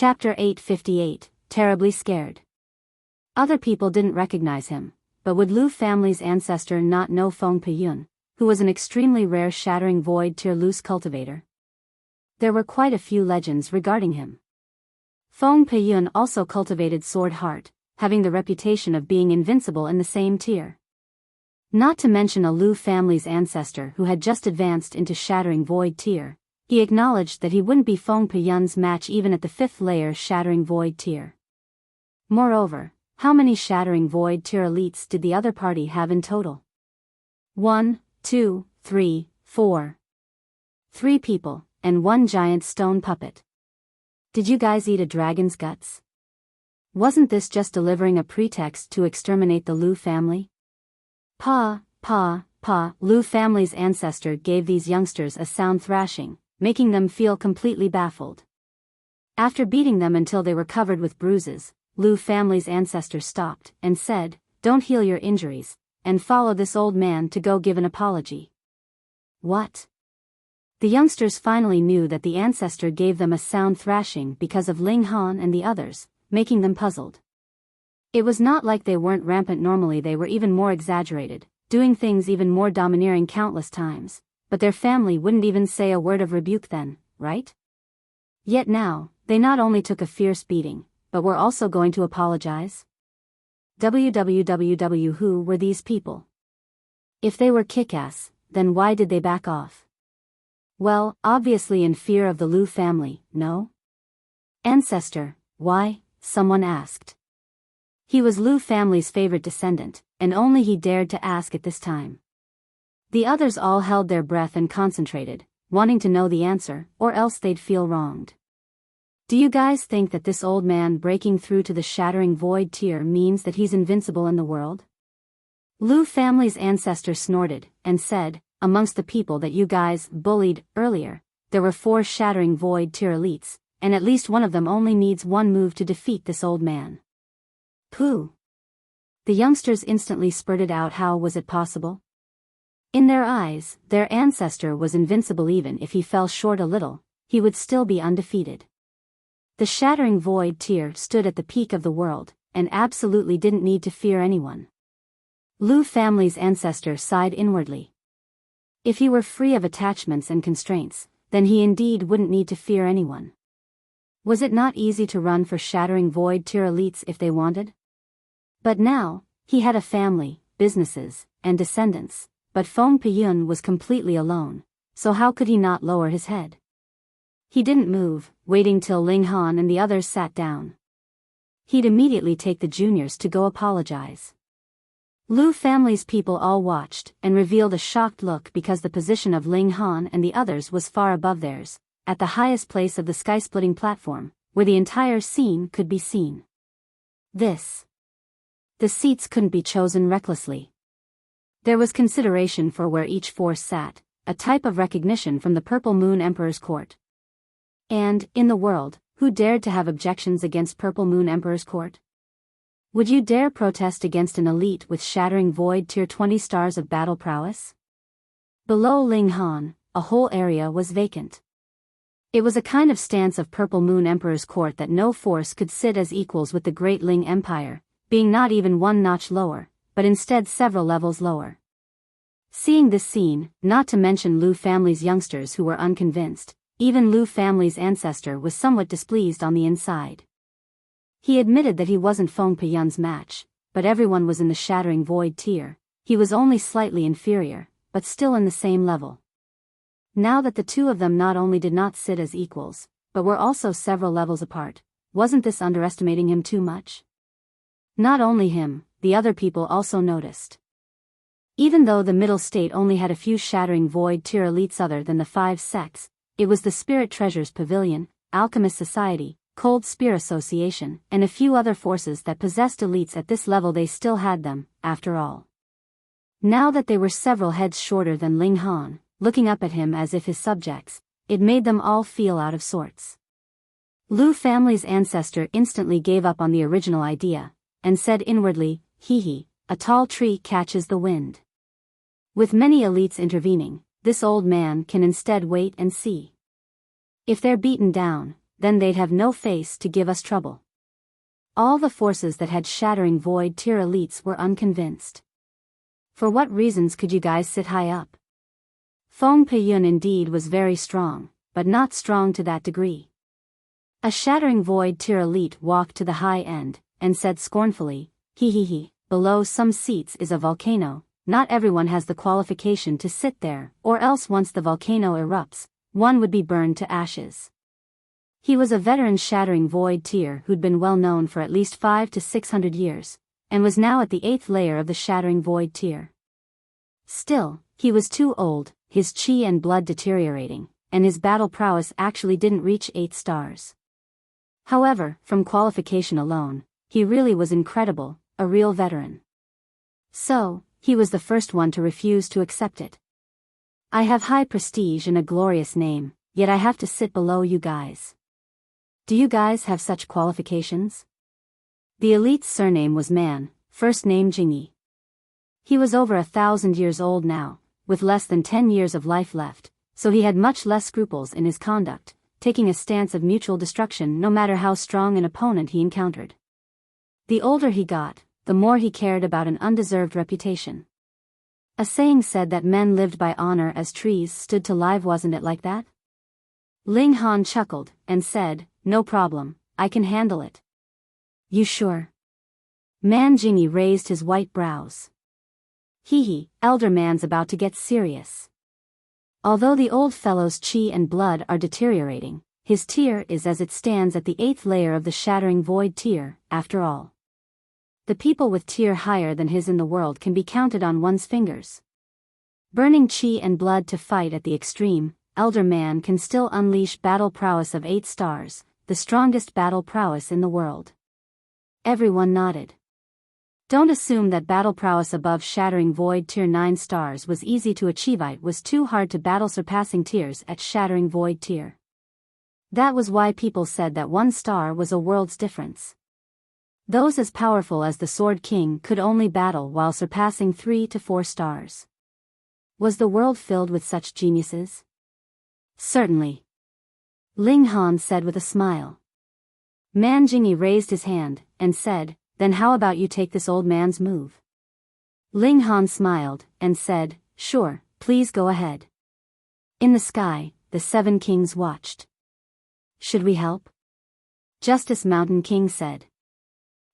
Chapter 858, Terribly Scared. Other people didn't recognize him, but would Lu family's ancestor not know Feng Peyun, who was an extremely rare Shattering Void Tier loose cultivator? There were quite a few legends regarding him. Feng Peyun also cultivated Sword Heart, having the reputation of being invincible in the same tier. Not to mention a Lu family's ancestor who had just advanced into Shattering Void Tier, he acknowledged that he wouldn't be Feng Peyun's match even at the 5th layer Shattering Void Tier. Moreover, how many Shattering Void Tier elites did the other party have in total? 1, 2, 3, 4. 3 people, and 1 giant stone puppet. Did you guys eat a dragon's guts? Wasn't this just delivering a pretext to exterminate the Lu family? Lu family's ancestor gave these youngsters a sound thrashing, making them feel completely baffled. After beating them until they were covered with bruises, Lu family's ancestor stopped and said, "Don't heal your injuries, and follow this old man to go give an apology." What? The youngsters finally knew that the ancestor gave them a sound thrashing because of Ling Han and the others, making them puzzled. It was not like they weren't rampant normally, they were even more exaggerated, doing things even more domineering countless times, but their family wouldn't even say a word of rebuke then, right? Yet now, they not only took a fierce beating, but were also going to apologize? Who were these people? If they were kick-ass, then why did they back off? Well, obviously in fear of the Lu family, no? Ancestor, why? Someone asked. He was Lu family's favorite descendant, and only he dared to ask at this time. The others all held their breath and concentrated, wanting to know the answer, or else they'd feel wronged. Do you guys think that this old man breaking through to the Shattering Void Tier means that he's invincible in the world? Lu family's ancestor snorted, and said, "Amongst the people that you guys bullied earlier, there were 4 Shattering Void Tier elites, and at least one of them only needs 1 move to defeat this old man." Pooh! The youngsters instantly spurted out, how was it possible? In their eyes, their ancestor was invincible. Even if he fell short a little, he would still be undefeated. The Shattering Void Tier stood at the peak of the world, and absolutely didn't need to fear anyone. Lu family's ancestor sighed inwardly. If he were free of attachments and constraints, then he indeed wouldn't need to fear anyone. Was it not easy to run for Shattering Void Tier elites if they wanted? But now, he had a family, businesses, and descendants, but Feng Peyun was completely alone, so how could he not lower his head? He didn't move, waiting till Ling Han and the others sat down. He'd immediately take the juniors to go apologize. Lu family's people all watched and revealed a shocked look because the position of Ling Han and the others was far above theirs, at the highest place of the sky-splitting platform, where the entire scene could be seen. The seats couldn't be chosen recklessly. There was consideration for where each force sat, a type of recognition from the Purple Moon Emperor's court. And, in the world, who dared to have objections against Purple Moon Emperor's court? Would you dare protest against an elite with Shattering Void Tier 20 stars of battle prowess? Below Ling Han, a whole area was vacant. It was a kind of stance of Purple Moon Emperor's court that no force could sit as equals with the Great Ling Empire, being not even 1 notch lower, but instead several levels lower. Seeing this scene, not to mention Lu family's youngsters who were unconvinced, even Lu family's ancestor was somewhat displeased on the inside. He admitted that he wasn't Feng Peyun's match, but everyone was in the Shattering Void Tier. He was only slightly inferior, but still in the same level. Now that the two of them not only did not sit as equals, but were also several levels apart, wasn't this underestimating him too much? Not only him, the other people also noticed. Even though the middle state only had a few Shattering Void Tier elites other than the 5 sects, it was the Spirit Treasures Pavilion, Alchemist Society, Cold Spear Association, and a few other forces that possessed elites at this level. They still had them, after all. Now that they were several heads shorter than Ling Han, looking up at him as if his subjects, it made them all feel out of sorts. Lu family's ancestor instantly gave up on the original idea, and said inwardly, "Hee, a tall tree catches the wind." With many elites intervening, this old man can instead wait and see. If they're beaten down, then they'd have no face to give us trouble. All the forces that had shattering void tier elites were unconvinced. For what reasons could you guys sit high up? Feng Peiyun indeed was very strong, but not strong to that degree. A shattering void tier elite walked to the high end, and said scornfully, "He, below some seats is a volcano, not everyone has the qualification to sit there, or else once the volcano erupts, one would be burned to ashes." He was a veteran shattering void tier who'd been well known for at least 500 to 600 years, and was now at the 8th layer of the shattering void tier. Still, he was too old, his chi and blood deteriorating, and his battle prowess actually didn't reach 8 stars. However, from qualification alone, he really was incredible, a real veteran. So, he was the first one to refuse to accept it. "I have high prestige and a glorious name, yet I have to sit below you guys. Do you guys have such qualifications?" The elite's surname was Man, first name Jingyi. He was over 1,000 years old now, with less than 10 years of life left, so he had much less scruples in his conduct, taking a stance of mutual destruction no matter how strong an opponent he encountered. The older he got, the more he cared about an undeserved reputation. A saying said that men lived by honor as trees stood to live, wasn't it like that? Ling Han chuckled, and said, "No problem, I can handle it." "You sure?" Man Jingyi raised his white brows. Elder man's about to get serious. Although the old fellow's chi and blood are deteriorating, his tier is as it stands at the 8th layer of the shattering void tier, after all. The people with tier higher than his in the world can be counted on one's fingers. Burning chi and blood to fight at the extreme, Elder Man can still unleash battle prowess of 8 stars, the strongest battle prowess in the world. Everyone nodded. Don't assume that battle prowess above shattering void tier 9 stars was easy to achieve. It was too hard to battle surpassing tiers at shattering void tier. That was why people said that 1 star was a world's difference. Those as powerful as the Sword King could only battle while surpassing 3 to 4 stars. Was the world filled with such geniuses? Certainly. Ling Han said with a smile. Man Jingyi raised his hand, and said, "Then how about you take this old man's move?" Ling Han smiled, and said, "Sure, please go ahead." In the sky, the 7 kings watched. "Should we help?" Justice Mountain King said.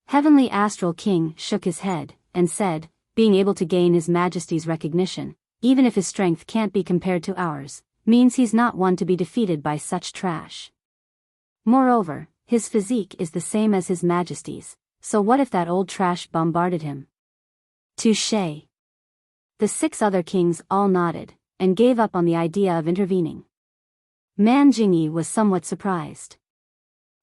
Heavenly Astral King shook his head, and said, "Being able to gain His Majesty's recognition, even if his strength can't be compared to ours, means he's not one to be defeated by such trash. Moreover, his physique is the same as His Majesty's, so what if that old trash bombarded him?" Touché. The 6 other kings all nodded, and gave up on the idea of intervening. Man Jingyi was somewhat surprised.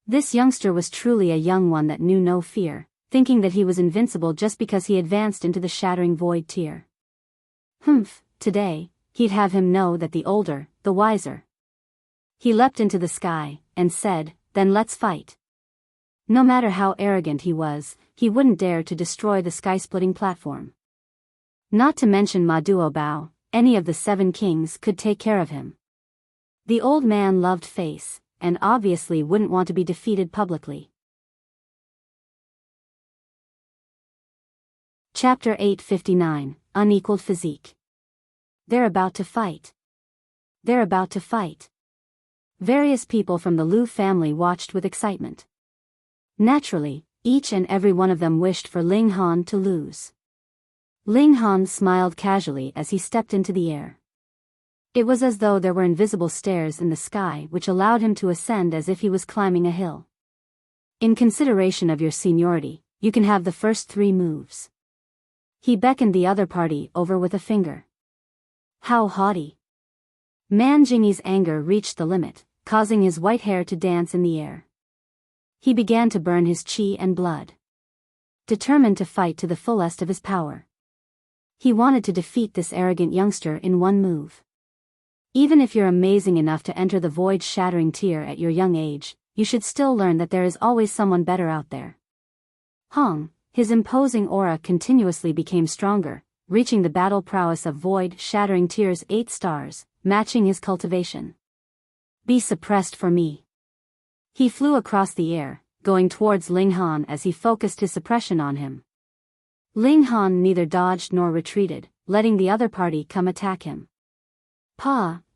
This youngster was truly a young one that knew no fear, thinking that he was invincible just because he advanced into the shattering void tier. Today, he'd have him know that the older, the wiser. He leapt into the sky, and said, "Then let's fight." No matter how arrogant he was, he wouldn't dare to destroy the sky-splitting platform. Not to mention Ma Duobao, any of the 7 kings could take care of him. The old man loved face, and obviously wouldn't want to be defeated publicly. Chapter 859, Unequaled Physique. They're about to fight. They're about to fight. Various people from the Lu family watched with excitement. Naturally, each and every one of them wished for Ling Han to lose. Ling Han smiled casually as he stepped into the air. It was as though there were invisible stairs in the sky which allowed him to ascend as if he was climbing a hill. "In consideration of your seniority, you can have the first 3 moves." He beckoned the other party over with a finger. How haughty. Man Jingyi's anger reached the limit, causing his white hair to dance in the air. He began to burn his chi and blood. Determined to fight to the fullest of his power. He wanted to defeat this arrogant youngster in 1 move. Even if you're amazing enough to enter the void-shattering tier at your young age, you should still learn that there is always someone better out there. His imposing aura continuously became stronger, reaching the battle prowess of void-shattering tier's 8 stars, matching his cultivation. "Be suppressed for me." He flew across the air, going towards Ling Han as he focused his suppression on him. Ling Han neither dodged nor retreated, letting the other party come attack him.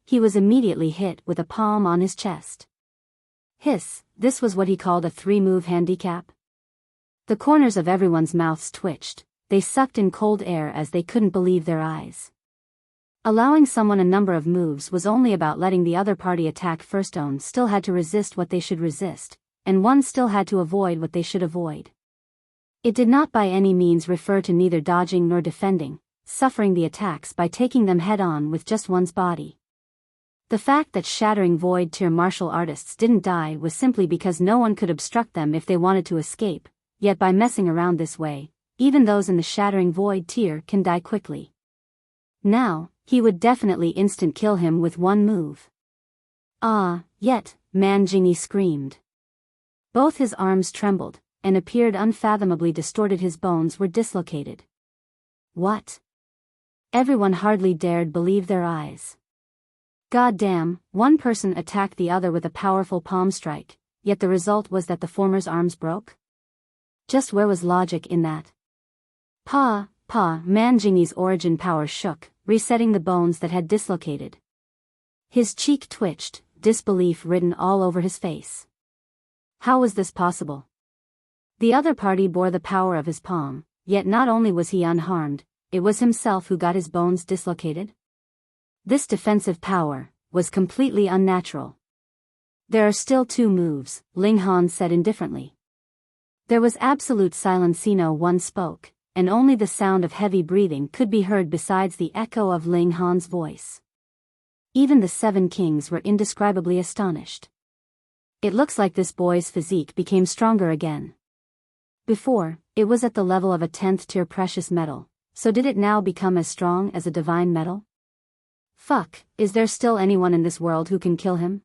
He was immediately hit with a palm on his chest. Hiss, this was what he called a 3-move handicap. The corners of everyone's mouths twitched, they sucked in cold air as they couldn't believe their eyes. Allowing someone a number of moves was only about letting the other party attack first. One still had to resist what they should resist, and one still had to avoid what they should avoid. It did not by any means refer to neither dodging nor defending, suffering the attacks by taking them head-on with just one's body. The fact that shattering void tier martial artists didn't die was simply because no one could obstruct them if they wanted to escape, yet by messing around this way, even those in the shattering void tier can die quickly. Now, he would definitely instant kill him with one move. Yet, Man Jingyi screamed. Both his arms trembled, and appeared unfathomably distorted. His bones were dislocated. What? Everyone hardly dared believe their eyes. God damn, one person attacked the other with a powerful palm strike, yet the result was that the former's arms broke? Just where was logic in that? Man Jingyi's origin power shook, resetting the bones that had dislocated. His cheek twitched, disbelief written all over his face. How was this possible? The other party bore the power of his palm, yet not only was he unharmed, it was himself who got his bones dislocated? This defensive power was completely unnatural. There are still 2 moves, Ling Han said indifferently. There was absolute silence. No one spoke, and only the sound of heavy breathing could be heard besides the echo of Ling Han's voice. Even the 7 kings were indescribably astonished. It looks like this boy's physique became stronger again. Before, it was at the level of a 10th tier precious metal, so did it now become as strong as a divine metal? Fuck, is there still anyone in this world who can kill him?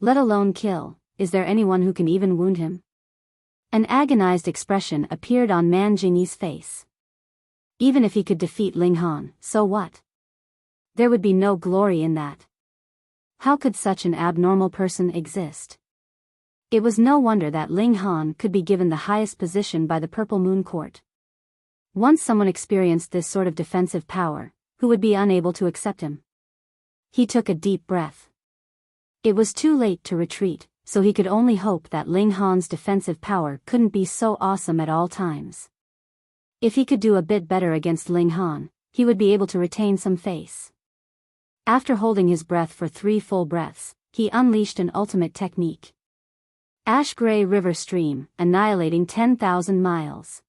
Let alone kill, is there anyone who can even wound him? An agonized expression appeared on Man Jingyi's face. Even if he could defeat Ling Han, so what? There would be no glory in that. How could such an abnormal person exist? It was no wonder that Ling Han could be given the highest position by the Purple Moon Court. Once someone experienced this sort of defensive power, who would be unable to accept him? He took a deep breath. It was too late to retreat, so he could only hope that Ling Han's defensive power couldn't be so awesome at all times. If he could do a bit better against Ling Han, he would be able to retain some face. After holding his breath for 3 full breaths, he unleashed an ultimate technique. Ash Gray River Stream, annihilating 10,000 miles.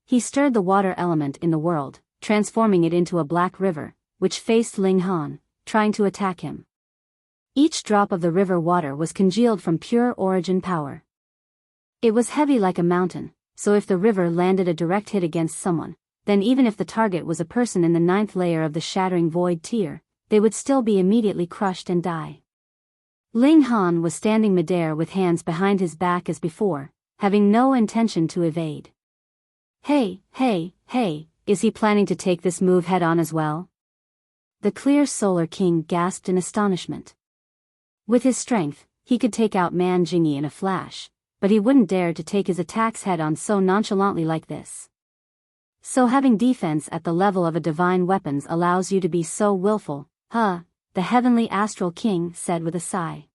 He stirred the water element in the world, transforming it into a black river, which faced Ling Han, trying to attack him. Each drop of the river water was congealed from pure origin power. It was heavy like a mountain, so if the river landed a direct hit against someone, then even if the target was a person in the 9th layer of the shattering void tier, they would still be immediately crushed and die. Ling Han was standing midair with hands behind his back as before, having no intention to evade. Hey, is he planning to take this move head-on as well? The Clear Solar King gasped in astonishment. With his strength, he could take out Man Jingyi in a flash, but he wouldn't dare to take his attacks head-on so nonchalantly like this. So having defense at the level of a divine weapons allows you to be so willful, the Heavenly Astral King said with a sigh.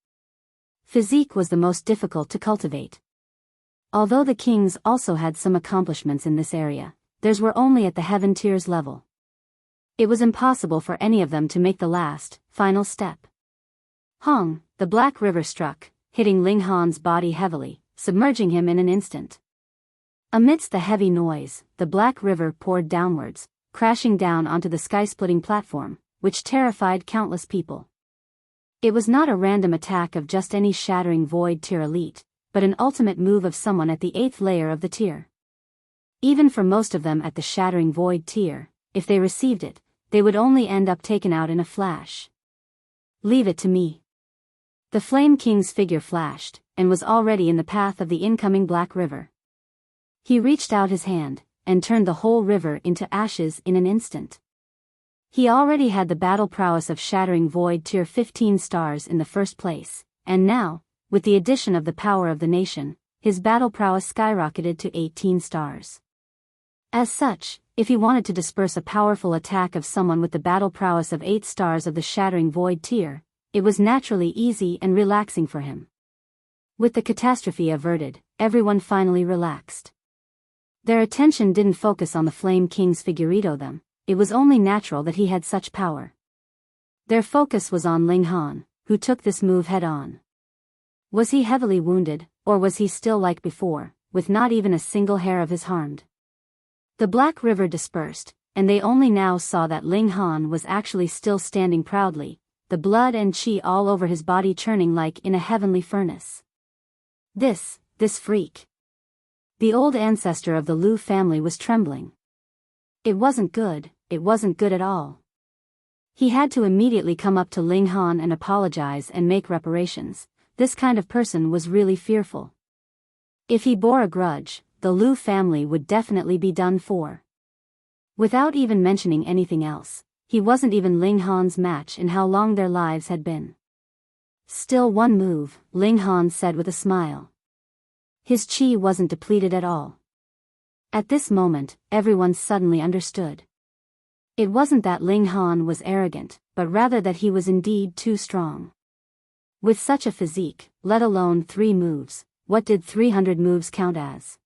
Physique was the most difficult to cultivate. Although the kings also had some accomplishments in this area, theirs were only at the heaven tiers level. It was impossible for any of them to make the last, final step. The black river struck, hitting Ling Han's body heavily, submerging him in an instant. Amidst the heavy noise, the black river poured downwards, crashing down onto the sky-splitting platform, which terrified countless people. It was not a random attack of just any shattering void tier elite, but an ultimate move of someone at the 8th layer of the tier. Even for most of them at the shattering void tier, if they received it, they would only end up taken out in a flash. Leave it to me. The Flame King's figure flashed, and was already in the path of the incoming Black River. He reached out his hand, and turned the whole river into ashes in an instant. He already had the battle prowess of shattering void tier 15 stars in the first place, and now, with the addition of the power of the nation, his battle prowess skyrocketed to 18 stars. As such, if he wanted to disperse a powerful attack of someone with the battle prowess of 8 stars of the Shattering Void tier, it was naturally easy and relaxing for him. With the catastrophe averted, everyone finally relaxed. Their attention didn't focus on the Flame King's figurito them, it was only natural that he had such power. Their focus was on Ling Han, who took this move head-on. Was he heavily wounded, or was he still like before, with not even a single hair of his harmed? The Black River dispersed, and they only now saw that Ling Han was actually still standing proudly, the blood and chi all over his body churning like in a heavenly furnace. This freak. The old ancestor of the Lu family was trembling. It wasn't good at all. He had to immediately come up to Ling Han and apologize and make reparations. This kind of person was really fearful. If he bore a grudge, the Lu family would definitely be done for. Without even mentioning anything else, he wasn't even Ling Han's match in how long their lives had been. Still one move, Ling Han said with a smile. His chi wasn't depleted at all. At this moment, everyone suddenly understood. It wasn't that Ling Han was arrogant, but rather that he was indeed too strong. With such a physique, let alone 3 moves, what did 300 moves count as?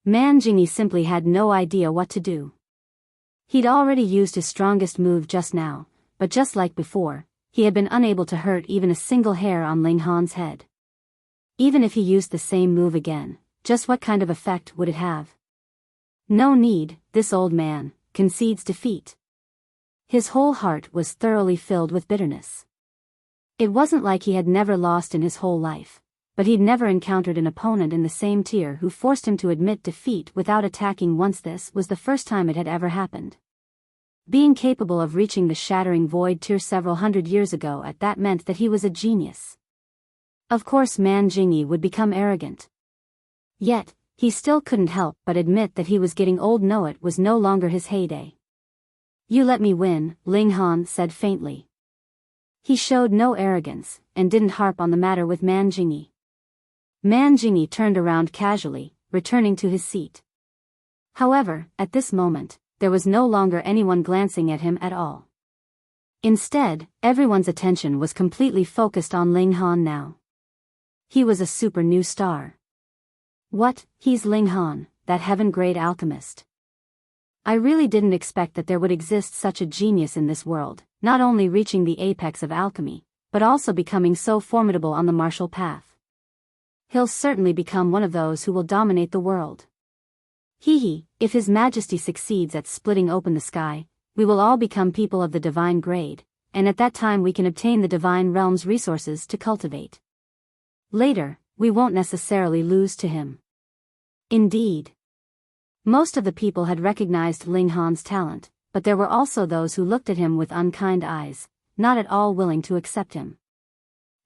Man Jingyi simply had no idea what to do. He'd already used his strongest move just now, but just like before, he had been unable to hurt even a single hair on Ling Han's head. Even if he used the same move again, just what kind of effect would it have? No need, this old man concedes defeat. His whole heart was thoroughly filled with bitterness. It wasn't like he had never lost in his whole life, but he'd never encountered an opponent in the same tier who forced him to admit defeat without attacking once. This was the first time it had ever happened. Being capable of reaching the Shattering Void tier several hundred years ago, that meant that he was a genius. Of course Man Jingyi would become arrogant. Yet, he still couldn't help but admit that he was getting old. No, it was no longer his heyday. You let me win, Ling Han said faintly. He showed no arrogance, and didn't harp on the matter with Man Jingyi. Man Jingyi turned around casually, returning to his seat. However, at this moment, there was no longer anyone glancing at him at all. Instead, everyone's attention was completely focused on Ling Han now. He was a super new star. What, he's Ling Han, that heaven-grade alchemist. I really didn't expect that there would exist such a genius in this world, not only reaching the apex of alchemy, but also becoming so formidable on the martial path. He'll certainly become one of those who will dominate the world. If His Majesty succeeds at splitting open the sky, we will all become people of the divine grade, and at that time we can obtain the divine realm's resources to cultivate. Later, we won't necessarily lose to him. Indeed. Most of the people had recognized Ling Han's talent, but there were also those who looked at him with unkind eyes, not at all willing to accept him.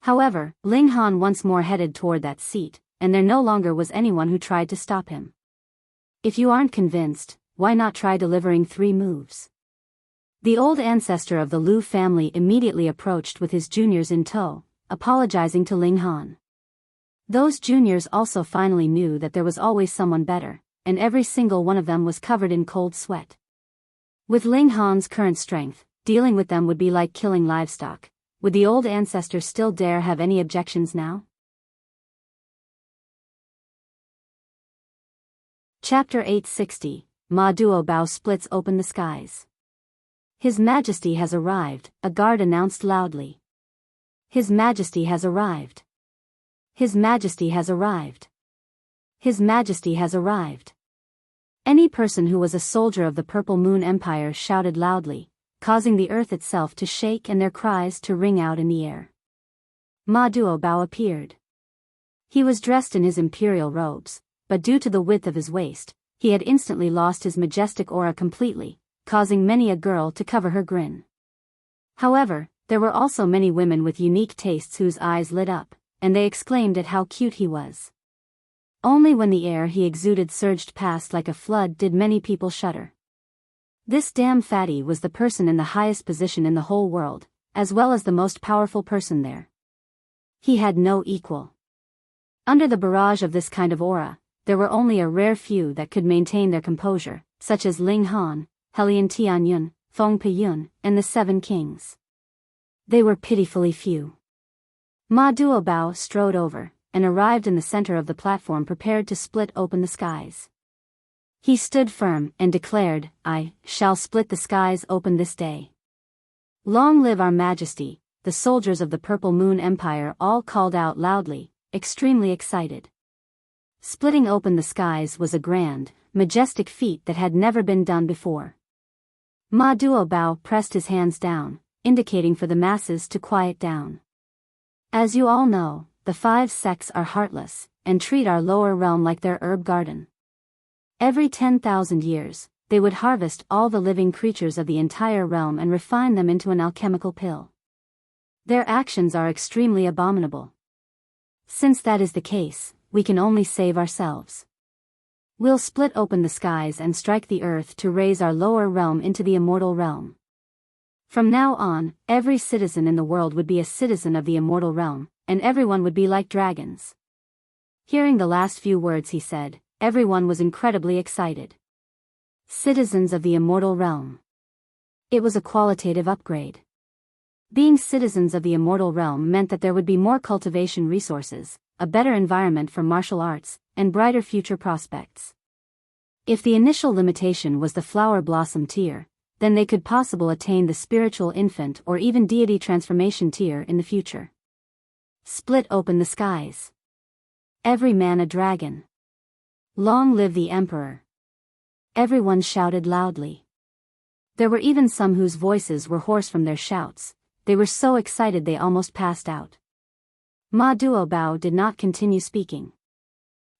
However, Ling Han once more headed toward that seat, and there no longer was anyone who tried to stop him. If you aren't convinced, why not try delivering 3 moves? The old ancestor of the Lu family immediately approached with his juniors in tow, apologizing to Ling Han. Those juniors also finally knew that there was always someone better, and every single one of them was covered in cold sweat. With Ling Han's current strength, dealing with them would be like killing livestock. Would the old ancestor still dare have any objections now? Chapter 860, Ma Duo Bao splits open the skies. His Majesty has arrived, a guard announced loudly. His Majesty has arrived. His Majesty has arrived. His Majesty has arrived. Any person who was a soldier of the Purple Moon Empire shouted loudly, causing the earth itself to shake and their cries to ring out in the air. Ma Duo Bao appeared. He was dressed in his imperial robes, but due to the width of his waist, he had instantly lost his majestic aura completely, causing many a girl to cover her grin. However, there were also many women with unique tastes whose eyes lit up, and they exclaimed at how cute he was. Only when the air he exuded surged past like a flood did many people shudder. This damn fatty was the person in the highest position in the whole world, as well as the most powerful person there. He had no equal. Under the barrage of this kind of aura, there were only a rare few that could maintain their composure, such as Ling Han, Helian Tianyun, Feng Piyun, and the Seven Kings. They were pitifully few. Ma Duobao strode over, and arrived in the center of the platform prepared to split open the skies. He stood firm and declared, "I shall split the skies open this day." "Long live our Majesty," the soldiers of the Purple Moon Empire all called out loudly, extremely excited. Splitting open the skies was a grand, majestic feat that had never been done before. Ma Duobao pressed his hands down, indicating for the masses to quiet down. "As you all know, the 5 sects are heartless, and treat our lower realm like their herb garden. Every 10,000 years, they would harvest all the living creatures of the entire realm and refine them into an alchemical pill. Their actions are extremely abominable. Since that is the case, we can only save ourselves. We'll split open the skies and strike the earth to raise our lower realm into the immortal realm. From now on, every citizen in the world would be a citizen of the immortal realm, and everyone would be like dragons." Hearing the last few words he said, everyone was incredibly excited. Citizens of the immortal realm. It was a qualitative upgrade. Being citizens of the immortal realm meant that there would be more cultivation resources, a better environment for martial arts, and brighter future prospects. If the initial limitation was the flower blossom tier, then they could possibly attain the spiritual infant or even deity transformation tier in the future. Split open the skies. Every man a dragon. Long live the emperor. Everyone shouted loudly. There were even some whose voices were hoarse from their shouts. They were so excited they almost passed out. Ma Duobao did not continue speaking.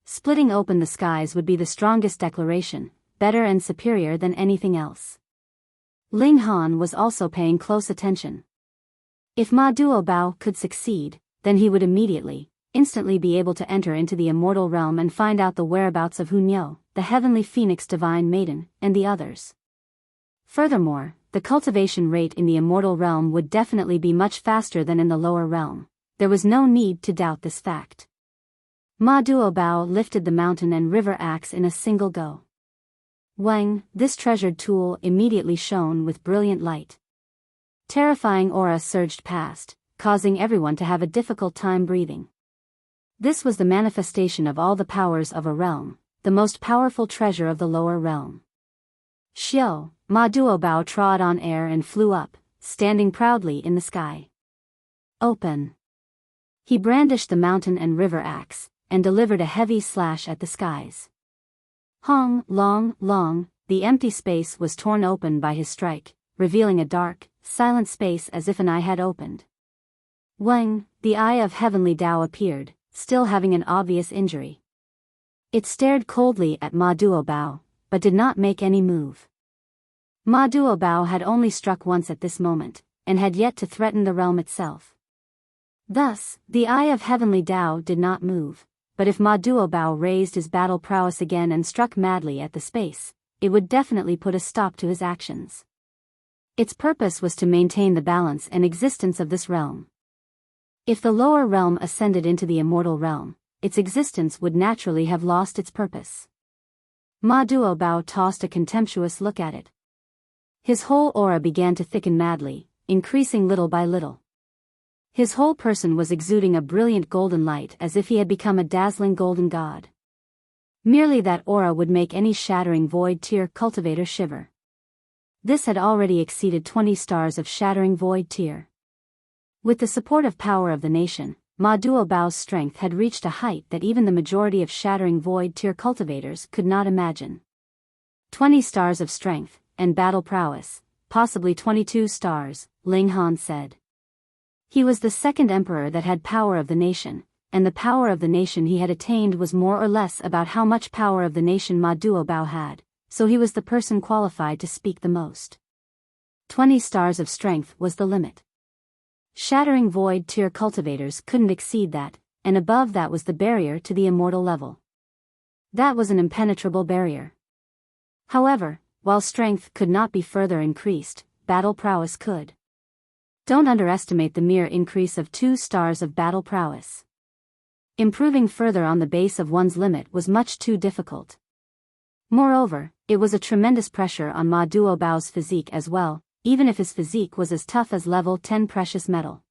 Splitting open the skies would be the strongest declaration, better and superior than anything else. Ling Han was also paying close attention. If Ma Duobao could succeed, then he would instantly be able to enter into the immortal realm and find out the whereabouts of Hunyou, the heavenly phoenix divine maiden, and the others. Furthermore, the cultivation rate in the immortal realm would definitely be much faster than in the lower realm. There was no need to doubt this fact. Ma Duobao lifted the mountain and river axe in a single go. Wang, this treasured tool immediately shone with brilliant light. Terrifying aura surged past, causing everyone to have a difficult time breathing. This was the manifestation of all the powers of a realm, the most powerful treasure of the lower realm. Xiao, Ma Duobao trod on air and flew up, standing proudly in the sky. Open. He brandished the mountain and river axe, and delivered a heavy slash at the skies. Hong, long, the empty space was torn open by his strike, revealing a dark, silent space as if an eye had opened. Wang, the eye of heavenly Tao appeared, still having an obvious injury. It stared coldly at Ma Duobao, but did not make any move. Ma Duobao had only struck once at this moment, and had yet to threaten the realm itself. Thus, the eye of heavenly Tao did not move, but if Ma Duobao raised his battle prowess again and struck madly at the space, it would definitely put a stop to his actions. Its purpose was to maintain the balance and existence of this realm. If the lower realm ascended into the immortal realm, its existence would naturally have lost its purpose. Ma Duobao tossed a contemptuous look at it. His whole aura began to thicken madly, increasing little by little. His whole person was exuding a brilliant golden light as if he had become a dazzling golden god. Merely that aura would make any shattering void tier cultivator shiver. This had already exceeded 20 stars of shattering void tier. With the supportive power of the nation, Ma Duobao's strength had reached a height that even the majority of shattering void tier cultivators could not imagine. 20 stars of strength, and battle prowess, possibly 22 stars, Ling Han said. He was the second emperor that had power of the nation, and the power of the nation he had attained was more or less about how much power of the nation Ma Duobao had, so he was the person qualified to speak the most. 20 stars of strength was the limit. Shattering void tier cultivators couldn't exceed that, and above that was the barrier to the immortal level. That was an impenetrable barrier. However, while strength could not be further increased, battle prowess could. Don't underestimate the mere increase of 2 stars of battle prowess. Improving further on the base of one's limit was much too difficult. Moreover, it was a tremendous pressure on Ma Duobao's physique as well, even if his physique was as tough as level 10 precious metal.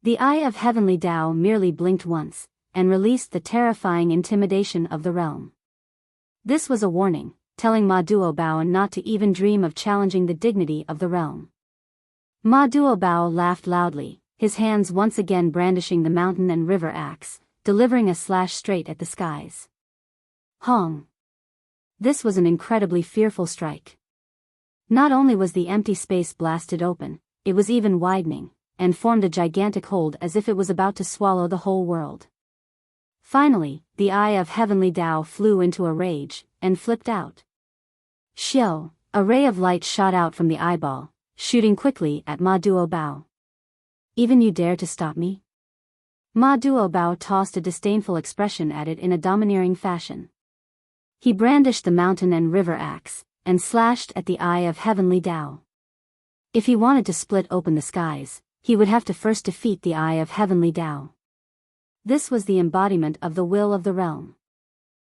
The Eye of Heavenly Tao merely blinked once, and released the terrifying intimidation of the realm. This was a warning, telling Ma Duobao not to even dream of challenging the dignity of the realm. Ma Duobao laughed loudly, his hands once again brandishing the mountain and river axe, delivering a slash straight at the skies. Hong! This was an incredibly fearful strike. Not only was the empty space blasted open, it was even widening, and formed a gigantic hold as if it was about to swallow the whole world. Finally, the Eye of Heavenly Tao flew into a rage, and flipped out. Xiao! A ray of light shot out from the eyeball, shooting quickly at Ma Duobao. Even you dare to stop me? Ma Duobao tossed a disdainful expression at it in a domineering fashion. He brandished the mountain and river axe, and slashed at the Eye of Heavenly Tao. If he wanted to split open the skies, he would have to first defeat the Eye of Heavenly Tao. This was the embodiment of the will of the realm.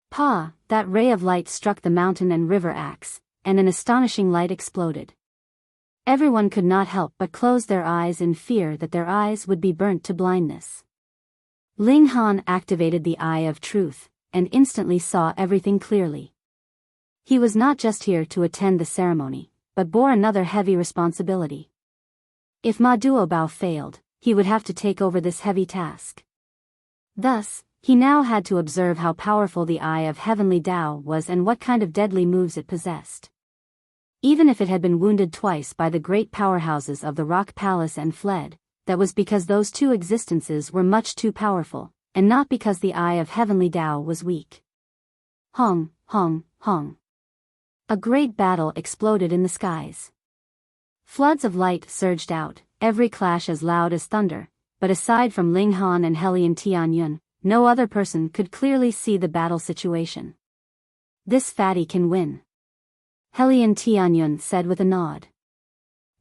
Pa! That ray of light struck the mountain and river axe, and an astonishing light exploded. Everyone could not help but close their eyes in fear that their eyes would be burnt to blindness. Ling Han activated the Eye of Truth, and instantly saw everything clearly. He was not just here to attend the ceremony, but bore another heavy responsibility. If Ma Duobao failed, he would have to take over this heavy task. Thus, he now had to observe how powerful the Eye of Heavenly Tao was and what kind of deadly moves it possessed. Even if it had been wounded twice by the great powerhouses of the Rock Palace and fled, that was because those two existences were much too powerful, and not because the Eye of Heavenly Tao was weak. Hong, hong, hong. A great battle exploded in the skies. Floods of light surged out, every clash as loud as thunder, but aside from Ling Han and Helian Tianyun, no other person could clearly see the battle situation. This fatty can win, Helian Tianyun said with a nod.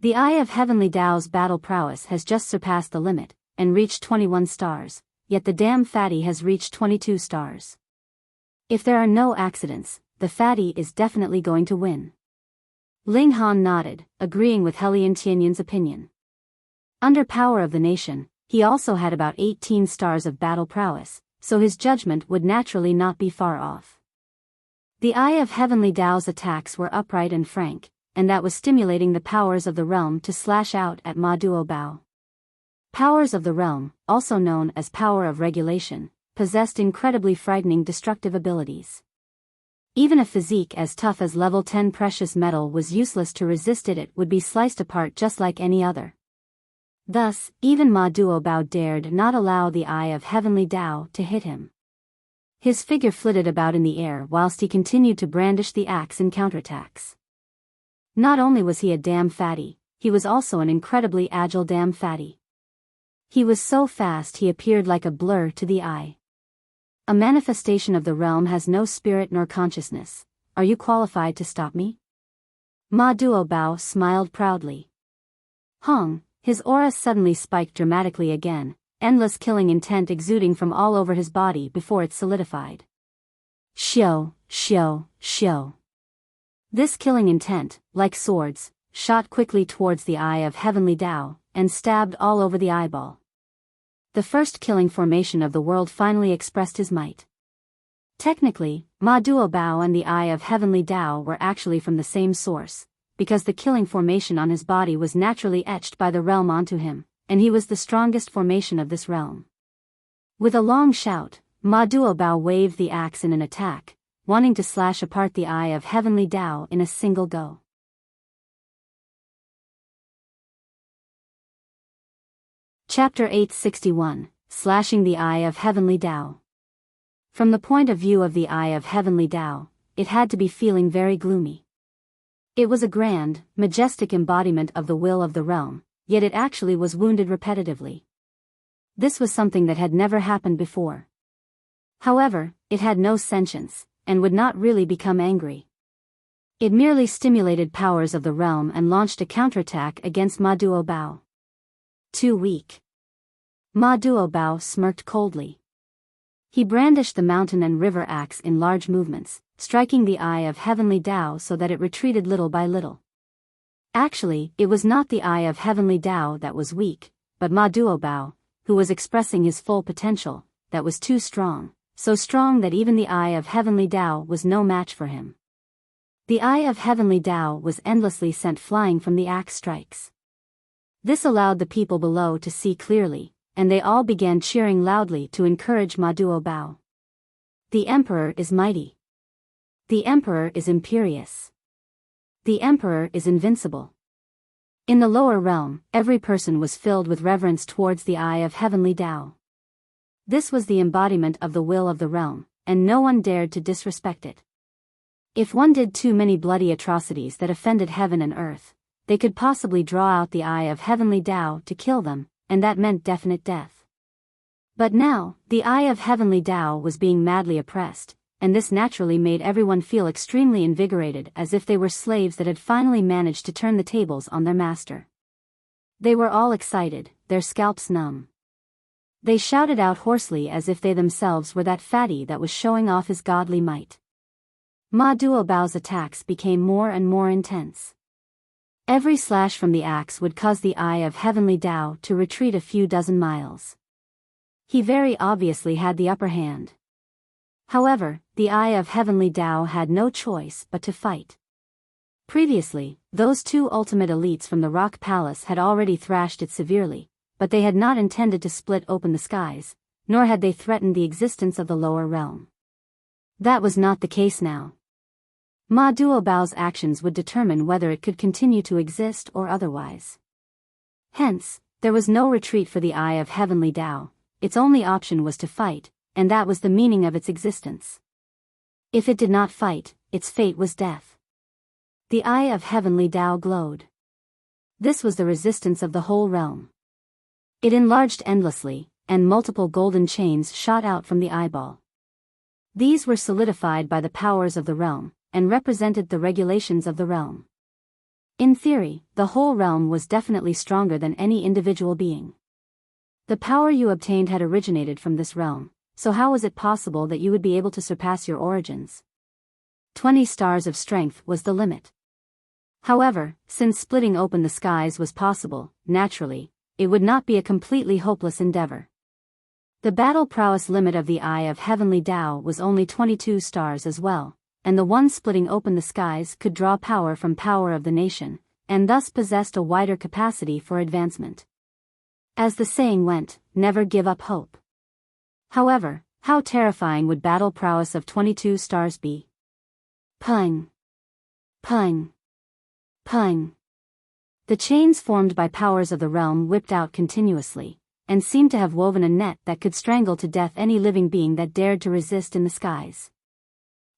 The Eye of Heavenly Tao's battle prowess has just surpassed the limit, and reached 21 stars, yet the damn fatty has reached 22 stars. If there are no accidents, the fatty is definitely going to win. Ling Han nodded, agreeing with Helian Tianyun's opinion. Under power of the nation, he also had about 18 stars of battle prowess, so his judgment would naturally not be far off. The Eye of Heavenly Tao's attacks were upright and frank, and that was stimulating the powers of the realm to slash out at Ma Duobao. Powers of the realm, also known as power of regulation, possessed incredibly frightening destructive abilities. Even a physique as tough as level 10 precious metal was useless to resist it would be sliced apart just like any other. Thus, even Ma Duobao dared not allow the Eye of Heavenly Tao to hit him. His figure flitted about in the air whilst he continued to brandish the axe in counterattacks. Not only was he a damn fatty, he was also an incredibly agile damn fatty. He was so fast he appeared like a blur to the eye. A manifestation of the realm has no spirit nor consciousness. Are you qualified to stop me? Ma Duobao smiled proudly. Hong, his aura suddenly spiked dramatically again, endless killing intent exuding from all over his body before it solidified. Xiao, xiao, xiao. This killing intent, like swords, shot quickly towards the Eye of Heavenly Tao, and stabbed all over the eyeball. The first killing formation of the world finally expressed his might. Technically, Ma Duobao and the Eye of Heavenly Tao were actually from the same source, because the killing formation on his body was naturally etched by the realm onto him, and he was the strongest formation of this realm. With a long shout, Ma Duobao waved the axe in an attack, wanting to slash apart the Eye of Heavenly Tao in a single go. Chapter 861, Slashing the Eye of Heavenly Tao. From the point of view of the Eye of Heavenly Tao, it had to be feeling very gloomy. It was a grand, majestic embodiment of the will of the realm, yet it actually was wounded repetitively. This was something that had never happened before. However, it had no sentience, and would not really become angry. It merely stimulated powers of the realm and launched a counterattack against Ma Duobao. Too weak. Ma Duobao smirked coldly. He brandished the mountain and river axe in large movements, striking the eye of Heavenly Tao so that it retreated little by little. Actually, it was not the eye of Heavenly Tao that was weak, but Ma Duobao, who was expressing his full potential, that was too strong, so strong that even the eye of Heavenly Tao was no match for him. The eye of Heavenly Tao was endlessly sent flying from the axe strikes. This allowed the people below to see clearly, and they all began cheering loudly to encourage Ma Duobao. The Emperor is mighty. The Emperor is imperious. The Emperor is invincible. In the lower realm, every person was filled with reverence towards the eye of Heavenly Tao. This was the embodiment of the will of the realm, and no one dared to disrespect it. If one did too many bloody atrocities that offended heaven and earth, they could possibly draw out the eye of Heavenly Tao to kill them, and that meant definite death. But now, the eye of Heavenly Tao was being madly oppressed, and this naturally made everyone feel extremely invigorated, as if they were slaves that had finally managed to turn the tables on their master. They were all excited, their scalps numb. They shouted out hoarsely as if they themselves were that fatty that was showing off his godly might. Ma Duobao's attacks became more and more intense. Every slash from the axe would cause the eye of Heavenly Tao to retreat a few dozen miles. He very obviously had the upper hand. However, the eye of Heavenly Tao had no choice but to fight. Previously, those two ultimate elites from the Rock Palace had already thrashed it severely, but they had not intended to split open the skies, nor had they threatened the existence of the lower realm. That was not the case now. Ma Duobao's actions would determine whether it could continue to exist or otherwise. Hence, there was no retreat for the eye of Heavenly Tao, its only option was to fight, and that was the meaning of its existence. If it did not fight, its fate was death. The eye of Heavenly Tao glowed. This was the resistance of the whole realm. It enlarged endlessly, and multiple golden chains shot out from the eyeball. These were solidified by the powers of the realm, and represented the regulations of the realm. In theory, the whole realm was definitely stronger than any individual being. The power you obtained had originated from this realm, so how was it possible that you would be able to surpass your origins? 20 stars of strength was the limit. However, since splitting open the skies was possible, naturally, it would not be a completely hopeless endeavor. The battle prowess limit of the eye of Heavenly Tao was only 22 stars as well, and the one splitting open the skies could draw power from power of the nation, and thus possessed a wider capacity for advancement. As the saying went, never give up hope. However, how terrifying would battle prowess of 22 stars be? Pung. Pung. Pung. The chains formed by powers of the realm whipped out continuously, and seemed to have woven a net that could strangle to death any living being that dared to resist in the skies.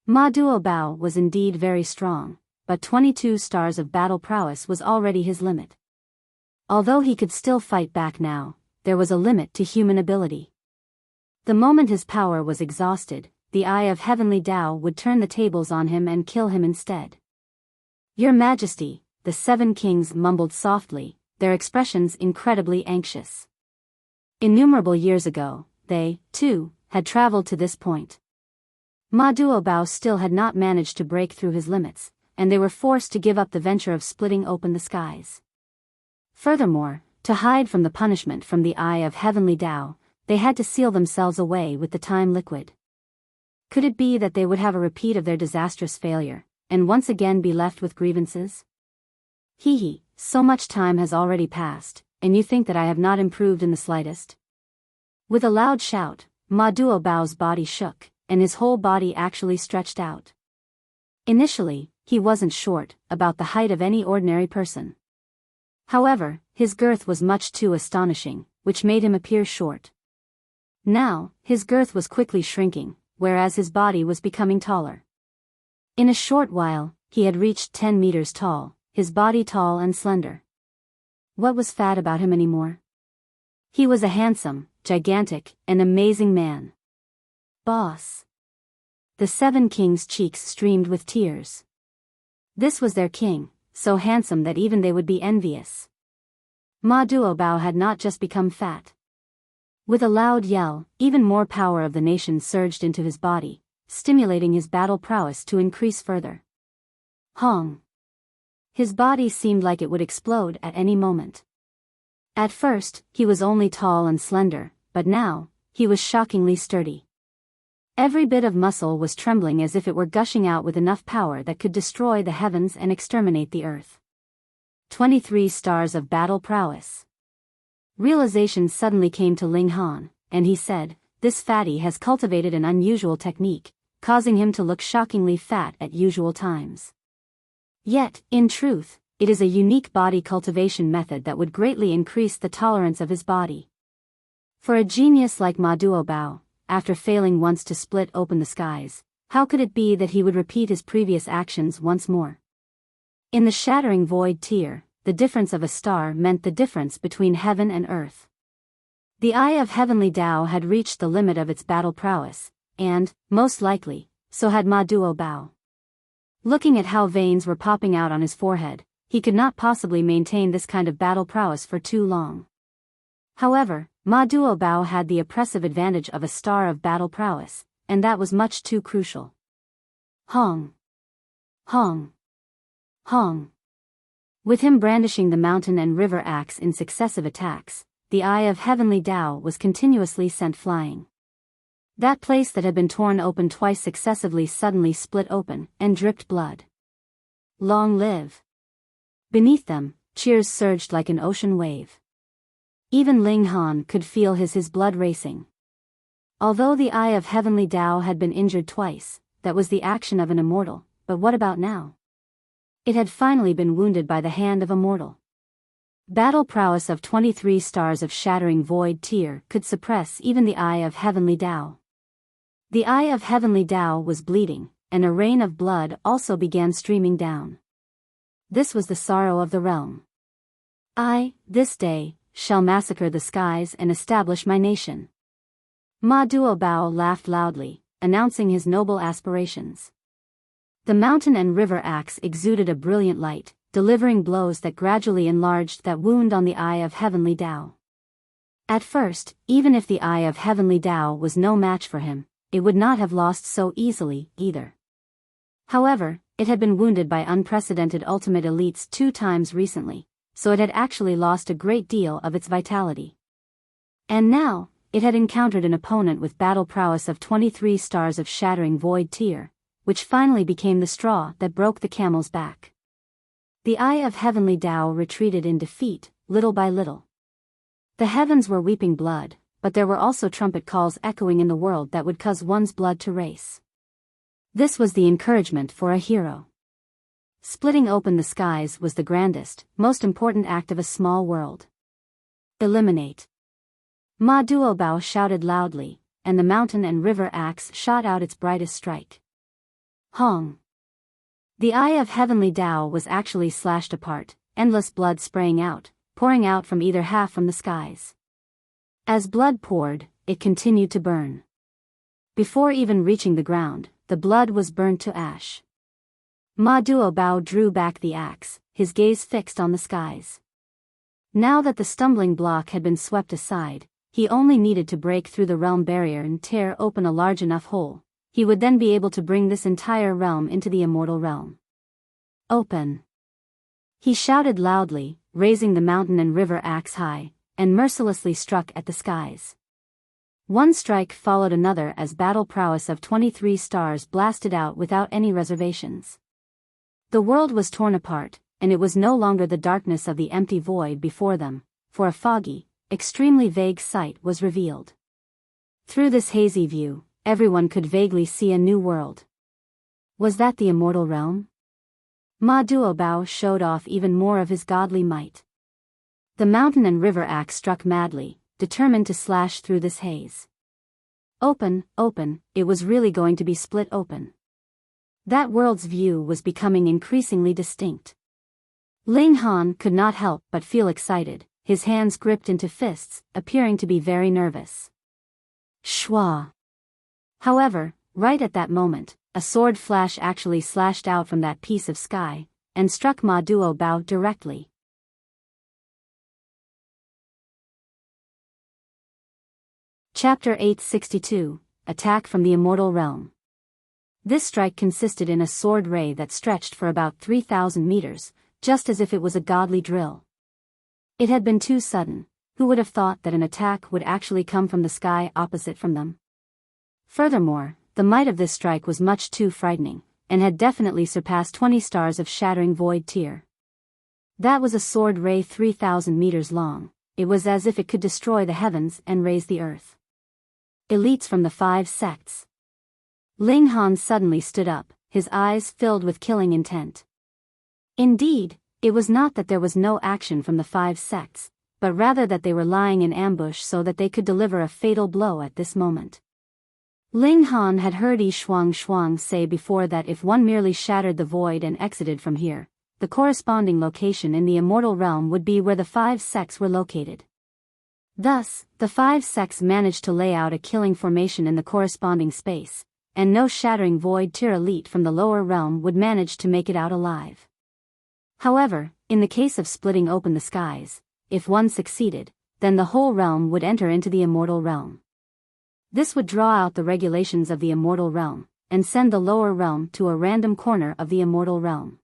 Ma Duobao was indeed very strong, but 22 stars of battle prowess was already his limit. Although he could still fight back now, there was a limit to human ability. The moment his power was exhausted, the eye of Heavenly Tao would turn the tables on him and kill him instead. Your Majesty, the 7 kings mumbled softly, their expressions incredibly anxious. Innumerable years ago, they, too, had traveled to this point. Ma Duobao still had not managed to break through his limits, and they were forced to give up the venture of splitting open the skies. Furthermore, to hide from the punishment from the eye of Heavenly Tao, they had to seal themselves away with the time liquid. Could it be that they would have a repeat of their disastrous failure, and once again be left with grievances? Hee, so much time has already passed, and you think that I have not improved in the slightest? With a loud shout, Ma Duobao's body shook, and his whole body actually stretched out. Initially, he wasn't short, about the height of any ordinary person. However, his girth was much too astonishing, which made him appear short. Now, his girth was quickly shrinking, whereas his body was becoming taller. In a short while, he had reached 10 meters tall, his body tall and slender. What was fat about him anymore? He was a handsome, gigantic, and amazing man. Boss. The 7 kings' cheeks streamed with tears. This was their king, so handsome that even they would be envious. Ma Duobao had not just become fat. With a loud yell, even more power of the nation surged into his body, stimulating his battle prowess to increase further. Hong. His body seemed like it would explode at any moment. At first, he was only tall and slender, but now, he was shockingly sturdy. Every bit of muscle was trembling as if it were gushing out with enough power that could destroy the heavens and exterminate the earth. 23 stars of battle prowess. Realization suddenly came to Ling Han, and he said, "This fatty has cultivated an unusual technique, causing him to look shockingly fat at usual times. Yet, in truth, it is a unique body cultivation method that would greatly increase the tolerance of his body." For a genius like Ma Duobao, after failing once to split open the skies, how could it be that he would repeat his previous actions once more? In the shattering void tier, the difference of a star meant the difference between heaven and earth. The eye of heavenly Tao had reached the limit of its battle prowess, and, most likely, so had Ma Duobao. Looking at how veins were popping out on his forehead, he could not possibly maintain this kind of battle prowess for too long. However, Ma Duobao had the oppressive advantage of a star of battle prowess, and that was much too crucial. Hong. Hong. Hong. With him brandishing the mountain and river axe in successive attacks, the eye of heavenly Tao was continuously sent flying. That place that had been torn open twice successively suddenly split open and dripped blood. Long live! Beneath them, cheers surged like an ocean wave. Even Ling Han could feel his blood racing. Although the eye of heavenly Tao had been injured twice, that was the action of an immortal, but what about now? It had finally been wounded by the hand of a mortal. Battle prowess of 23 stars of shattering void tier could suppress even the eye of heavenly Tao. The eye of heavenly Tao was bleeding, and a rain of blood also began streaming down. This was the sorrow of the realm. I, this day, shall massacre the skies and establish my nation. Ma Duobao laughed loudly, announcing his noble aspirations. The mountain and river axe exuded a brilliant light, delivering blows that gradually enlarged that wound on the eye of heavenly Tao. At first, even if the eye of heavenly Tao was no match for him, it would not have lost so easily, either. However, it had been wounded by unprecedented ultimate elites 2 times recently, so it had actually lost a great deal of its vitality. And now, it had encountered an opponent with battle prowess of 23 stars of shattering void tier, which finally became the straw that broke the camel's back. The eye of heavenly Tao retreated in defeat, little by little. The heavens were weeping blood, but there were also trumpet calls echoing in the world that would cause one's blood to race. This was the encouragement for a hero. Splitting open the skies was the grandest, most important act of a small world. Eliminate. Ma Duobao shouted loudly, and the mountain and river axe shot out its brightest strike. Hong. The eye of heavenly Tao was actually slashed apart, endless blood spraying out, pouring out from either half from the skies. As blood poured, it continued to burn. Before even reaching the ground, the blood was burned to ash. Ma Duobao drew back the axe, his gaze fixed on the skies. Now that the stumbling block had been swept aside, he only needed to break through the realm barrier and tear open a large enough hole. He would then be able to bring this entire realm into the immortal realm. Open! He shouted loudly, raising the mountain and river axe high, and mercilessly struck at the skies. One strike followed another as battle prowess of 23 stars blasted out without any reservations. The world was torn apart, and it was no longer the darkness of the empty void before them, for a foggy, extremely vague sight was revealed. Through this hazy view, everyone could vaguely see a new world. Was that the immortal realm? Ma Duobao showed off even more of his godly might. The mountain and river axe struck madly, determined to slash through this haze. Open, open, it was really going to be split open. That world's view was becoming increasingly distinct. Ling Han could not help but feel excited, his hands gripped into fists, appearing to be very nervous. Shwa! However, right at that moment, a sword flash actually slashed out from that piece of sky, and struck Ma Duobao directly. Chapter 862, Attack from the Immortal Realm. This strike consisted in a sword ray that stretched for about 3,000 meters, just as if it was a godly drill. It had been too sudden. Who would have thought that an attack would actually come from the sky opposite from them? Furthermore, the might of this strike was much too frightening, and had definitely surpassed 20 stars of shattering void tier. That was a sword ray 3,000 meters long. It was as if it could destroy the heavens and raise the earth. Elites from the 5 sects. Ling Han suddenly stood up, his eyes filled with killing intent. Indeed, it was not that there was no action from the 5 sects, but rather that they were lying in ambush so that they could deliver a fatal blow at this moment. Ling Han had heard Yi Shuang say before that if one merely shattered the void and exited from here, the corresponding location in the immortal realm would be where the 5 sects were located. Thus, the 5 sects managed to lay out a killing formation in the corresponding space, and no shattering void tier elite from the lower realm would manage to make it out alive. However, in the case of splitting open the skies, if one succeeded, then the whole realm would enter into the immortal realm. This would draw out the regulations of the immortal realm, and send the lower realm to a random corner of the immortal realm.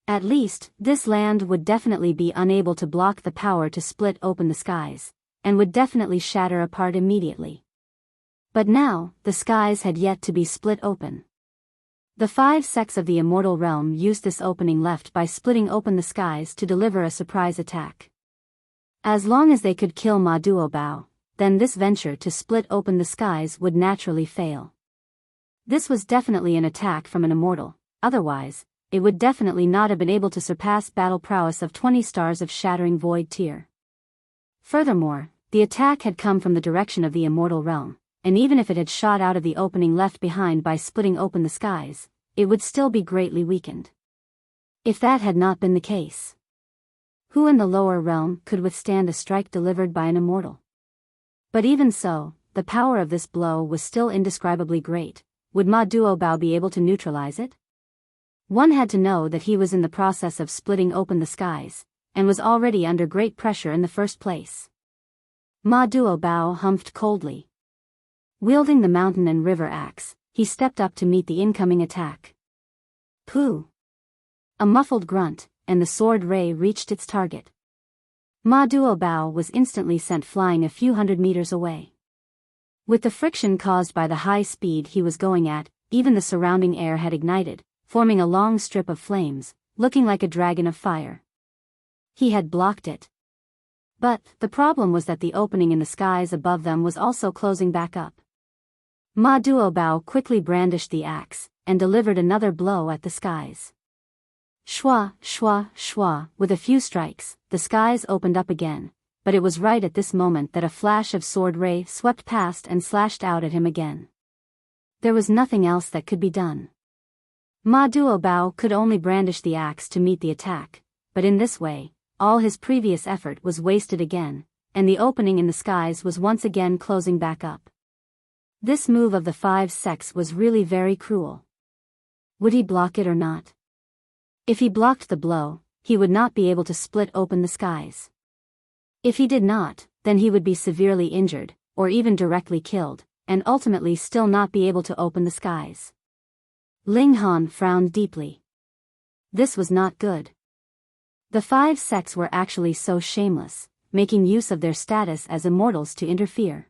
At least, this land would definitely be unable to block the power to split open the skies, and would definitely shatter apart immediately. But now, the skies had yet to be split open. The 5 sects of the immortal realm used this opening left by splitting open the skies to deliver a surprise attack. As long as they could kill Ma Duobao, then this venture to split open the skies would naturally fail. This was definitely an attack from an immortal, otherwise, it would definitely not have been able to surpass battle prowess of 20 stars of shattering void tier. Furthermore, the attack had come from the direction of the immortal realm, and even if it had shot out of the opening left behind by splitting open the skies, it would still be greatly weakened. If that had not been the case, who in the lower realm could withstand a strike delivered by an immortal? But even so, the power of this blow was still indescribably great. Would Ma Duobao be able to neutralize it? One had to know that he was in the process of splitting open the skies, and was already under great pressure in the first place. Ma Duobao humphed coldly. Wielding the mountain and river axe, he stepped up to meet the incoming attack. Pooh! A muffled grunt, and the sword ray reached its target. Ma Duobao was instantly sent flying a few hundred meters away. With the friction caused by the high speed he was going at, even the surrounding air had ignited, forming a long strip of flames, looking like a dragon of fire. He had blocked it. But the problem was that the opening in the skies above them was also closing back up. Ma Duobao quickly brandished the axe, and delivered another blow at the skies. Shwa, shwa, shwa, with a few strikes, the skies opened up again, but it was right at this moment that a flash of sword ray swept past and slashed out at him again. There was nothing else that could be done. Ma Duobao could only brandish the axe to meet the attack, but in this way, all his previous effort was wasted again, and the opening in the skies was once again closing back up. This move of the 5 sects was really very cruel. Would he block it or not? If he blocked the blow, he would not be able to split open the skies. If he did not, then he would be severely injured, or even directly killed, and ultimately still not be able to open the skies. Ling Han frowned deeply. This was not good. The 5 sects were actually so shameless, making use of their status as immortals to interfere.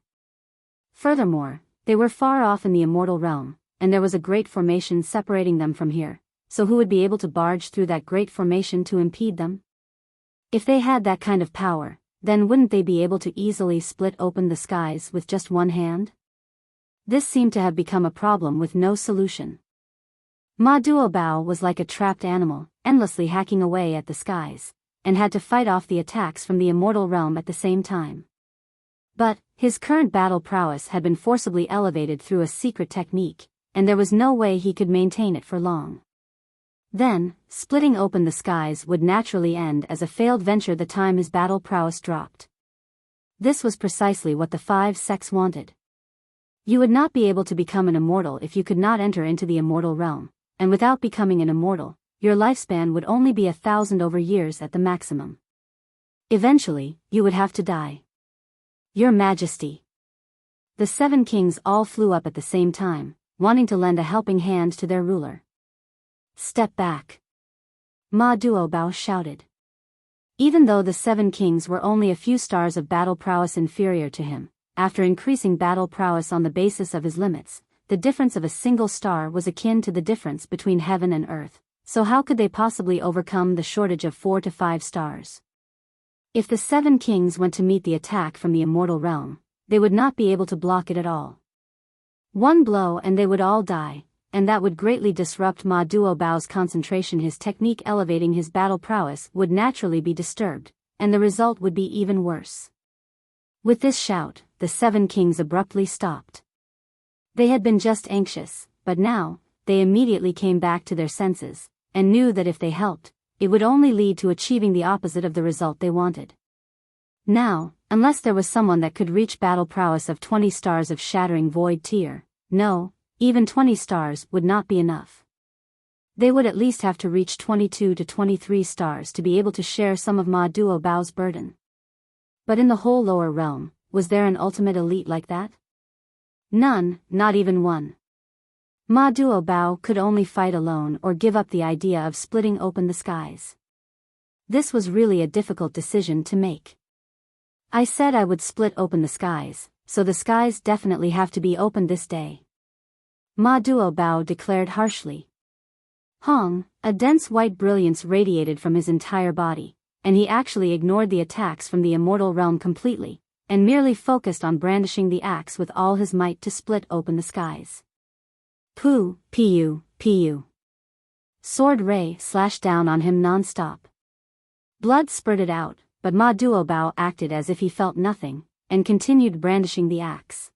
Furthermore, they were far off in the immortal realm, and there was a great formation separating them from here, so who would be able to barge through that great formation to impede them? If they had that kind of power, then wouldn't they be able to easily split open the skies with just one hand? This seemed to have become a problem with no solution. Ma Duobao was like a trapped animal, endlessly hacking away at the skies, and had to fight off the attacks from the immortal realm at the same time. But his current battle prowess had been forcibly elevated through a secret technique, and there was no way he could maintain it for long. Then, splitting open the skies would naturally end as a failed venture the time his battle prowess dropped. This was precisely what the 5 sects wanted. You would not be able to become an immortal if you could not enter into the immortal realm, and without becoming an immortal, your lifespan would only be 1,000 over years at the maximum. Eventually, you would have to die. Your Majesty. The 7 kings all flew up at the same time, wanting to lend a helping hand to their ruler. Step back. Ma Duobao shouted. Even though the 7 kings were only a few stars of battle prowess inferior to him, after increasing battle prowess on the basis of his limits, the difference of a single star was akin to the difference between heaven and earth, so how could they possibly overcome the shortage of 4 to 5 stars? If the 7 kings went to meet the attack from the immortal realm, they would not be able to block it at all. One blow and they would all die, and that would greatly disrupt Ma Duobao's concentration. His technique elevating his battle prowess would naturally be disturbed, and the result would be even worse. With this shout, the 7 kings abruptly stopped. They had been just anxious, but now, they immediately came back to their senses, and knew that if they helped, it would only lead to achieving the opposite of the result they wanted. Now, unless there was someone that could reach battle prowess of 20 stars of shattering void tier, no, even 20 stars would not be enough. They would at least have to reach 22 to 23 stars to be able to share some of Ma Duobao's burden. But in the whole lower realm, was there an ultimate elite like that? None, not even one. Ma Duobao could only fight alone or give up the idea of splitting open the skies. This was really a difficult decision to make. I said I would split open the skies, so the skies definitely have to be opened this day. Ma Duobao declared harshly. Hong, a dense white brilliance radiated from his entire body, and he actually ignored the attacks from the immortal realm completely, and merely focused on brandishing the axe with all his might to split open the skies. Pu. Sword ray slashed down on him non-stop. Blood spurted out, but Ma Duobao acted as if he felt nothing, and continued brandishing the axe.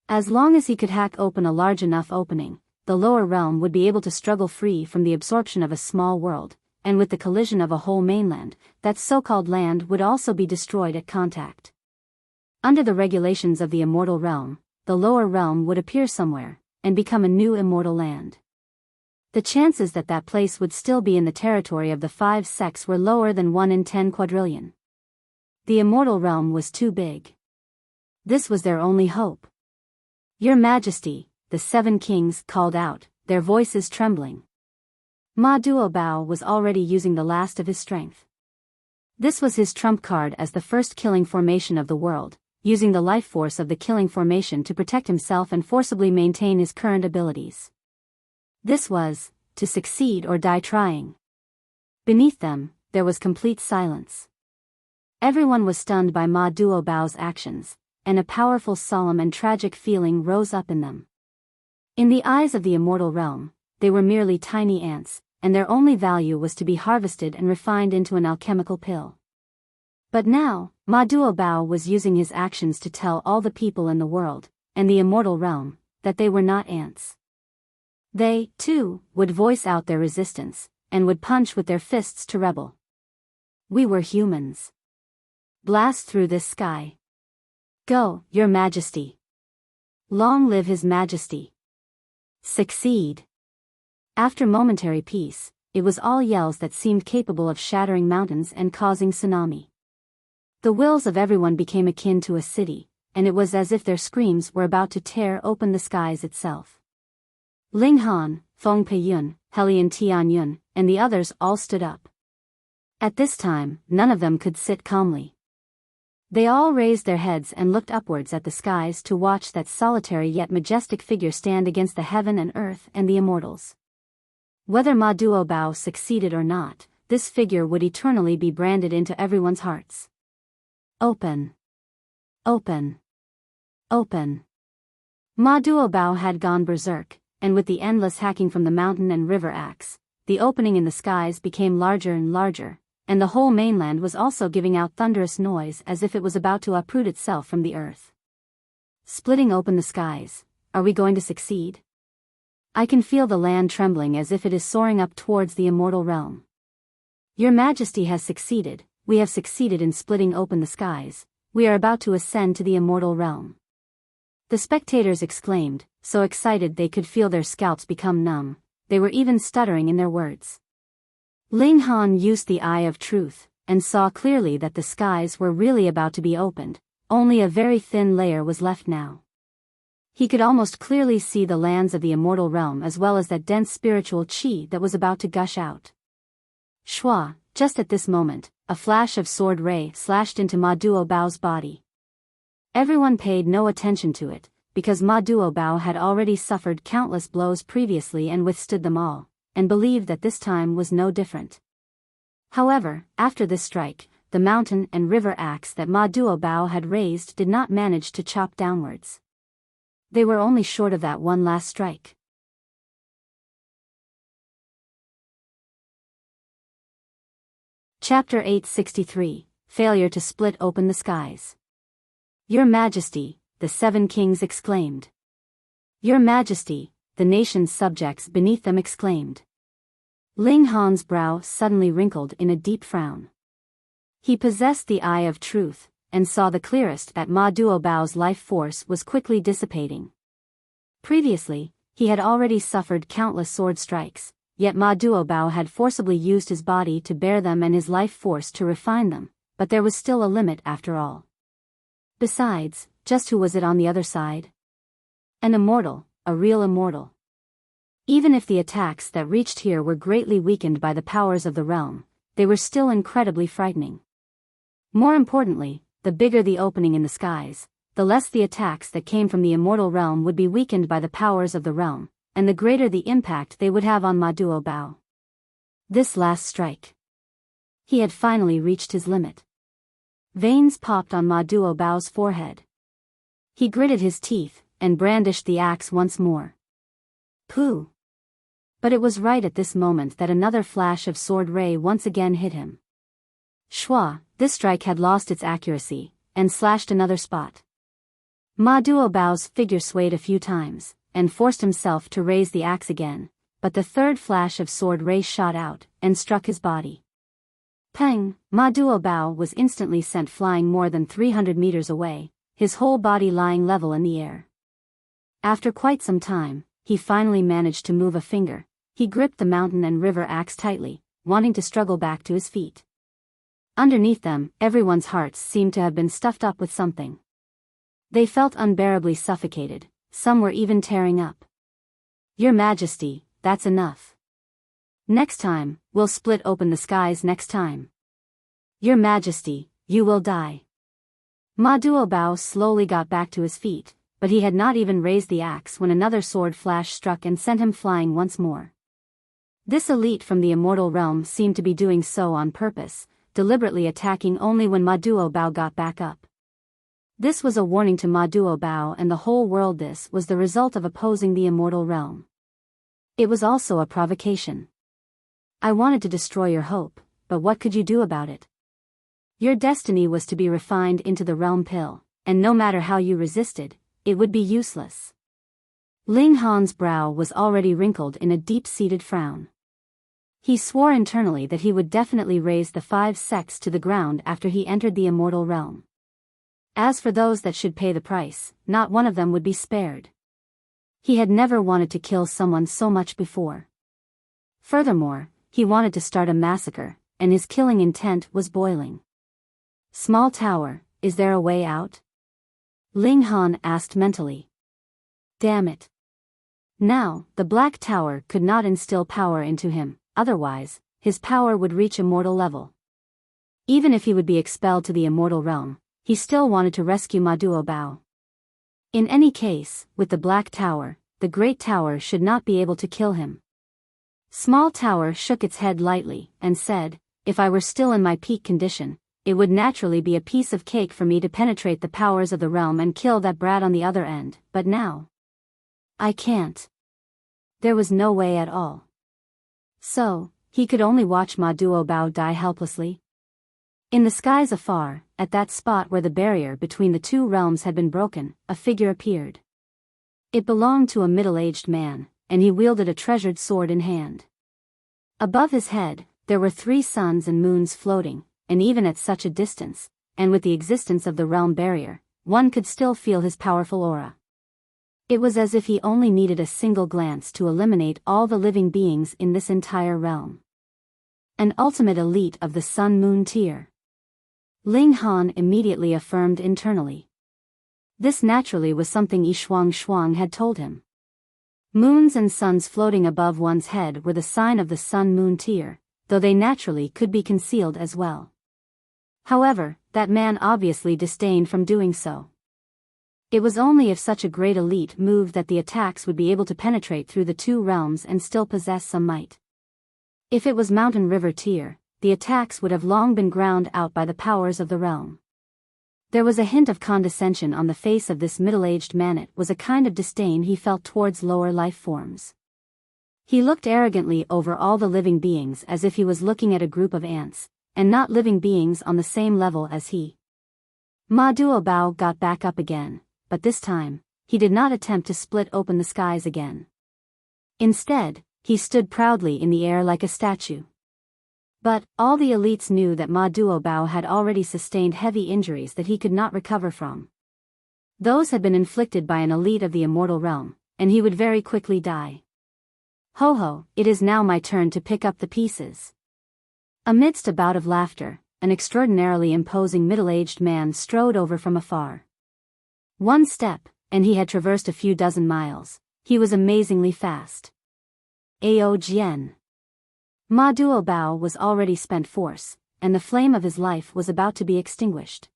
As long as he could hack open a large enough opening, the lower realm would be able to struggle free from the absorption of a small world, and with the collision of a whole mainland, that so-called land would also be destroyed at contact. Under the regulations of the immortal realm, the lower realm would appear somewhere, and become a new immortal land. The chances that that place would still be in the territory of the 5 sects were lower than 1 in 10 quadrillion. The immortal realm was too big. This was their only hope. Your Majesty, the 7 kings called out, their voices trembling. Ma Duobao was already using the last of his strength. This was his trump card as the first killing formation of the world, using the life force of the killing formation to protect himself and forcibly maintain his current abilities. This was, to succeed or die trying. Beneath them, there was complete silence. Everyone was stunned by Ma Duobao's actions, and a powerful solemn and tragic feeling rose up in them. In the eyes of the immortal realm, they were merely tiny ants, and their only value was to be harvested and refined into an alchemical pill. But now, Ma Duobao was using his actions to tell all the people in the world, and the immortal realm, that they were not ants. They, too, would voice out their resistance, and would punch with their fists to rebel. We were humans. Blast through this sky. Go, Your Majesty. Long live His Majesty. Succeed. After momentary peace, it was all yells that seemed capable of shattering mountains and causing tsunami. The wills of everyone became akin to a city, and it was as if their screams were about to tear open the skies itself. Ling Han, Feng Peiyun, Helian Tianyun, and the others all stood up. At this time, none of them could sit calmly. They all raised their heads and looked upwards at the skies to watch that solitary yet majestic figure stand against the heaven and earth and the immortals. Whether Ma Duobao succeeded or not, this figure would eternally be branded into everyone's hearts. Open. Open. Open. Ma Duobao had gone berserk, and with the endless hacking from the mountain and river axe, the opening in the skies became larger and larger, and the whole mainland was also giving out thunderous noise as if it was about to uproot itself from the earth. Splitting open the skies, are we going to succeed? I can feel the land trembling as if it is soaring up towards the immortal realm. Your Majesty has succeeded, we have succeeded in splitting open the skies, we are about to ascend to the immortal realm. The spectators exclaimed, so excited they could feel their scalps become numb, they were even stuttering in their words. Ling Han used the eye of truth, and saw clearly that the skies were really about to be opened, only a very thin layer was left now. He could almost clearly see the lands of the immortal realm as well as that dense spiritual qi that was about to gush out. Shua, just at this moment, a flash of sword ray slashed into Ma Duobao's body. Everyone paid no attention to it, because Ma Duobao had already suffered countless blows previously and withstood them all, and believed that this time was no different. However, after this strike, the mountain and river axe that Ma Duobao had raised did not manage to chop downwards. They were only short of that one last strike. Chapter 863, Failure to Split Open the Skies. Your Majesty, the 7 kings exclaimed. Your Majesty, the nation's subjects beneath them exclaimed. Ling Han's brow suddenly wrinkled in a deep frown. He possessed the eye of truth, and saw the clearest that Ma Duobao's life force was quickly dissipating. Previously, he had already suffered countless sword strikes, yet Ma Duobao had forcibly used his body to bear them and his life force to refine them, but there was still a limit after all. Besides, just who was it on the other side? An immortal, a real immortal. Even if the attacks that reached here were greatly weakened by the powers of the realm, they were still incredibly frightening. More importantly, the bigger the opening in the skies, the less the attacks that came from the immortal realm would be weakened by the powers of the realm, and the greater the impact they would have on Ma Duobao. This last strike. He had finally reached his limit. Veins popped on Ma Duobao's forehead. He gritted his teeth, and brandished the axe once more. Pooh! But it was right at this moment that another flash of sword ray once again hit him. Shua, this strike had lost its accuracy, and slashed another spot. Ma Duobao's figure swayed a few times, and forced himself to raise the axe again, but the third flash of sword ray shot out, and struck his body. Peng! Ma Duobao was instantly sent flying more than 300 meters away, his whole body lying level in the air. After quite some time, he finally managed to move a finger. He gripped the mountain and river axe tightly, wanting to struggle back to his feet. Underneath them, everyone's hearts seemed to have been stuffed up with something. They felt unbearably suffocated, some were even tearing up. Your Majesty, that's enough. Next time, we'll split open the skies next time. Your Majesty, you will die. Ma Duobao slowly got back to his feet, but he had not even raised the axe when another sword flash struck and sent him flying once more. This elite from the immortal realm seemed to be doing so on purpose, deliberately attacking only when Ma Duobao got back up. This was a warning to Ma Duobao and the whole world. This was the result of opposing the immortal realm. It was also a provocation. I wanted to destroy your hope, but what could you do about it? Your destiny was to be refined into the realm pill, and no matter how you resisted, it would be useless. Ling Han's brow was already wrinkled in a deep-seated frown. He swore internally that he would definitely raise the 5 sects to the ground after he entered the immortal realm. As for those that should pay the price, not one of them would be spared. He had never wanted to kill someone so much before. Furthermore, he wanted to start a massacre, and his killing intent was boiling. Small tower, is there a way out? Ling Han asked mentally. Damn it. Now, the Black Tower could not instill power into him, otherwise, his power would reach immortal level. Even if he would be expelled to the immortal realm, he still wanted to rescue Ma Duobao. In any case, with the Black Tower, the Great Tower should not be able to kill him. Small Tower shook its head lightly, and said, if I were still in my peak condition, it would naturally be a piece of cake for me to penetrate the powers of the realm and kill that brat on the other end, but now, I can't. There was no way at all. So, he could only watch Ma Duobao die helplessly. In the skies afar, at that spot where the barrier between the two realms had been broken, a figure appeared. It belonged to a middle-aged man, and he wielded a treasured sword in hand. Above his head, there were 3 suns and moons floating, and even at such a distance, and with the existence of the realm barrier, one could still feel his powerful aura. It was as if he only needed a single glance to eliminate all the living beings in this entire realm. An ultimate elite of the Sun-Moon tier. Ling Han immediately affirmed internally. This naturally was something Shuang had told him. Moons and suns floating above one's head were the sign of the sun-moon tier, though they naturally could be concealed as well. However, that man obviously disdained from doing so. It was only if such a great elite moved that the attacks would be able to penetrate through the two realms and still possess some might. If it was mountain river tier, the attacks would have long been ground out by the powers of the realm. There was a hint of condescension on the face of this middle-aged man. It was a kind of disdain he felt towards lower life forms. He looked arrogantly over all the living beings as if he was looking at a group of ants, and not living beings on the same level as he. Ma Duobao got back up again, but this time, he did not attempt to split open the skies again. Instead, he stood proudly in the air like a statue. But, all the elites knew that Ma Duobao had already sustained heavy injuries that he could not recover from. Those had been inflicted by an elite of the immortal realm, and he would very quickly die. Ho ho, it is now my turn to pick up the pieces. Amidst a bout of laughter, an extraordinarily imposing middle-aged man strode over from afar. One step, and he had traversed a few dozen miles. He was amazingly fast. Ao Jian. Ma Duobao was already spent force, and the flame of his life was about to be extinguished.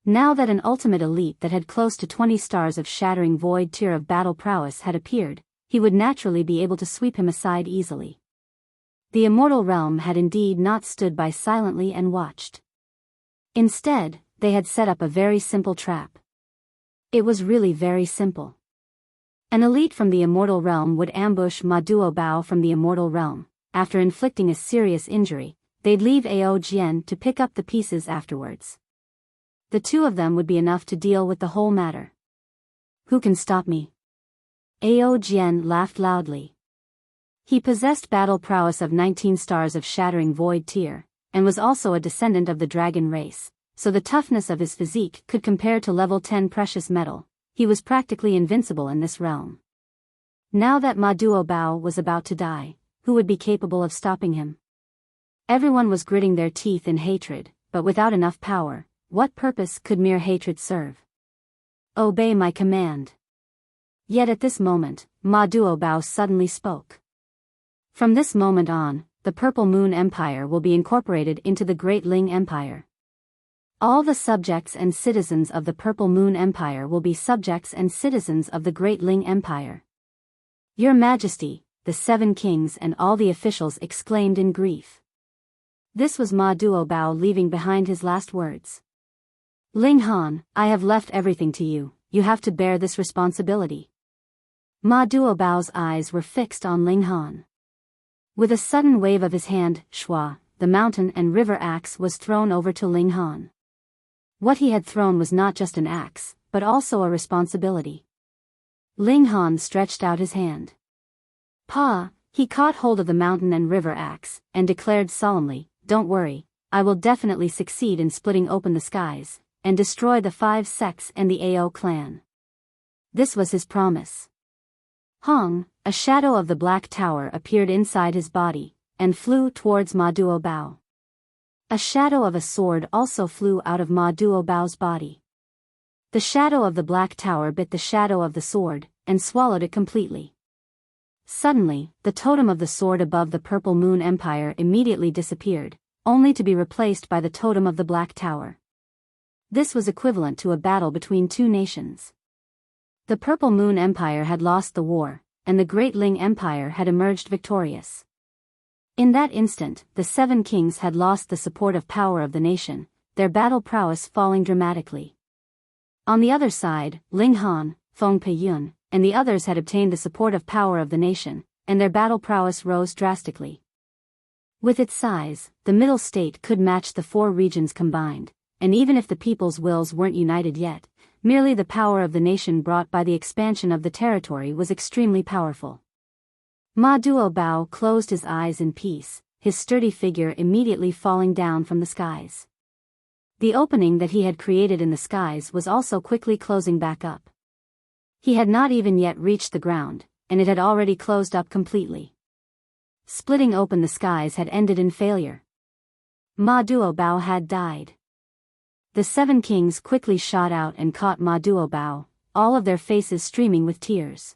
Now that an ultimate elite that had close to 20 stars of shattering void tier of battle prowess had appeared, he would naturally be able to sweep him aside easily. The immortal realm had indeed not stood by silently and watched. Instead, they had set up a very simple trap. It was really very simple. An elite from the immortal realm would ambush Ma Duobao from the immortal realm. After inflicting a serious injury, they'd leave Ao Jian to pick up the pieces afterwards. The two of them would be enough to deal with the whole matter. Who can stop me? Ao Jian laughed loudly. He possessed battle prowess of 19 stars of shattering void tier, and was also a descendant of the dragon race, so the toughness of his physique could compare to level 10 precious metal. He was practically invincible in this realm. Now that Ma Duobao was about to die, who would be capable of stopping him? Everyone was gritting their teeth in hatred, but without enough power, what purpose could mere hatred serve? Obey my command. Yet at this moment, Ma Duobao suddenly spoke. From this moment on, the Purple Moon Empire will be incorporated into the Great Ling Empire. All the subjects and citizens of the Purple Moon Empire will be subjects and citizens of the Great Ling Empire. Your Majesty, the 7 kings and all the officials exclaimed in grief. This was Ma Duobao leaving behind his last words. Ling Han, I have left everything to you, you have to bear this responsibility. Ma Duobao's eyes were fixed on Ling Han. With a sudden wave of his hand, Shua, the mountain and river axe was thrown over to Ling Han. What he had thrown was not just an axe, but also a responsibility. Ling Han stretched out his hand. Pa, he caught hold of the mountain and river axe, and declared solemnly, don't worry, I will definitely succeed in splitting open the skies, and destroy the 5 sects and the Ao clan. This was his promise. Hong, a shadow of the Black Tower appeared inside his body, and flew towards Ma Duobao. A shadow of a sword also flew out of Ma Duobao's body. The shadow of the Black Tower bit the shadow of the sword, and swallowed it completely. Suddenly, the totem of the sword above the Purple Moon Empire immediately disappeared, only to be replaced by the totem of the Black Tower. This was equivalent to a battle between two nations. The Purple Moon Empire had lost the war, and the Great Ling Empire had emerged victorious. In that instant, the 7 kings had lost the supportive power of the nation, their battle prowess falling dramatically. On the other side, Ling Han, Feng Peiyun, and the others had obtained the supportive power of the nation, and their battle prowess rose drastically. With its size, the middle state could match the 4 regions combined, and even if the people's wills weren't united yet, merely the power of the nation brought by the expansion of the territory was extremely powerful. Ma Duobao closed his eyes in peace, his sturdy figure immediately falling down from the skies. The opening that he had created in the skies was also quickly closing back up. He had not even yet reached the ground, and it had already closed up completely. Splitting open the skies had ended in failure. Ma Duobao had died. The 7 kings quickly shot out and caught Ma Duobao, all of their faces streaming with tears.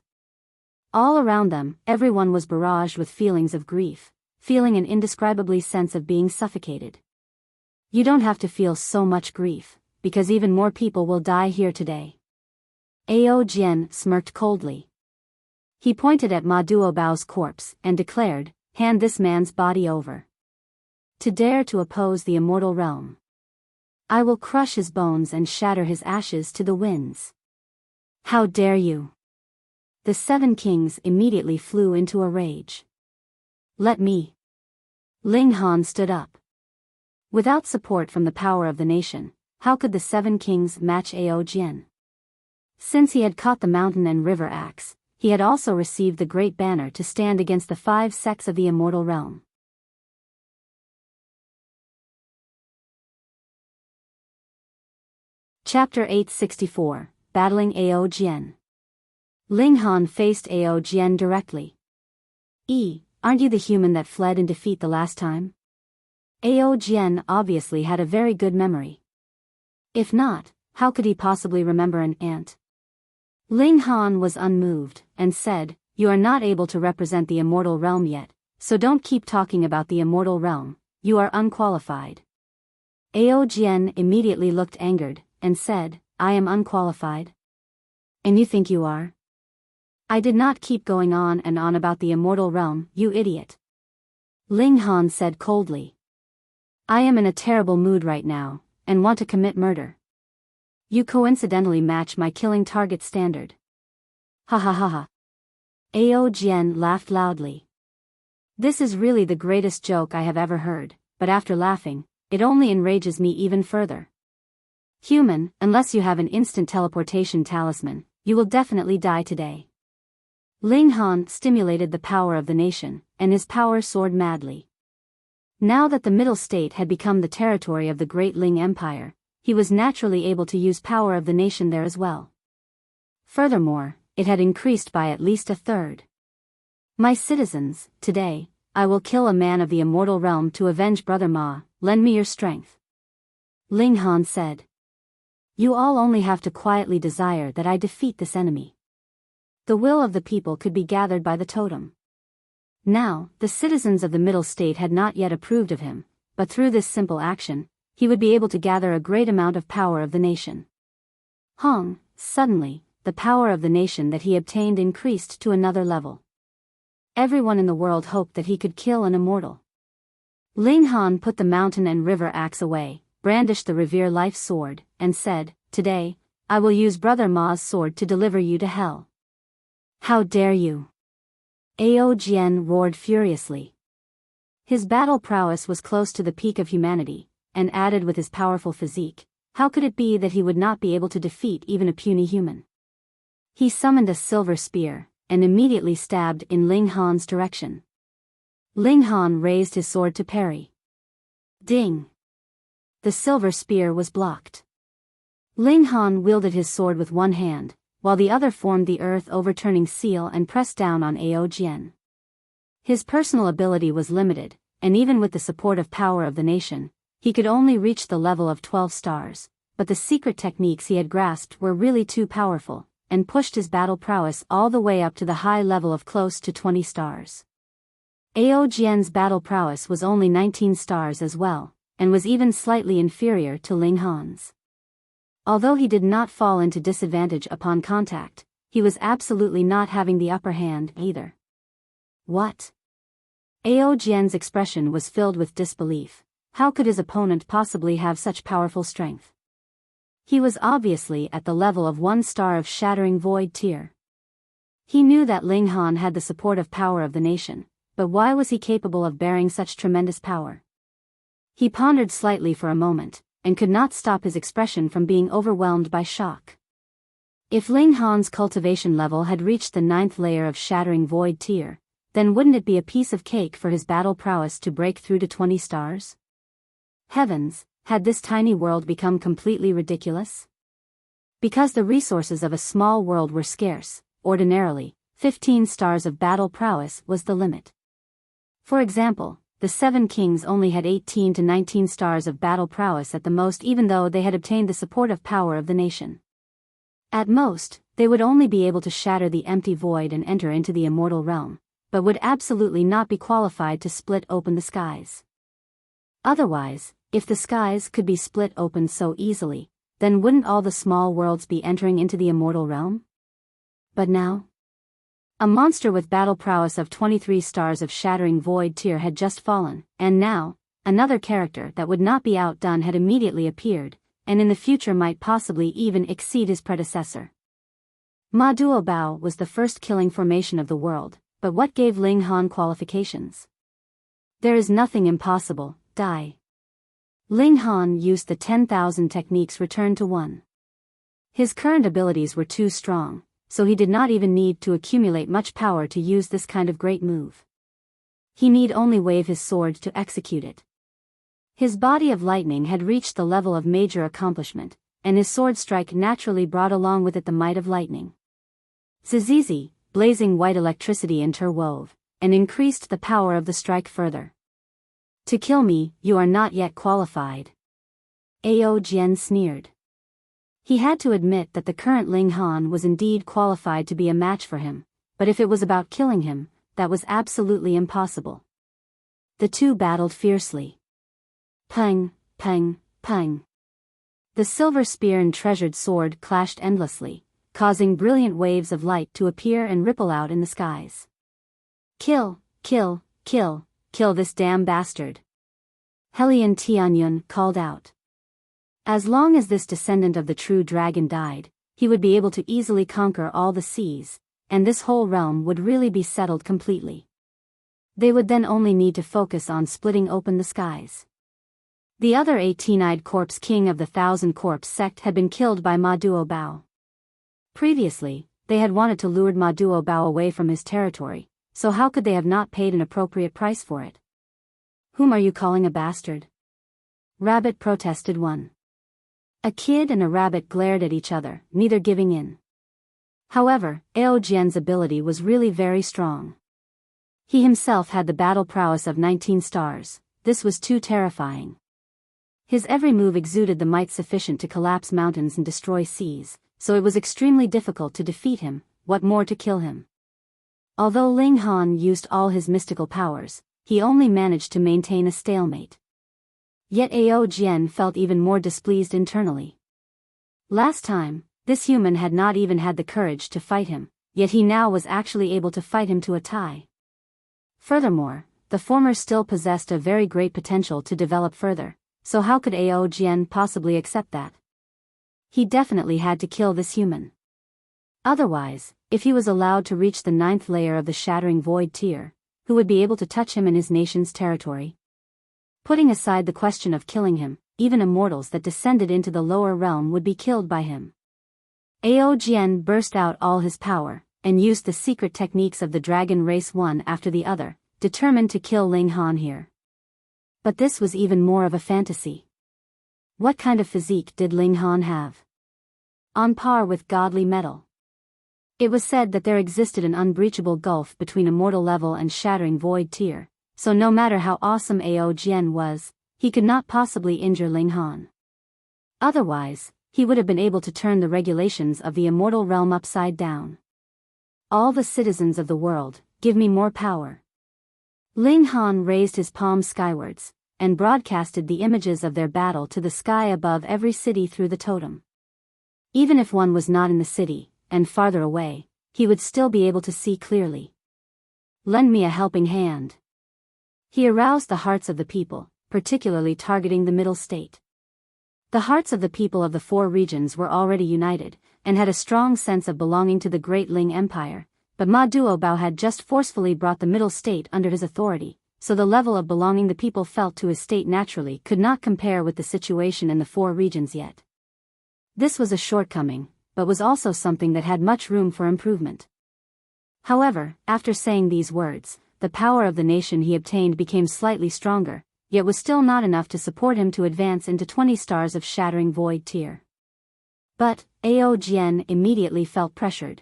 All around them, everyone was barraged with feelings of grief, feeling an indescribable sense of being suffocated. You don't have to feel so much grief, because even more people will die here today. Ao Jian smirked coldly. He pointed at Ma Duobao's corpse and declared, "Hand this man's body over. To dare to oppose the immortal realm. I will crush his bones and shatter his ashes to the winds. How dare you?" The 7 kings immediately flew into a rage. "Let me." Ling Han stood up. Without support from the power of the nation, how could the 7 kings match Ao Jian? Since he had caught the mountain and river axe, he had also received the great banner to stand against the 5 sects of the immortal realm. Chapter 864, Battling Ao Jian. Ling Han faced Ao Jian directly. Aren't you the human that fled in defeat the last time?" Ao Jian obviously had a very good memory. If not, how could he possibly remember an ant? Ling Han was unmoved, and said, "You are not able to represent the immortal realm yet, so don't keep talking about the immortal realm, you are unqualified." Ao Jian immediately looked angered, and said, "I am unqualified? And you think you are? I did not keep going on and on about the immortal realm, you idiot." Ling Han said coldly, "I am in a terrible mood right now, and want to commit murder. You coincidentally match my killing target standard." Ha ha ha ha. Ao Jian laughed loudly. "This is really the greatest joke I have ever heard, but after laughing, it only enrages me even further. Human, unless you have an instant teleportation talisman, you will definitely die today." Ling Han stimulated the power of the nation, and his power soared madly. Now that the Middle State had become the territory of the Great Ling Empire, he was naturally able to use power of the nation there as well. Furthermore, it had increased by at least a third. "My citizens, today, I will kill a man of the immortal realm to avenge Brother Ma, lend me your strength." Ling Han said. "You all only have to quietly desire that I defeat this enemy." The will of the people could be gathered by the totem. Now, the citizens of the Middle State had not yet approved of him, but through this simple action, he would be able to gather a great amount of power of the nation. Suddenly, the power of the nation that he obtained increased to another level. Everyone in the world hoped that he could kill an immortal. Ling Han put the mountain and river axe away, brandished the Revere Life sword, and said, "Today, I will use Brother Ma's sword to deliver you to hell." "How dare you?" Ao Jian roared furiously. His battle prowess was close to the peak of humanity, and added with his powerful physique, how could it be that he would not be able to defeat even a puny human? He summoned a silver spear, and immediately stabbed in Ling Han's direction. Ling Han raised his sword to parry. Ding! The silver spear was blocked. Ling Han wielded his sword with one hand, while the other formed the earth-overturning seal and pressed down on Ao Jian. His personal ability was limited, and even with the support of power of the nation, he could only reach the level of 12 stars, but the secret techniques he had grasped were really too powerful, and pushed his battle prowess all the way up to the high level of close to 20 stars. Ao Jian's battle prowess was only 19 stars as well, and was even slightly inferior to Ling Han's. Although he did not fall into disadvantage upon contact, he was absolutely not having the upper hand either. What? Ao Jian's expression was filled with disbelief. How could his opponent possibly have such powerful strength? He was obviously at the level of 1 star of shattering void tier. He knew that Ling Han had the support of power of the nation, but why was he capable of bearing such tremendous power? He pondered slightly for a moment, and could not stop his expression from being overwhelmed by shock. If Ling Han's cultivation level had reached the 9th layer of shattering void tier, then wouldn't it be a piece of cake for his battle prowess to break through to 20 stars? Heavens, had this tiny world become completely ridiculous? Because the resources of a small world were scarce, ordinarily, 15 stars of battle prowess was the limit. For example, the 7 kings only had 18 to 19 stars of battle prowess at the most, even though they had obtained the supportive power of the nation. At most, they would only be able to shatter the empty void and enter into the immortal realm, but would absolutely not be qualified to split open the skies. Otherwise, if the skies could be split open so easily, then wouldn't all the small worlds be entering into the immortal realm? But now? A monster with battle prowess of 23 stars of shattering void tier had just fallen, and now, another character that would not be outdone had immediately appeared, and in the future might possibly even exceed his predecessor. Ma Duobao was the first killing formation of the world, but what gave Ling Han qualifications? There is nothing impossible, die. Ling Han used the 10,000 techniques returned to 1. His current abilities were too strong, so he did not even need to accumulate much power to use this kind of great move. He need only wave his sword to execute it. His body of lightning had reached the level of major accomplishment, and his sword strike naturally brought along with it the might of lightning. Zizizi, blazing white electricity interwove, and increased the power of the strike further. To kill me, you are not yet qualified. Ao Jian sneered. He had to admit that the current Ling Han was indeed qualified to be a match for him, but if it was about killing him, that was absolutely impossible. The two battled fiercely. Pang, pang, pang. The silver spear and treasured sword clashed endlessly, causing brilliant waves of light to appear and ripple out in the skies. Kill, kill, kill, kill this damn bastard. Helian Tianyun called out. As long as this descendant of the true dragon died, he would be able to easily conquer all the seas, and this whole realm would really be settled completely. They would then only need to focus on splitting open the skies. The other 18-eyed corpse king of the 1,000 corpse sect had been killed by Ma Duobao. Previously, they had wanted to lure Ma Duobao away from his territory, so how could they have not paid an appropriate price for it? Whom are you calling a bastard? Rabbit protested one. A kid and a rabbit glared at each other, neither giving in. However, Ao Jian's ability was really very strong. He himself had the battle prowess of 19 stars, this was too terrifying. His every move exuded the might sufficient to collapse mountains and destroy seas, so it was extremely difficult to defeat him, what more to kill him. Although Ling Han used all his mystical powers, he only managed to maintain a stalemate. Yet Ao Jian felt even more displeased internally. Last time, this human had not even had the courage to fight him, yet he now was actually able to fight him to a tie. Furthermore, the former still possessed a very great potential to develop further, so how could Ao Jian possibly accept that? He definitely had to kill this human. Otherwise, if he was allowed to reach the 9th layer of the shattering void tier, who would be able to touch him in his nation's territory? Putting aside the question of killing him, even immortals that descended into the lower realm would be killed by him. Ao Jian burst out all his power, and used the secret techniques of the dragon race one after the other, determined to kill Ling Han here. But this was even more of a fantasy. What kind of physique did Ling Han have? On par with godly metal. It was said that there existed an unbreachable gulf between immortal level and shattering void tier, so no matter how awesome Ao Jian was, he could not possibly injure Ling Han. Otherwise, he would have been able to turn the regulations of the immortal realm upside down. All the citizens of the world, give me more power. Ling Han raised his palm skywards, and broadcasted the images of their battle to the sky above every city through the totem. Even if one was not in the city, and farther away, he would still be able to see clearly. Lend me a helping hand. He aroused the hearts of the people, particularly targeting the middle state. The hearts of the people of the 4 regions were already united, and had a strong sense of belonging to the great Ling Empire, but Ma Duobao had just forcefully brought the middle state under his authority, so the level of belonging the people felt to his state naturally could not compare with the situation in the 4 regions yet. This was a shortcoming, but was also something that had much room for improvement. However, after saying these words, the power of the nation he obtained became slightly stronger, yet was still not enough to support him to advance into 20 stars of shattering void tier. But, Ao Jian immediately felt pressured.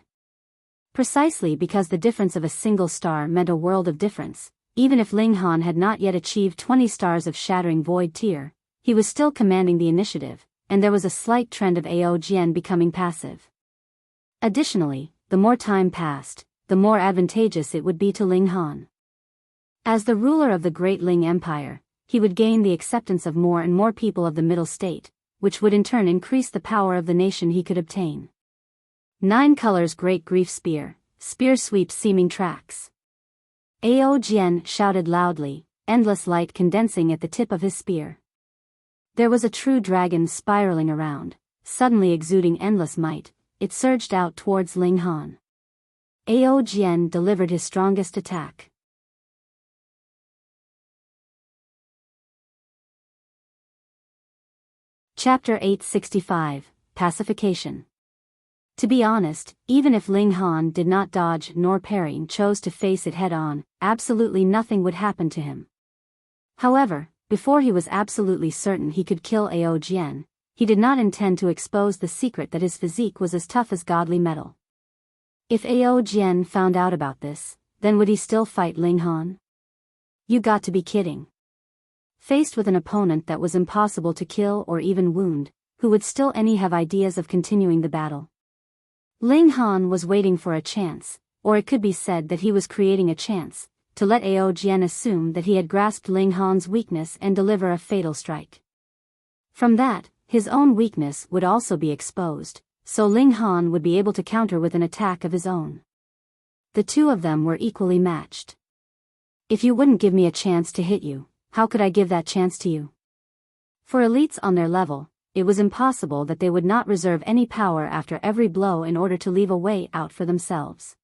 Precisely because the difference of a single star meant a world of difference, even if Ling Han had not yet achieved 20 stars of Shattering Void tier, he was still commanding the initiative, and there was a slight trend of Ao Jian becoming passive. Additionally, the more time passed, the more advantageous it would be to Ling Han. As the ruler of the Great Ling Empire, he would gain the acceptance of more and more people of the Middle State, which would in turn increase the power of the nation he could obtain. 9 Colors Great Grief Spear, Spear Sweeps Seeming Tracks. Ao Jian shouted loudly, endless light condensing at the tip of his spear. There was a true dragon spiraling around, suddenly exuding endless might. It surged out towards Ling Han. Ao Jian delivered his strongest attack. Chapter 865, Pacification. To be honest, even if Ling Han did not dodge nor parry and chose to face it head-on, absolutely nothing would happen to him. However, before he was absolutely certain he could kill Ao Jian, he did not intend to expose the secret that his physique was as tough as godly metal. If Ao Jian found out about this, then would he still fight Ling Han? You got to be kidding. Faced with an opponent that was impossible to kill or even wound, who would still have ideas of continuing the battle? Ling Han was waiting for a chance, or it could be said that he was creating a chance, to let Ao Jian assume that he had grasped Ling Han's weakness and deliver a fatal strike. From that, his own weakness would also be exposed, so Ling Han would be able to counter with an attack of his own. The two of them were equally matched. If you wouldn't give me a chance to hit you, how could I give that chance to you? For elites on their level, it was impossible that they would not reserve any power after every blow in order to leave a way out for themselves.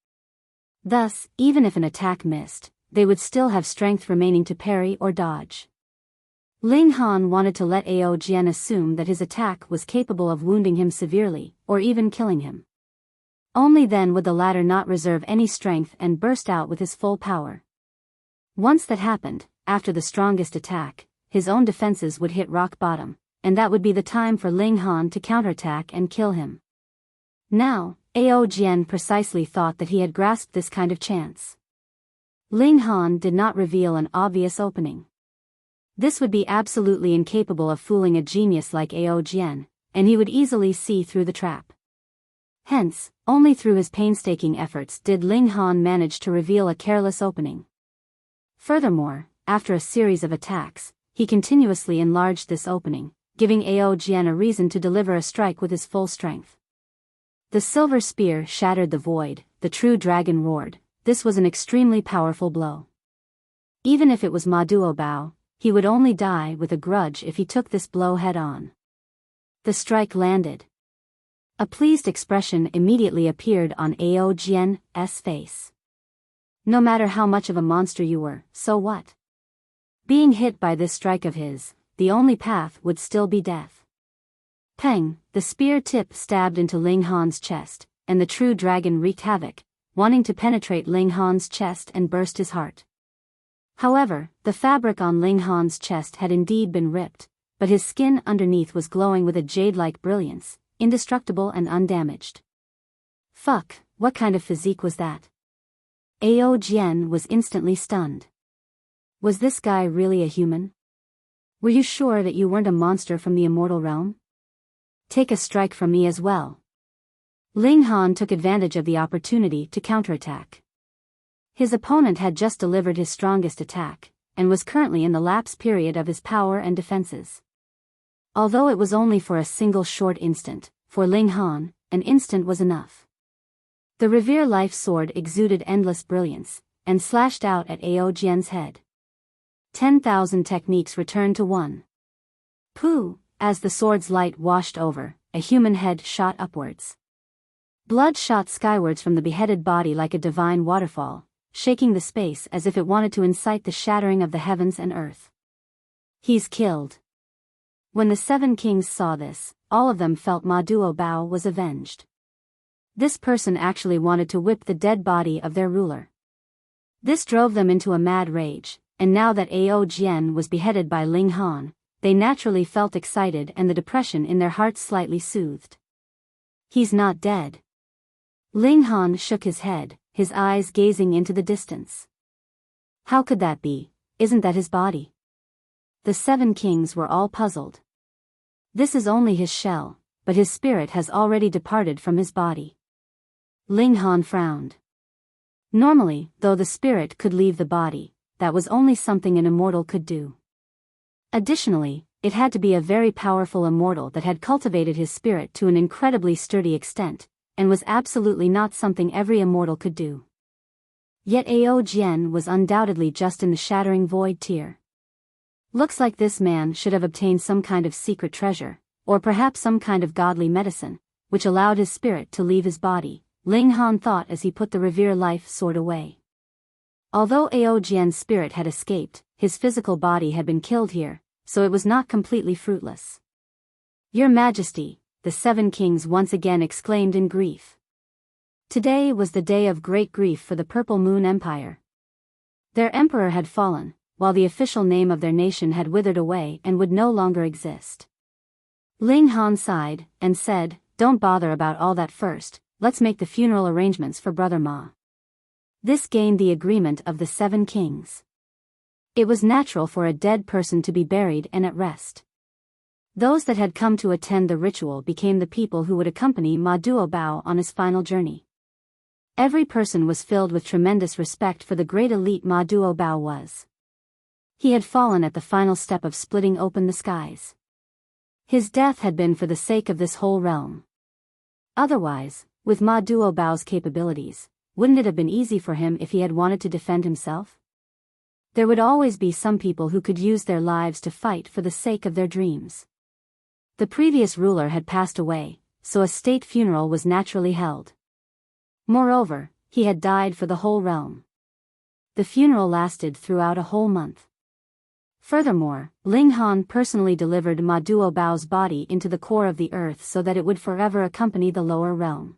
Thus, even if an attack missed, they would still have strength remaining to parry or dodge. Ling Han wanted to let Ao Jian assume that his attack was capable of wounding him severely, or even killing him. Only then would the latter not reserve any strength and burst out with his full power. Once that happened, after the strongest attack, his own defenses would hit rock bottom, and that would be the time for Ling Han to counterattack and kill him. Now, Ao Jian precisely thought that he had grasped this kind of chance. Ling Han did not reveal an obvious opening. This would be absolutely incapable of fooling a genius like Ao Jian, and he would easily see through the trap. Hence, only through his painstaking efforts did Ling Han manage to reveal a careless opening. Furthermore, after a series of attacks, he continuously enlarged this opening, giving Ao Jian a reason to deliver a strike with his full strength. The silver spear shattered the void, the true dragon roared. This was an extremely powerful blow. Even if it was Ma Duo Bao, he would only die with a grudge if he took this blow head-on. The strike landed. A pleased expression immediately appeared on Ao Jian's face. No matter how much of a monster you were, so what? Being hit by this strike of his, the only path would still be death. Peng, the spear tip stabbed into Ling Han's chest, and the true dragon wreaked havoc, wanting to penetrate Ling Han's chest and burst his heart. However, the fabric on Ling Han's chest had indeed been ripped, but his skin underneath was glowing with a jade-like brilliance, indestructible and undamaged. Fuck, what kind of physique was that? Ao Jian was instantly stunned. Was this guy really a human? Were you sure that you weren't a monster from the immortal realm? Take a strike from me as well. Ling Han took advantage of the opportunity to counterattack. His opponent had just delivered his strongest attack, and was currently in the lapse period of his power and defenses. Although it was only for a single short instant, for Ling Han, an instant was enough. The Revere Life Sword exuded endless brilliance, and slashed out at Ao Jian's head. 10,000 techniques returned to one. Pooh, as the sword's light washed over, a human head shot upwards. Blood shot skywards from the beheaded body like a divine waterfall, shaking the space as if it wanted to incite the shattering of the heavens and earth. He's killed. When the 7 kings saw this, all of them felt Ma Duo Bao was avenged. This person actually wanted to whip the dead body of their ruler. This drove them into a mad rage, and now that Ao Jian was beheaded by Ling Han, they naturally felt excited and the depression in their hearts slightly soothed. He's not dead. Ling Han shook his head, his eyes gazing into the distance. How could that be? Isn't that his body? The 7 kings were all puzzled. This is only his shell, but his spirit has already departed from his body. Ling Han frowned. Normally, though the spirit could leave the body, that was only something an immortal could do. Additionally, it had to be a very powerful immortal that had cultivated his spirit to an incredibly sturdy extent, and was absolutely not something every immortal could do. Yet Jian was undoubtedly just in the shattering void tier. Looks like this man should have obtained some kind of secret treasure, or perhaps some kind of godly medicine, which allowed his spirit to leave his body, Ling Han thought as he put the revere life sword away. Although Jian's spirit had escaped, his physical body had been killed here, so it was not completely fruitless. Your Majesty, the 7 kings once again exclaimed in grief. Today was the day of great grief for the Purple Moon Empire. Their emperor had fallen, while the official name of their nation had withered away and would no longer exist. Ling Han sighed, and said, "Don't bother about all that first, let's make the funeral arrangements for Brother Ma." This gained the agreement of the 7 kings. It was natural for a dead person to be buried and at rest. Those that had come to attend the ritual became the people who would accompany Ma Duobao on his final journey. Every person was filled with tremendous respect for the great elite Ma Duobao was. He had fallen at the final step of splitting open the skies. His death had been for the sake of this whole realm. Otherwise, with Ma Duobao's capabilities, wouldn't it have been easy for him if he had wanted to defend himself? There would always be some people who could use their lives to fight for the sake of their dreams. The previous ruler had passed away, so a state funeral was naturally held. Moreover, he had died for the whole realm. The funeral lasted throughout a whole month. Furthermore, Ling Han personally delivered Ma Duobao's body into the core of the earth so that it would forever accompany the lower realm.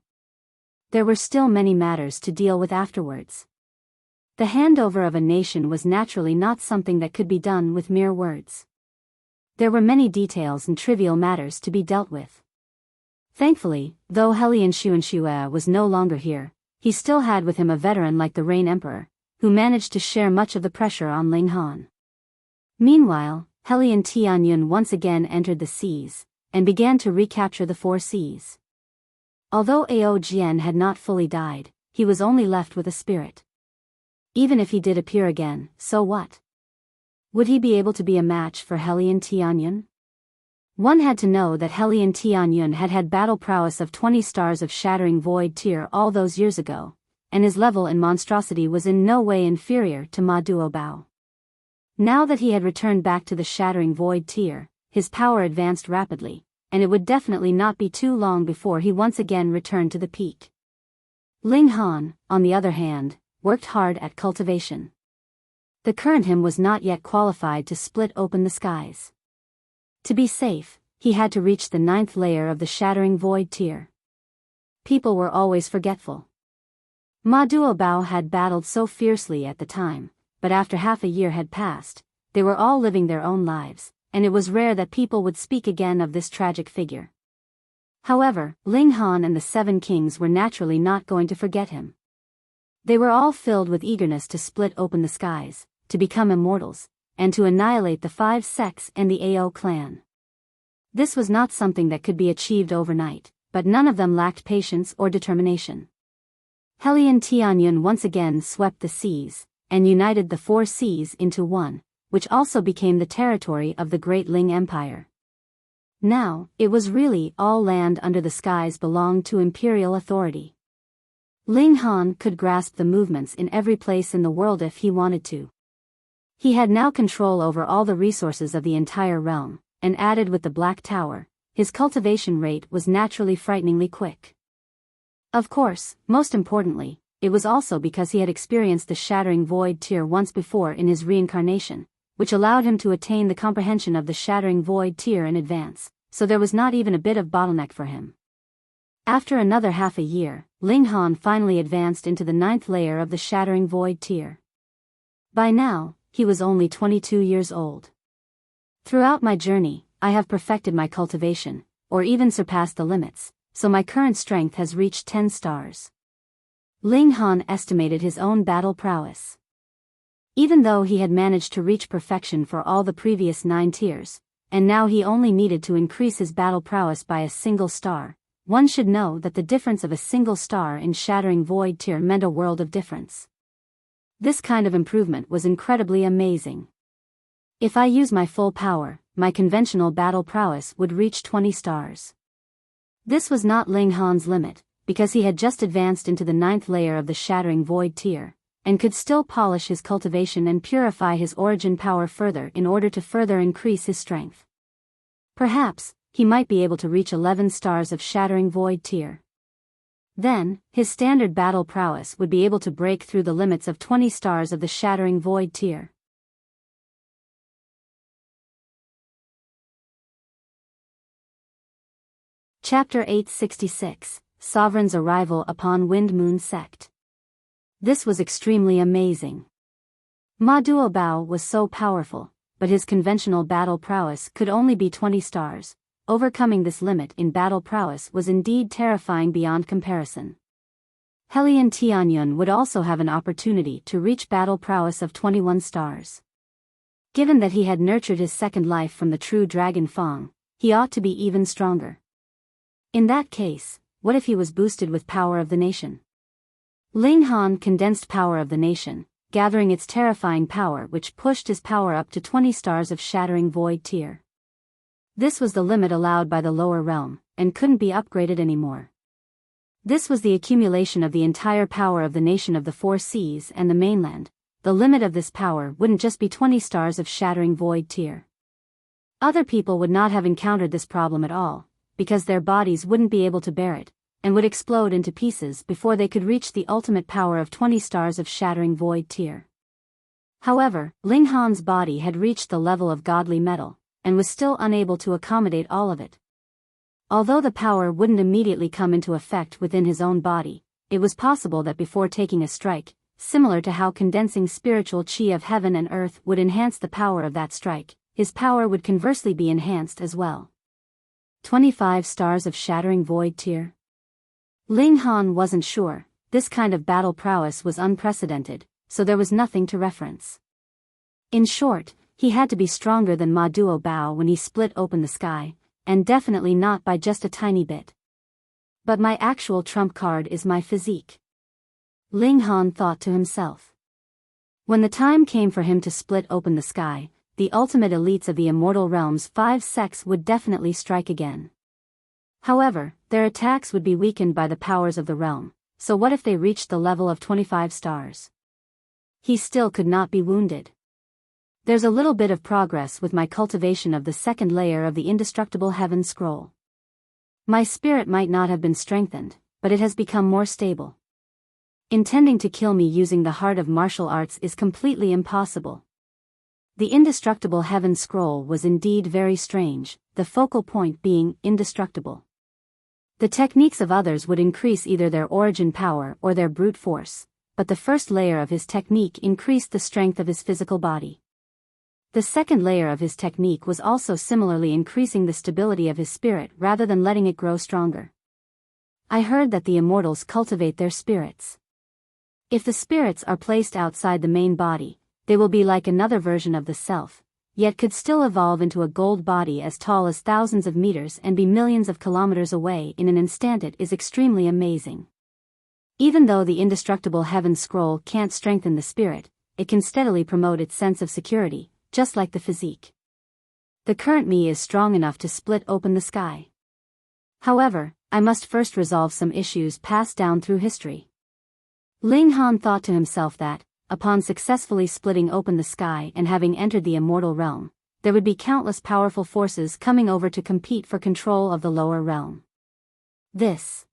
There were still many matters to deal with afterwards. The handover of a nation was naturally not something that could be done with mere words. There were many details and trivial matters to be dealt with. Thankfully, though Helian Xuanxue was no longer here, he still had with him a veteran like the Rain Emperor, who managed to share much of the pressure on Ling Han. Meanwhile, Helian Tianyun once again entered the seas, and began to recapture the 4 seas. Although Jian had not fully died, he was only left with a spirit. Even if he did appear again, so what? Would he be able to be a match for Helian Tianyun? One had to know that Helian Tianyun had had battle prowess of 20 stars of shattering void tier all those years ago, and his level in monstrosity was in no way inferior to Ma Duobao. Now that he had returned back to the shattering void tier, his power advanced rapidly, and it would definitely not be too long before he once again returned to the peak. Ling Han, on the other hand, worked hard at cultivation. The current him was not yet qualified to split open the skies. To be safe, he had to reach the 9th layer of the shattering void tier. People were always forgetful. Ma Duobao had battled so fiercely at the time, but after half a year had passed, they were all living their own lives, and it was rare that people would speak again of this tragic figure. However, Ling Han and the 7 kings were naturally not going to forget him. They were all filled with eagerness to split open the skies, to become immortals, and to annihilate the 5 sects and the Ao clan. This was not something that could be achieved overnight, but none of them lacked patience or determination. Helian Tianyun once again swept the seas, and united the 4 seas into one, which also became the territory of the great Ling Empire. Now, it was really all land under the skies belonged to imperial authority. Ling Han could grasp the movements in every place in the world if he wanted to. He had now control over all the resources of the entire realm, and added with the Black Tower, his cultivation rate was naturally frighteningly quick. Of course, most importantly, it was also because he had experienced the shattering void tier once before in his reincarnation, which allowed him to attain the comprehension of the shattering void tier in advance, so there was not even a bit of bottleneck for him. After another half a year, Ling Han finally advanced into the 9th layer of the shattering void tier. By now, he was only 22 years old. Throughout my journey, I have perfected my cultivation, or even surpassed the limits, so my current strength has reached 10 stars. Ling Han estimated his own battle prowess. Even though he had managed to reach perfection for all the previous 9 tiers, and now he only needed to increase his battle prowess by a single star, one should know that the difference of a single star in Shattering Void tier meant a world of difference. This kind of improvement was incredibly amazing. If I use my full power, my conventional battle prowess would reach 20 stars. This was not Ling Han's limit, because he had just advanced into the 9th layer of the Shattering Void tier, and could still polish his cultivation and purify his origin power further in order to further increase his strength. Perhaps, he might be able to reach 11 stars of Shattering Void tier. Then, his standard battle prowess would be able to break through the limits of 20 stars of the Shattering Void tier. Chapter 866, Sovereign's Arrival upon Wind Moon Sect. This was extremely amazing. Ma Duobao was so powerful, but his conventional battle prowess could only be 20 stars. Overcoming this limit in battle prowess was indeed terrifying beyond comparison. Helian Tianyun would also have an opportunity to reach battle prowess of 21 stars. Given that he had nurtured his second life from the true Dragon Fang, he ought to be even stronger. In that case, what if he was boosted with Power of the Nation? Ling Han condensed Power of the Nation, gathering its terrifying power, which pushed his power up to 20 stars of Shattering Void tier. This was the limit allowed by the lower realm, and couldn't be upgraded anymore. This was the accumulation of the entire power of the nation of the 4 seas and the mainland. The limit of this power wouldn't just be 20 stars of Shattering Void tier. Other people would not have encountered this problem at all, because their bodies wouldn't be able to bear it, and would explode into pieces before they could reach the ultimate power of 20 stars of Shattering Void tier. However, Ling Han's body had reached the level of godly metal, and was still unable to accommodate all of it. Although the power wouldn't immediately come into effect within his own body, it was possible that before taking a strike, similar to how condensing spiritual chi of heaven and earth would enhance the power of that strike, his power would conversely be enhanced as well. 25 stars of Shattering Void tier? Ling Han wasn't sure. This kind of battle prowess was unprecedented, so there was nothing to reference. In short, he had to be stronger than Ma Duobao when he split open the sky, and definitely not by just a tiny bit. But my actual trump card is my physique. Ling Han thought to himself. When the time came for him to split open the sky, the ultimate elites of the Immortal Realm's 5 sects would definitely strike again. However, their attacks would be weakened by the powers of the realm, so what if they reached the level of 25 stars? He still could not be wounded. There's a little bit of progress with my cultivation of the 2nd layer of the Indestructible Heaven Scroll. My spirit might not have been strengthened, but it has become more stable. Intending to kill me using the heart of martial arts is completely impossible. The Indestructible Heaven Scroll was indeed very strange, the focal point being indestructible. The techniques of others would increase either their origin power or their brute force, but the first layer of his technique increased the strength of his physical body. The second layer of his technique was also similarly increasing the stability of his spirit rather than letting it grow stronger. I heard that the immortals cultivate their spirits. If the spirits are placed outside the main body, they will be like another version of the self, yet could still evolve into a gold body as tall as thousands of meters and be millions of kilometers away in an instant. It is extremely amazing. Even though the Indestructible Heaven Scroll can't strengthen the spirit, it can steadily promote its sense of security, just like the physique. The current me is strong enough to split open the sky. However, I must first resolve some issues passed down through history. Ling Han thought to himself that, upon successfully splitting open the sky and having entered the immortal realm, there would be countless powerful forces coming over to compete for control of the lower realm. This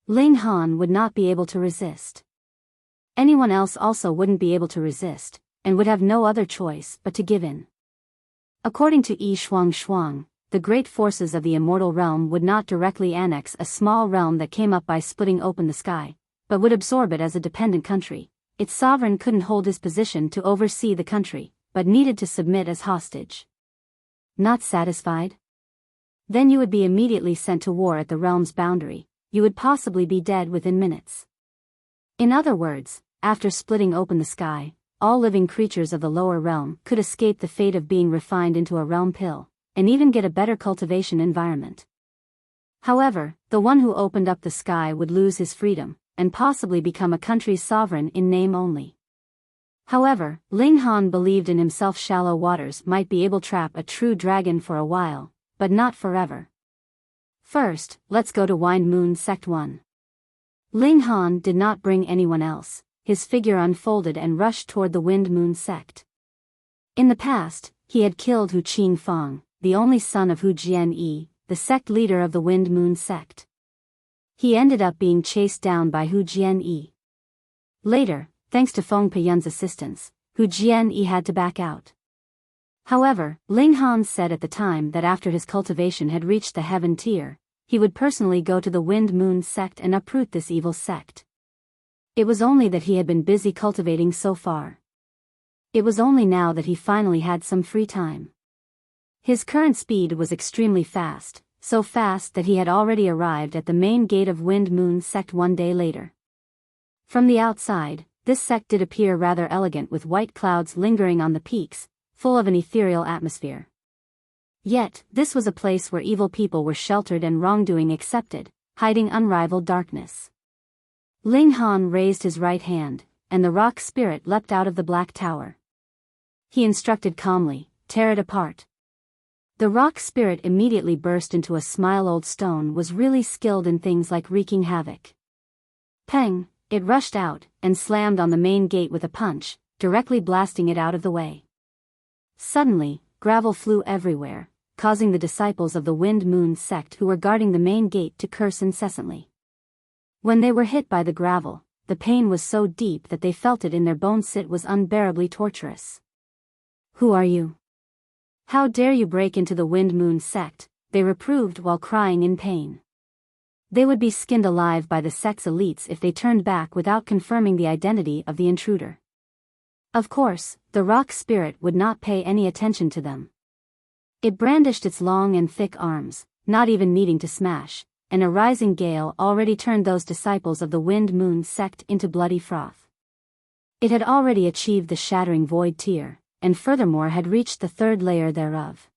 Ling Han would not be able to resist. Anyone else also wouldn't be able to resist, and would have no other choice but to give in. According to Yi Shuang, the great forces of the immortal realm would not directly annex a small realm that came up by splitting open the sky, but would absorb it as a dependent country. Its sovereign couldn't hold his position to oversee the country, but needed to submit as hostage. Not satisfied? Then you would be immediately sent to war at the realm's boundary. You would possibly be dead within minutes. In other words, after splitting open the sky, all living creatures of the lower realm could escape the fate of being refined into a realm pill, and even get a better cultivation environment. However, the one who opened up the sky would lose his freedom, and possibly become a country's sovereign in name only. However, Ling Han believed in himself shallow waters might be able to trap a true dragon for a while, but not forever. First, let's go to Wind Moon Sect 1. Ling Han did not bring anyone else. His figure unfolded and rushed toward the Wind Moon Sect. In the past, he had killed Hu Qingfang, the only son of Hu Jian, the sect leader of the Wind Moon Sect. He ended up being chased down by Hu Jian. Later, thanks to Feng Peyun's assistance, Hu Jian had to back out. However, Ling Han said at the time that after his cultivation had reached the heaven tier, he would personally go to the Wind Moon Sect and uproot this evil sect. It was only that he had been busy cultivating so far. It was only now that he finally had some free time. His current speed was extremely fast, so fast that he had already arrived at the main gate of Wind Moon Sect 1 day later. From the outside, this sect did appear rather elegant with white clouds lingering on the peaks, full of an ethereal atmosphere. Yet, this was a place where evil people were sheltered and wrongdoing accepted, hiding unrivaled darkness. Ling Han raised his right hand, and the rock spirit leapt out of the black tower. He instructed calmly, "Tear it apart." The rock spirit immediately burst into a smile. Old stone was really skilled in things like wreaking havoc. Peng, it rushed out, and slammed on the main gate with a punch, directly blasting it out of the way. Suddenly, gravel flew everywhere, causing the disciples of the Wind Moon Sect who were guarding the main gate to curse incessantly. When they were hit by the gravel, the pain was so deep that they felt it in their bones. It was unbearably torturous. "Who are you? How dare you break into the Wind Moon Sect?" they reproved while crying in pain. They would be skinned alive by the sect's elites if they turned back without confirming the identity of the intruder. Of course, the rock spirit would not pay any attention to them. It brandished its long and thick arms, not even needing to smash, and a rising gale already turned those disciples of the Wind Moon Sect into bloody froth. It had already achieved the shattering void tier, and furthermore had reached the third layer thereof.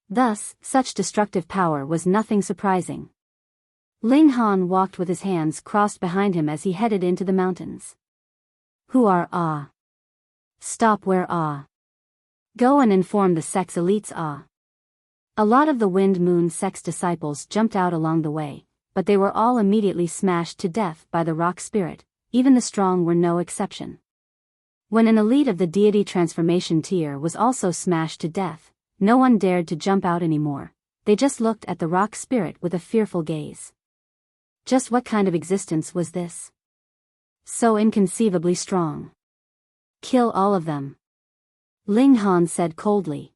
Thus, such destructive power was nothing surprising. Ling Han walked with his hands crossed behind him as he headed into the mountains. "Who are Ah? Stop where Ah? Go and inform the sect's elites Ah." A lot of the Wind Moon Sect's disciples jumped out along the way, but they were all immediately smashed to death by the rock spirit, even the strong were no exception. When an elite of the deity transformation tier was also smashed to death, no one dared to jump out anymore, they just looked at the rock spirit with a fearful gaze. Just what kind of existence was this? So inconceivably strong. "Kill all of them," Ling Han said coldly.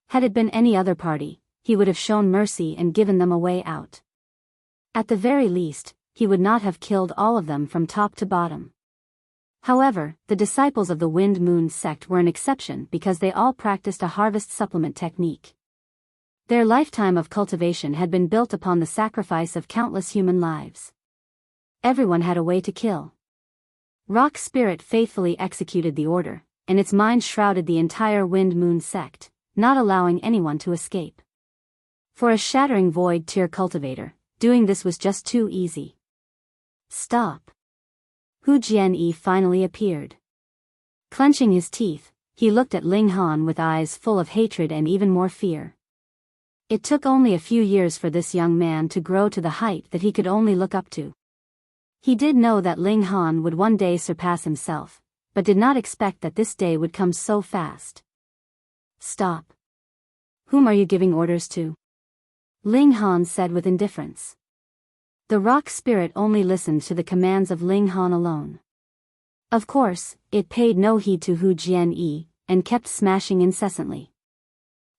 Had it been any other party, he would have shown mercy and given them a way out. At the very least, he would not have killed all of them from top to bottom. However, the disciples of the Wind Moon Sect were an exception because they all practiced a harvest supplement technique. Their lifetime of cultivation had been built upon the sacrifice of countless human lives. Everyone had a way to kill. Rock Spirit faithfully executed the order, and its mind shrouded the entire Wind Moon Sect, not allowing anyone to escape. For a shattering void tier cultivator, doing this was just too easy. "Stop." Hu Jian finally appeared. Clenching his teeth, he looked at Ling Han with eyes full of hatred and even more fear. It took only a few years for this young man to grow to the height that he could only look up to. He did know that Ling Han would one day surpass himself, but did not expect that this day would come so fast. "Stop. Whom are you giving orders to?" Ling Han said with indifference. The rock spirit only listened to the commands of Ling Han alone. Of course, it paid no heed to Hu Jian, and kept smashing incessantly.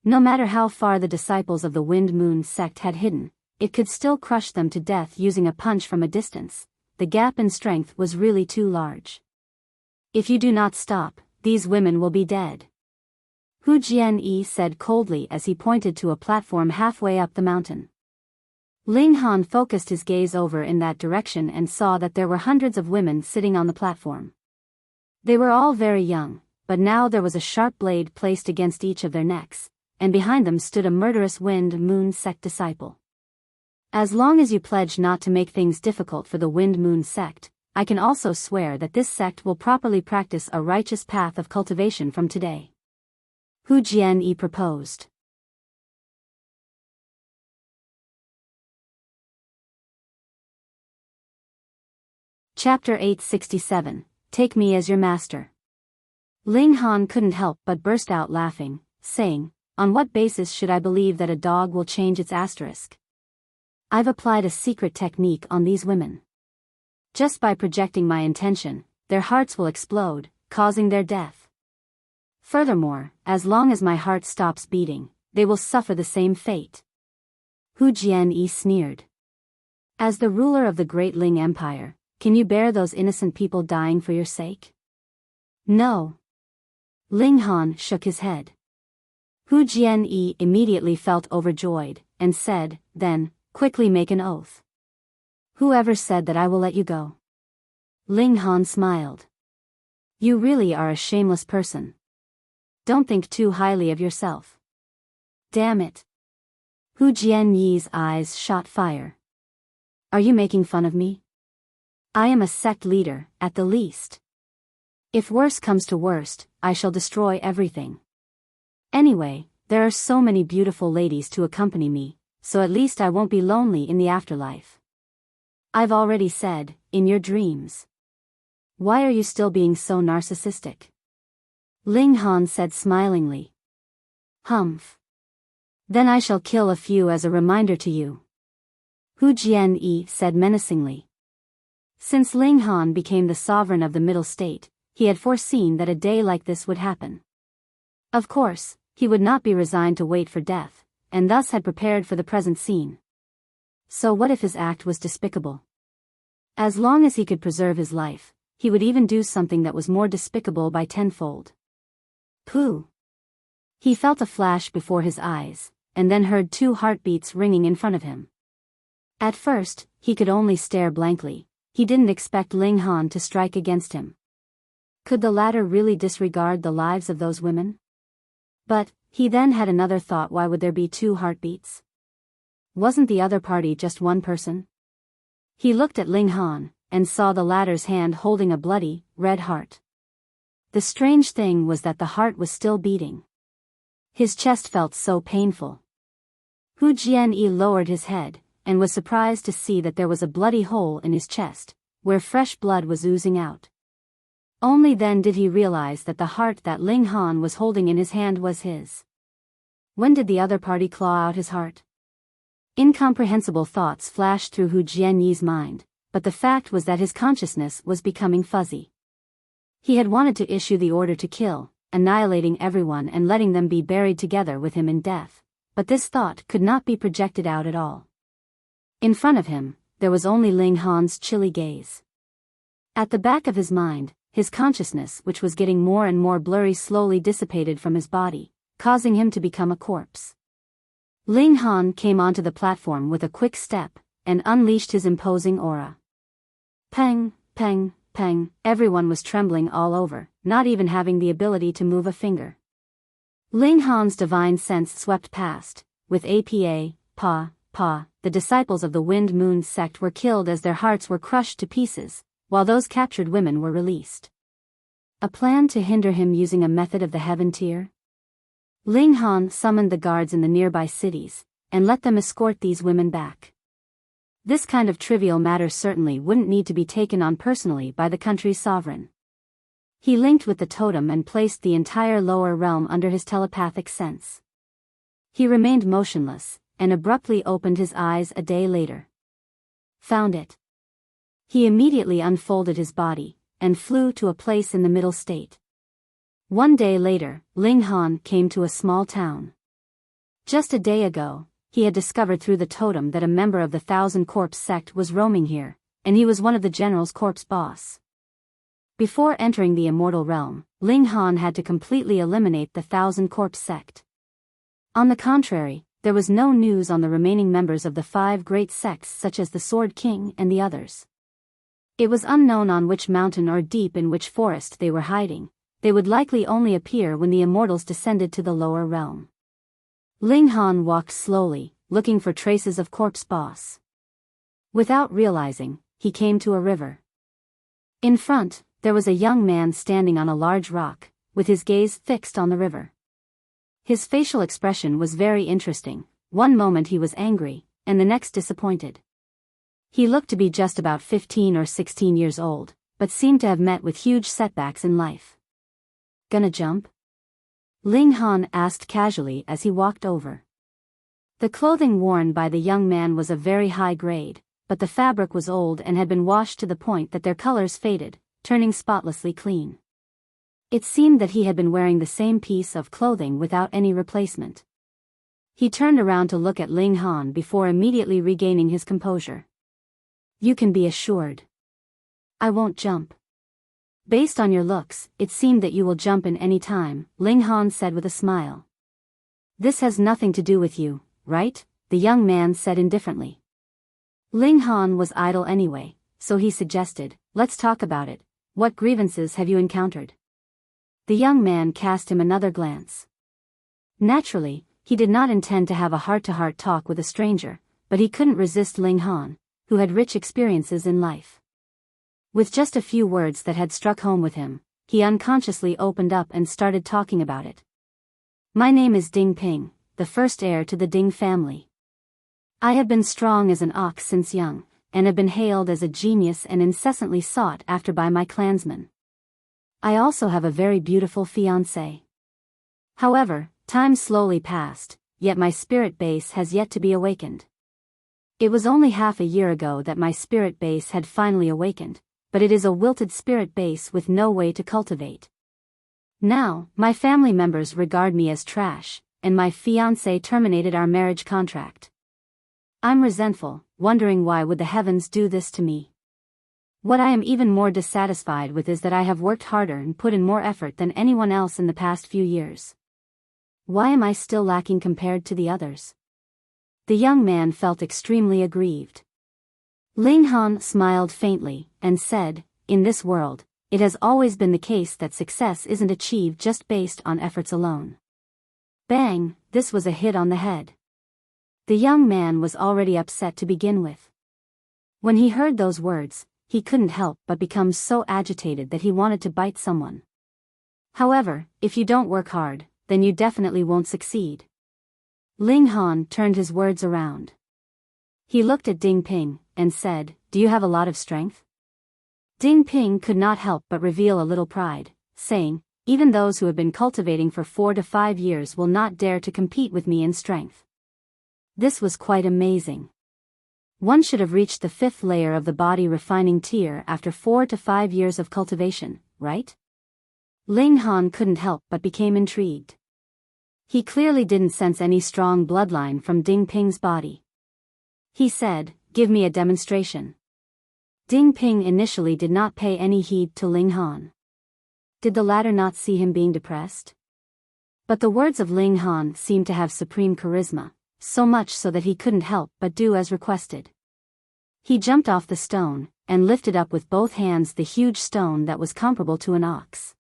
No matter how far the disciples of the Wind Moon Sect had hidden, it could still crush them to death using a punch from a distance. The gap in strength was really too large. "If you do not stop, these women will be dead," Hu Jian said coldly as he pointed to a platform halfway up the mountain. Ling Han focused his gaze over in that direction and saw that there were hundreds of women sitting on the platform. They were all very young, but now there was a sharp blade placed against each of their necks, and behind them stood a murderous Wind Moon Sect disciple. As long as you pledge not to make things difficult for the Wind Moon Sect, I can also swear that this sect will properly practice a righteous path of cultivation from today. Hu Jian proposed. Chapter 867, Take Me as Your Master. Ling Han couldn't help but burst out laughing, saying, On what basis should I believe that a dog will change its asterisk? I've applied a secret technique on these women. Just by projecting my intention, their hearts will explode, causing their death. Furthermore, as long as my heart stops beating, they will suffer the same fate. Hu Jian sneered. As the ruler of the great Ling Empire, can you bear those innocent people dying for your sake? No. Ling Han shook his head. Hu Jian immediately felt overjoyed, and said, Then, quickly make an oath. Whoever said that I will let you go? Ling Han smiled. You really are a shameless person. Don't think too highly of yourself. Damn it. Hu Jian's eyes shot fire. Are you making fun of me? I am a sect leader, at the least. If worse comes to worst, I shall destroy everything. Anyway, there are so many beautiful ladies to accompany me, so at least I won't be lonely in the afterlife. I've already said, in your dreams. Why are you still being so narcissistic? Ling Han said smilingly. Humph. Then I shall kill a few as a reminder to you. Hu Jian said menacingly. Since Ling Han became the sovereign of the Middle State, he had foreseen that a day like this would happen. Of course, he would not be resigned to wait for death, and thus had prepared for the present scene. So what if his act was despicable? As long as he could preserve his life, he would even do something that was more despicable by tenfold. Pooh! He felt a flash before his eyes, and then heard 2 heartbeats ringing in front of him. At first, he could only stare blankly. He didn't expect Ling Han to strike against him. Could the latter really disregard the lives of those women? But, he then had another thought. Why would there be 2 heartbeats? Wasn't the other party just one person? He looked at Ling Han, and saw the latter's hand holding a bloody, red heart. The strange thing was that the heart was still beating. His chest felt so painful. Hu Jian lowered his head, and was surprised to see that there was a bloody hole in his chest, where fresh blood was oozing out. Only then did he realize that the heart that Ling Han was holding in his hand was his. When did the other party claw out his heart? Incomprehensible thoughts flashed through Hu Jian's mind, but the fact was that his consciousness was becoming fuzzy. He had wanted to issue the order to kill, annihilating everyone and letting them be buried together with him in death, but this thought could not be projected out at all. In front of him, there was only Ling Han's chilly gaze. At the back of his mind, his consciousness, which was getting more and more blurry, slowly dissipated from his body, causing him to become a corpse. Ling Han came onto the platform with a quick step, and unleashed his imposing aura. Peng, peng, peng, everyone was trembling all over, not even having the ability to move a finger. Ling Han's divine sense swept past, with APA, the disciples of the Wind Moon Sect were killed as their hearts were crushed to pieces, while those captured women were released. A plan to hinder him using a method of the heaven tier? Ling Han summoned the guards in the nearby cities, and let them escort these women back. This kind of trivial matter certainly wouldn't need to be taken on personally by the country's sovereign. He linked with the totem and placed the entire lower realm under his telepathic sense. He remained motionless, and abruptly opened his eyes a day later. Found it. He immediately unfolded his body, and flew to a place in the Middle State. One day later, Ling Han came to a small town. Just a day ago, he had discovered through the totem that a member of the Thousand Corpse sect was roaming here, and he was one of the general's corpse boss. Before entering the Immortal realm, Ling Han had to completely eliminate the Thousand Corpse sect. On the contrary, there was no news on the remaining members of the 5 great sects such as the Sword King and the others. It was unknown on which mountain or deep in which forest they were hiding. They would likely only appear when the Immortals descended to the lower realm. Ling Han walked slowly, looking for traces of corpse boss. Without realizing, he came to a river. In front, there was a young man standing on a large rock, with his gaze fixed on the river. His facial expression was very interesting. One moment he was angry, and the next disappointed. He looked to be just about 15 or 16 years old, but seemed to have met with huge setbacks in life. Gonna jump? Ling Han asked casually as he walked over. The clothing worn by the young man was of very high grade, but the fabric was old and had been washed to the point that their colors faded, turning spotlessly clean. It seemed that he had been wearing the same piece of clothing without any replacement. He turned around to look at Ling Han before immediately regaining his composure. You can be assured. I won't jump. Based on your looks, it seemed that you will jump in any time, Ling Han said with a smile. This has nothing to do with you, right? The young man said indifferently. Ling Han was idle anyway, so he suggested, let's talk about it. What grievances have you encountered? The young man cast him another glance. Naturally, he did not intend to have a heart-to-heart talk with a stranger, but he couldn't resist Ling Han, who had rich experiences in life. With just a few words that had struck home with him, he unconsciously opened up and started talking about it. My name is Ding Ping, the first heir to the Ding family. I have been strong as an ox since young, and have been hailed as a genius and incessantly sought after by my clansmen. I also have a very beautiful fiancée. However, time slowly passed, yet my spirit base has yet to be awakened. It was only half a year ago that my spirit base had finally awakened, but it is a wilted spirit base with no way to cultivate. Now, my family members regard me as trash, and my fiancé terminated our marriage contract. I'm resentful, wondering why would the heavens do this to me. What I am even more dissatisfied with is that I have worked harder and put in more effort than anyone else in the past few years. Why am I still lacking compared to the others? The young man felt extremely aggrieved. Ling Han smiled faintly, and said, in this world, it has always been the case that success isn't achieved just based on efforts alone. Bang, this was a hit on the head. The young man was already upset to begin with. When he heard those words, he couldn't help but become so agitated that he wanted to bite someone. However, if you don't work hard, then you definitely won't succeed. Ling Han turned his words around. He looked at Ding Ping, and said, do you have a lot of strength? Ding Ping could not help but reveal a little pride, saying, even those who have been cultivating for 4 to 5 years will not dare to compete with me in strength. This was quite amazing. One should have reached the 5th layer of the body refining tier after 4 to 5 years of cultivation, right? Ling Han couldn't help but became intrigued. He clearly didn't sense any strong bloodline from Ding Ping's body. He said, give me a demonstration. Ding Ping initially did not pay any heed to Ling Han. Did the latter not see him being depressed? But the words of Ling Han seemed to have supreme charisma, so much so that he couldn't help but do as requested. He jumped off the stone, and lifted up with both hands the huge stone that was comparable to an ox.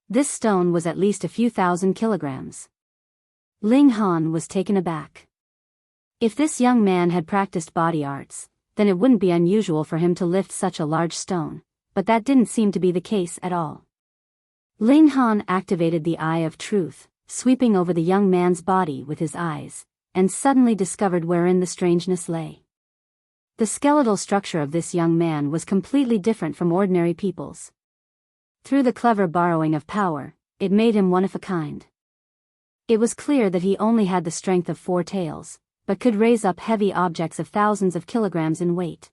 This stone was at least a few thousand kilograms. Ling Han was taken aback. If this young man had practiced body arts, then it wouldn't be unusual for him to lift such a large stone, but that didn't seem to be the case at all. Ling Han activated the Eye of Truth, sweeping over the young man's body with his eyes, and suddenly discovered wherein the strangeness lay. The skeletal structure of this young man was completely different from ordinary people's. Through the clever borrowing of power, it made him one of a kind. It was clear that he only had the strength of 4 tails, but could raise up heavy objects of thousands of kilograms in weight.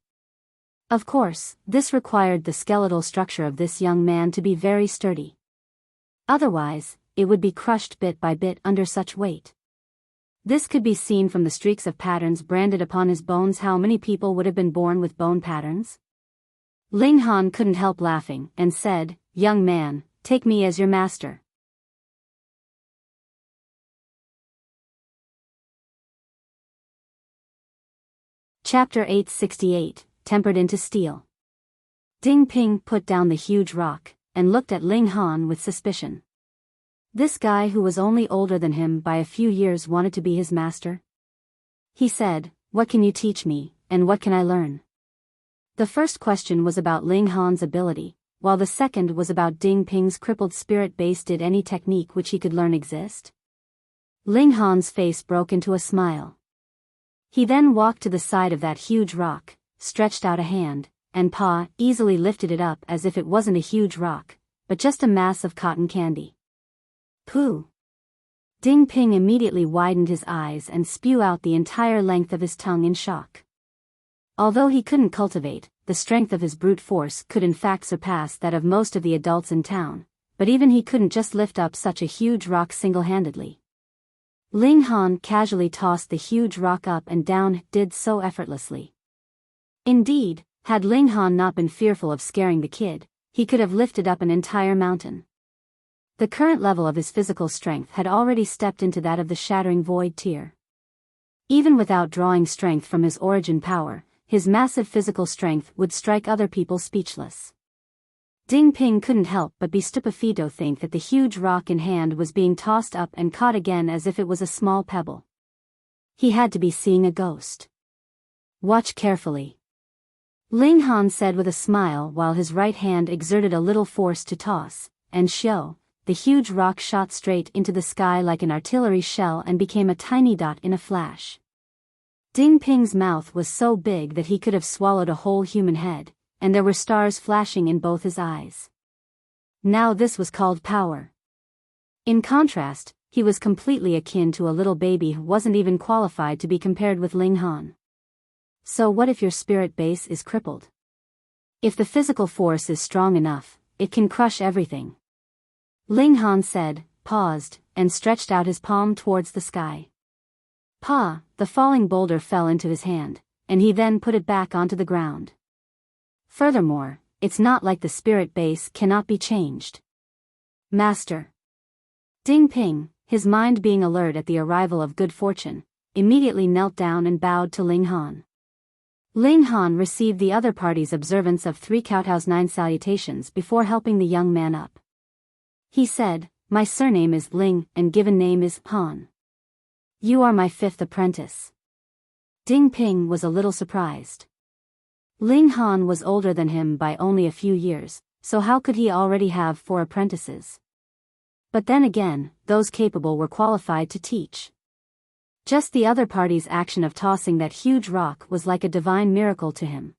Of course, this required the skeletal structure of this young man to be very sturdy. Otherwise, it would be crushed bit by bit under such weight. This could be seen from the streaks of patterns branded upon his bones. How many people would have been born with bone patterns? Ling Han couldn't help laughing, and said, young man, take me as your master. Chapter 868, Tempered into Steel. Ding Ping put down the huge rock, and looked at Ling Han with suspicion. This guy who was only older than him by a few years wanted to be his master? He said, "What can you teach me, and what can I learn?" The first question was about Ling Han's ability, while the second was about Ding Ping's crippled spirit base. Did any technique which he could learn exist? Ling Han's face broke into a smile. He then walked to the side of that huge rock, stretched out a hand, and paw easily lifted it up as if it wasn't a huge rock, but just a mass of cotton candy. Pooh! Ding Ping immediately widened his eyes and spew out the entire length of his tongue in shock. Although he couldn't cultivate, the strength of his brute force could in fact surpass that of most of the adults in town, but even he couldn't just lift up such a huge rock single-handedly. Ling Han casually tossed the huge rock up and down, did so effortlessly. Indeed, had Ling Han not been fearful of scaring the kid, he could have lifted up an entire mountain. The current level of his physical strength had already stepped into that of the shattering void tier. Even without drawing strength from his origin power, his massive physical strength would strike other people speechless. Ding Ping couldn't help but be stupefied to think that the huge rock in hand was being tossed up and caught again as if it was a small pebble. He had to be seeing a ghost. "Watch carefully," Ling Han said with a smile while his right hand exerted a little force to toss, and show, the huge rock shot straight into the sky like an artillery shell and became a tiny dot in a flash. Ding Ping's mouth was so big that he could have swallowed a whole human head, and there were stars flashing in both his eyes. Now this was called power. In contrast, he was completely akin to a little baby who wasn't even qualified to be compared with Ling Han. So what if your spirit base is crippled? If the physical force is strong enough, it can crush everything. Ling Han said, paused, and stretched out his palm towards the sky. Pa, the falling boulder fell into his hand, and he then put it back onto the ground. Furthermore, it's not like the spirit base cannot be changed. Master. Ding Ping, his mind being alert at the arrival of good fortune, immediately knelt down and bowed to Ling Han. Ling Han received the other party's observance of 3 Kowtow's 9 salutations before helping the young man up. He said, "My surname is Ling and given name is Han. You are my 5th apprentice." Ding Ping was a little surprised. Ling Han was older than him by only a few years, so how could he already have 4 apprentices? But then again, those capable were qualified to teach. Just the other party's action of tossing that huge rock was like a divine miracle to him.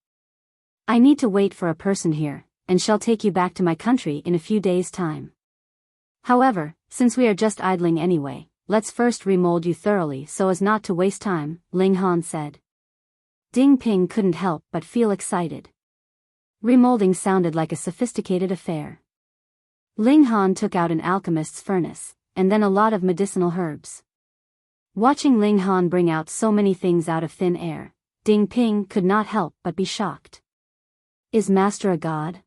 "I need to wait for a person here, and shall take you back to my country in a few days' time. However, since we are just idling anyway, let's first remold you thoroughly so as not to waste time," Ling Han said. Ding Ping couldn't help but feel excited. Remolding sounded like a sophisticated affair. Ling Han took out an alchemist's furnace, and then a lot of medicinal herbs. Watching Ling Han bring out so many things out of thin air, Ding Ping could not help but be shocked. Is Master a god?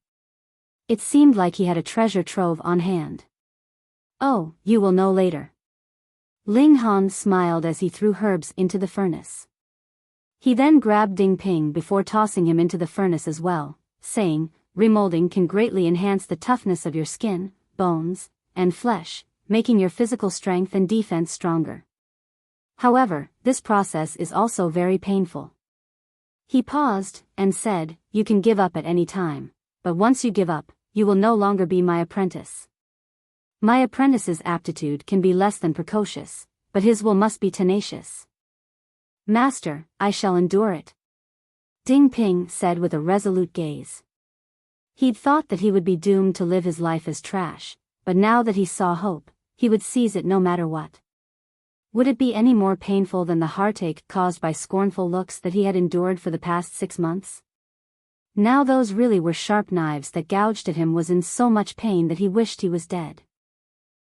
It seemed like he had a treasure trove on hand. "Oh, you will know later." Ling Han smiled as he threw herbs into the furnace. He then grabbed Ding Ping before tossing him into the furnace as well, saying, "Remolding can greatly enhance the toughness of your skin, bones, and flesh, making your physical strength and defense stronger. However, this process is also very painful." He paused, and said, "You can give up at any time, but once you give up, you will no longer be my apprentice. My apprentice's aptitude can be less than precocious, but his will must be tenacious." "Master, I shall endure it," Ding Ping said with a resolute gaze. He'd thought that he would be doomed to live his life as trash, but now that he saw hope, he would seize it no matter what. Would it be any more painful than the heartache caused by scornful looks that he had endured for the past 6 months? Now those really were sharp knives that gouged at him was in so much pain that he wished he was dead.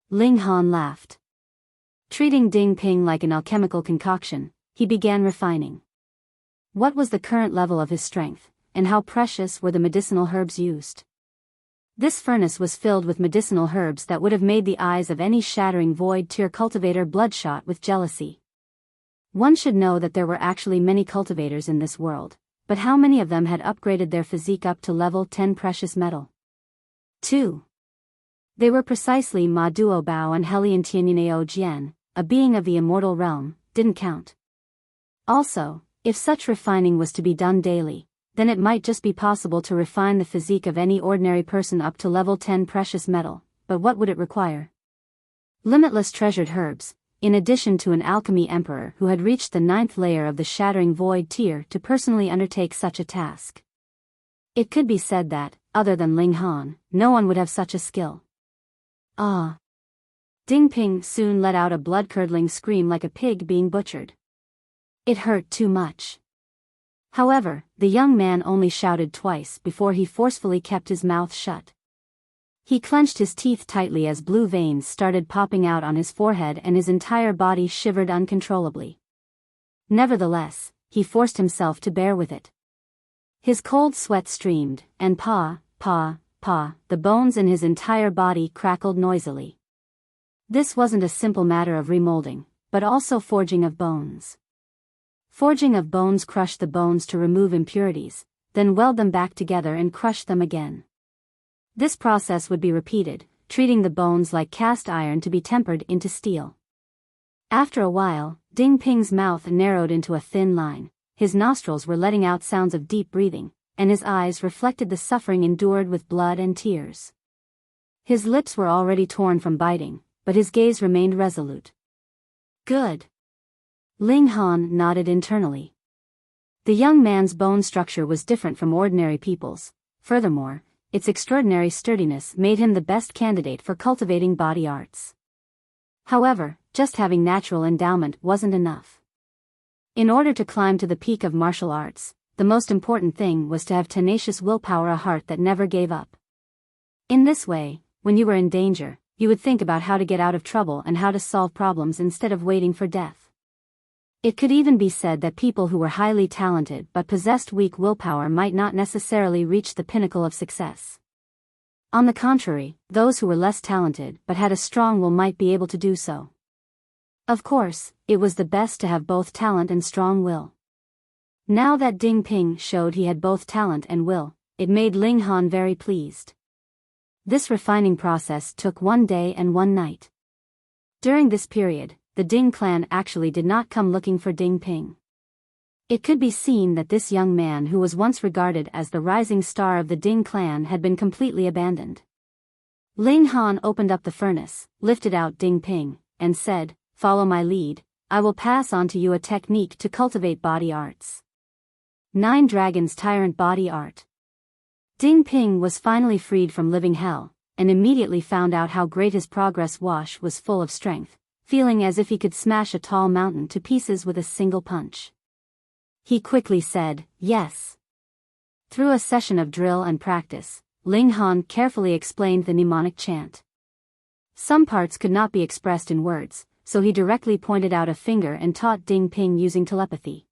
Ling Han laughed. Treating Ding Ping like an alchemical concoction, he began refining. What was the current level of his strength, and how precious were the medicinal herbs used? This furnace was filled with medicinal herbs that would have made the eyes of any shattering void tier cultivator bloodshot with jealousy. One should know that there were actually many cultivators in this world, but how many of them had upgraded their physique up to level 10 precious metal? 2. They were precisely Ma Duo Bao and Helian Tianyuneo Jian, a being of the immortal realm, didn't count. Also, if such refining was to be done daily, then it might just be possible to refine the physique of any ordinary person up to level 10 precious metal, but what would it require? Limitless treasured herbs, in addition to an alchemy emperor who had reached the 9th layer of the shattering void tier to personally undertake such a task. It could be said that, other than Ling Han, no one would have such a skill. Ah! Ding Ping soon let out a blood-curdling scream like a pig being butchered. It hurt too much. However, the young man only shouted twice before he forcefully kept his mouth shut. He clenched his teeth tightly as blue veins started popping out on his forehead and his entire body shivered uncontrollably. Nevertheless, he forced himself to bear with it. His cold sweat streamed, and the bones in his entire body crackled noisily. This wasn't a simple matter of remolding, but also forging of bones. Forging of bones crushed the bones to remove impurities, then weld them back together and crush them again. This process would be repeated, treating the bones like cast iron to be tempered into steel. After a while, Ding Ping's mouth narrowed into a thin line, his nostrils were letting out sounds of deep breathing, and his eyes reflected the suffering endured with blood and tears. His lips were already torn from biting, but his gaze remained resolute. Good. Ling Han nodded internally. The young man's bone structure was different from ordinary people's. Furthermore, its extraordinary sturdiness made him the best candidate for cultivating body arts. However, just having natural endowment wasn't enough. In order to climb to the peak of martial arts, the most important thing was to have tenacious willpower, a heart that never gave up. In this way, when you were in danger, you would think about how to get out of trouble and how to solve problems instead of waiting for death. It could even be said that people who were highly talented but possessed weak willpower might not necessarily reach the pinnacle of success. On the contrary, those who were less talented but had a strong will might be able to do so. Of course, it was the best to have both talent and strong will. Now that Ding Ping showed he had both talent and will, it made Ling Han very pleased. This refining process took 1 day and 1 night. During this period, the Ding clan actually did not come looking for Ding Ping. It could be seen that this young man who was once regarded as the rising star of the Ding clan had been completely abandoned. Ling Han opened up the furnace, lifted out Ding Ping, and said, "Follow my lead, I will pass on to you a technique to cultivate body arts." 9 Dragons Tyrant Body Art. Ding Ping was finally freed from living hell, and immediately found out how great his progress was full of strength, feeling as if he could smash a tall mountain to pieces with a single punch. He quickly said, "Yes." Through a session of drill and practice, Ling Han carefully explained the mnemonic chant. Some parts could not be expressed in words, so he directly pointed out a finger and taught Ding Ping using telepathy.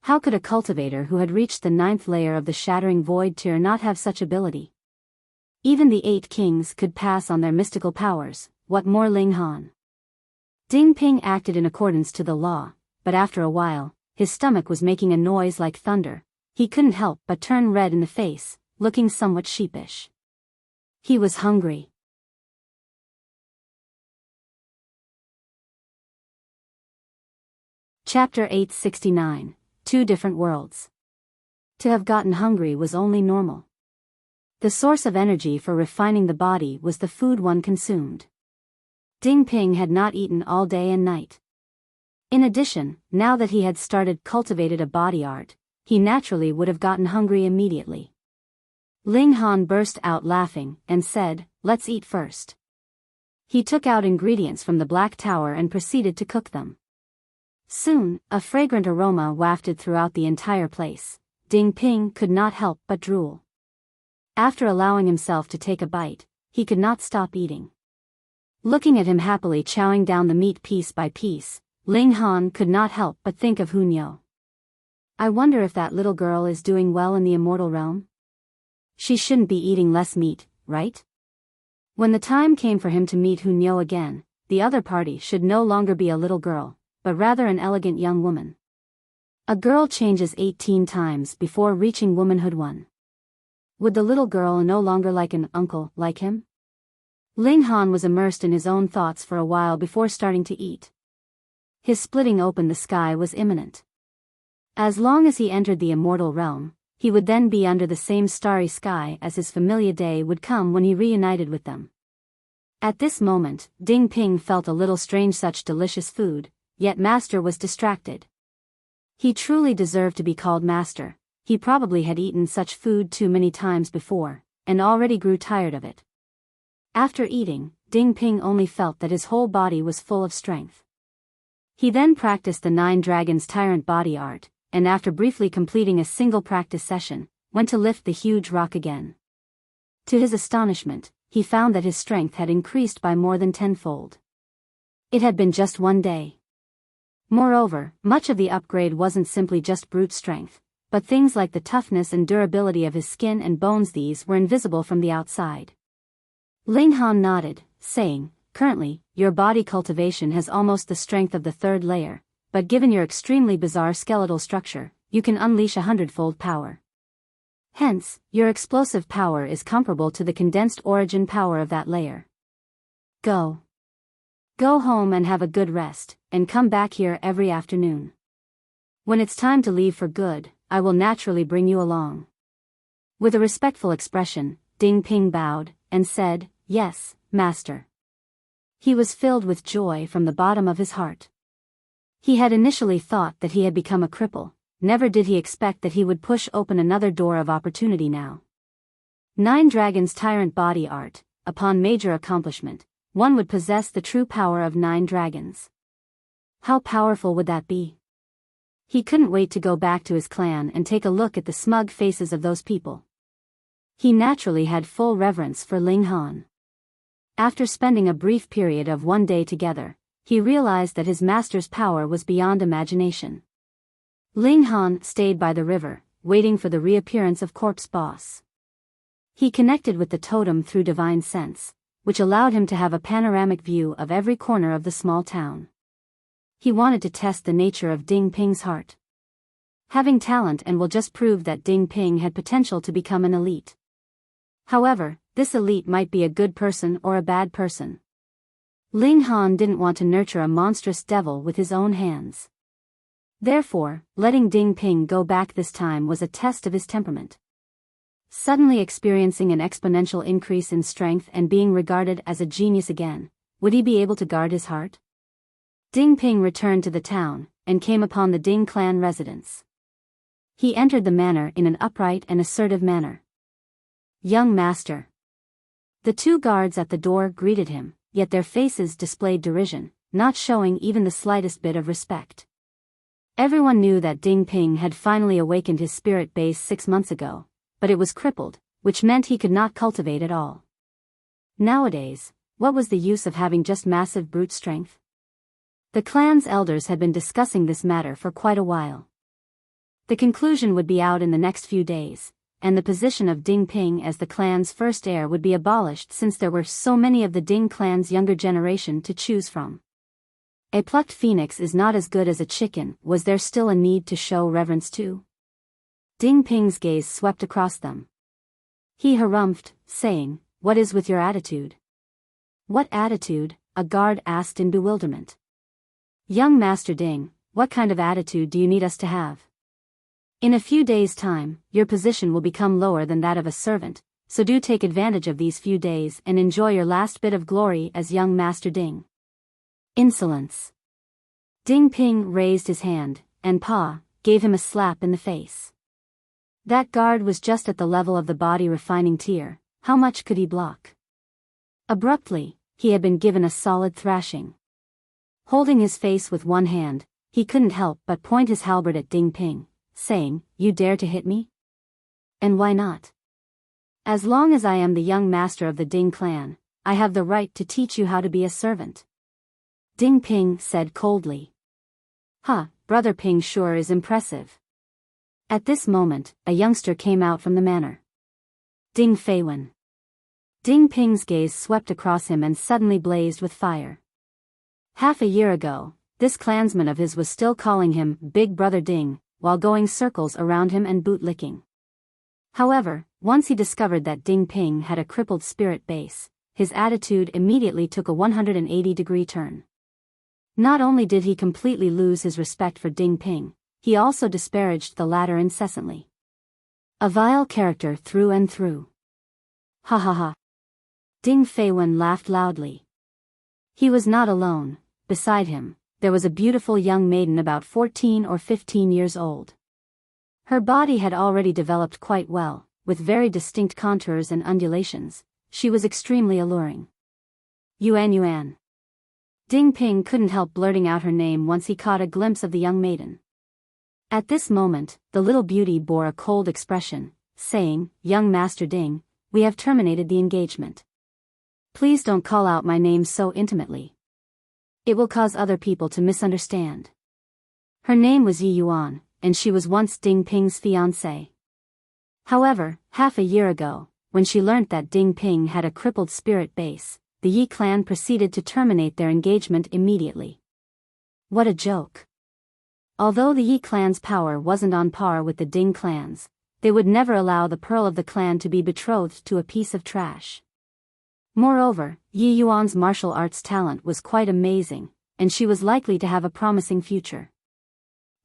How could a cultivator who had reached the 9th layer of the shattering void tier not have such ability? Even the 8 kings could pass on their mystical powers, what more Ling Han? Ding Ping acted in accordance to the law, but after a while, his stomach was making a noise like thunder. He couldn't help but turn red in the face, looking somewhat sheepish. He was hungry. Chapter 869, 2 Different Worlds. To have gotten hungry was only normal. The source of energy for refining the body was the food one consumed. Ding Ping had not eaten all day and night. In addition, now that he had cultivated a body art, he naturally would have gotten hungry immediately. Ling Han burst out laughing and said, "Let's eat first." He took out ingredients from the Black Tower and proceeded to cook them. Soon, a fragrant aroma wafted throughout the entire place. Ding Ping could not help but drool. After allowing himself to take a bite, he could not stop eating. Looking at him happily chowing down the meat piece by piece, Ling Han could not help but think of Hunyo. I wonder if that little girl is doing well in the immortal realm? She shouldn't be eating less meat, right? When the time came for him to meet Hunyo again, the other party should no longer be a little girl, but rather an elegant young woman. A girl changes 18 times before reaching womanhood 1. Would the little girl no longer like an uncle like him? Ling Han was immersed in his own thoughts for a while before starting to eat. His splitting open the sky was imminent. As long as he entered the immortal realm, he would then be under the same starry sky as his familiar day would come when he reunited with them. At this moment, Ding Ping felt a little strange, such delicious food, yet Master was distracted. He truly deserved to be called Master. He probably had eaten such food too many times before, and already grew tired of it. After eating, Ding Ping only felt that his whole body was full of strength. He then practiced the 9 Dragons Tyrant body art, and after briefly completing a single practice session, went to lift the huge rock again. To his astonishment, he found that his strength had increased by more than 10-fold. It had been just one day. Moreover, much of the upgrade wasn't simply just brute strength, but things like the toughness and durability of his skin and bones. These were invisible from the outside. Ling Han nodded, saying, "Currently, your body cultivation has almost the strength of the 3rd layer, but given your extremely bizarre skeletal structure, you can unleash 100-fold power. Hence, your explosive power is comparable to the condensed origin power of that layer. Go home and have a good rest, and come back here every afternoon. When it's time to leave for good, I will naturally bring you along." With a respectful expression, Ding Ping bowed, and said, "Yes, Master." He was filled with joy from the bottom of his heart. He had initially thought that he had become a cripple, never did he expect that he would push open another door of opportunity now. 9 Dragons Tyrant body art. Upon major accomplishment, one would possess the true power of 9 dragons. How powerful would that be? He couldn't wait to go back to his clan and take a look at the smug faces of those people. He naturally had full reverence for Ling Han. After spending a brief period of one day together, he realized that his master's power was beyond imagination. Ling Han stayed by the river, waiting for the reappearance of Corpse Boss. He connected with the totem through divine sense, which allowed him to have a panoramic view of every corner of the small town. He wanted to test the nature of Ding Ping's heart. Having talent and will just proved that Ding Ping had potential to become an elite. However, this elite might be a good person or a bad person. Ling Han didn't want to nurture a monstrous devil with his own hands. Therefore, letting Ding Ping go back this time was a test of his temperament. Suddenly experiencing an exponential increase in strength and being regarded as a genius again, would he be able to guard his heart? Ding Ping returned to the town, and came upon the Ding clan residence. He entered the manor in an upright and assertive manner. "Young master." The 2 guards at the door greeted him, yet their faces displayed derision, not showing even the slightest bit of respect. Everyone knew that Ding Ping had finally awakened his spirit base 6 months ago, but it was crippled, which meant he could not cultivate at all. Nowadays, what was the use of having just massive brute strength? The clan's elders had been discussing this matter for quite a while. The conclusion would be out in the next few days, and the position of Ding Ping as the clan's first heir would be abolished since there were so many of the Ding clan's younger generation to choose from. A plucked phoenix is not as good as a chicken. Was there still a need to show reverence to? Ding Ping's gaze swept across them. He harumphed, saying, "What is with your attitude?" "What attitude?" a guard asked in bewilderment. "Young Master Ding, what kind of attitude do you need us to have? In a few days' time, your position will become lower than that of a servant, so do take advantage of these few days and enjoy your last bit of glory as young Master Ding." Insolence. Ding Ping raised his hand, and Pa gave him a slap in the face. That guard was just at the level of the body refining tier. How much could he block? Abruptly, he had been given a solid thrashing. Holding his face with one hand, he couldn't help but point his halberd at Ding Ping, saying, "You dare to hit me? And why not? As long as I am the young master of the Ding clan, I have the right to teach you how to be a servant." Ding Ping said coldly. Brother Ping sure is impressive." At this moment, a youngster came out from the manor. Ding Feiwen. Ding Ping's gaze swept across him and suddenly blazed with fire. Half a year ago, this clansman of his was still calling him Big Brother Ding, while going circles around him and bootlicking. However, once he discovered that Ding Ping had a crippled spirit base, his attitude immediately took a 180-degree turn. Not only did he completely lose his respect for Ding Ping, he also disparaged the latter incessantly. A vile character through and through. Ha ha ha. Ding Feiwen laughed loudly. He was not alone. Beside him, there was a beautiful young maiden about 14 or 15 years old. Her body had already developed quite well, with very distinct contours and undulations. She was extremely alluring. Yuan. Ding Ping couldn't help blurting out her name once he caught a glimpse of the young maiden. At this moment, the little beauty bore a cold expression, saying, "Young Master Ding, we have terminated the engagement. Please don't call out my name so intimately. It will cause other people to misunderstand." Her name was Yi Yuan, and she was once Ding Ping's fiancée. However, half a year ago, when she learnt that Ding Ping had a crippled spirit base, the Yi clan proceeded to terminate their engagement immediately. What a joke. Although the Yi clan's power wasn't on par with the Ding clan's, they would never allow the pearl of the clan to be betrothed to a piece of trash. Moreover, Yi Yuan's martial arts talent was quite amazing, and she was likely to have a promising future.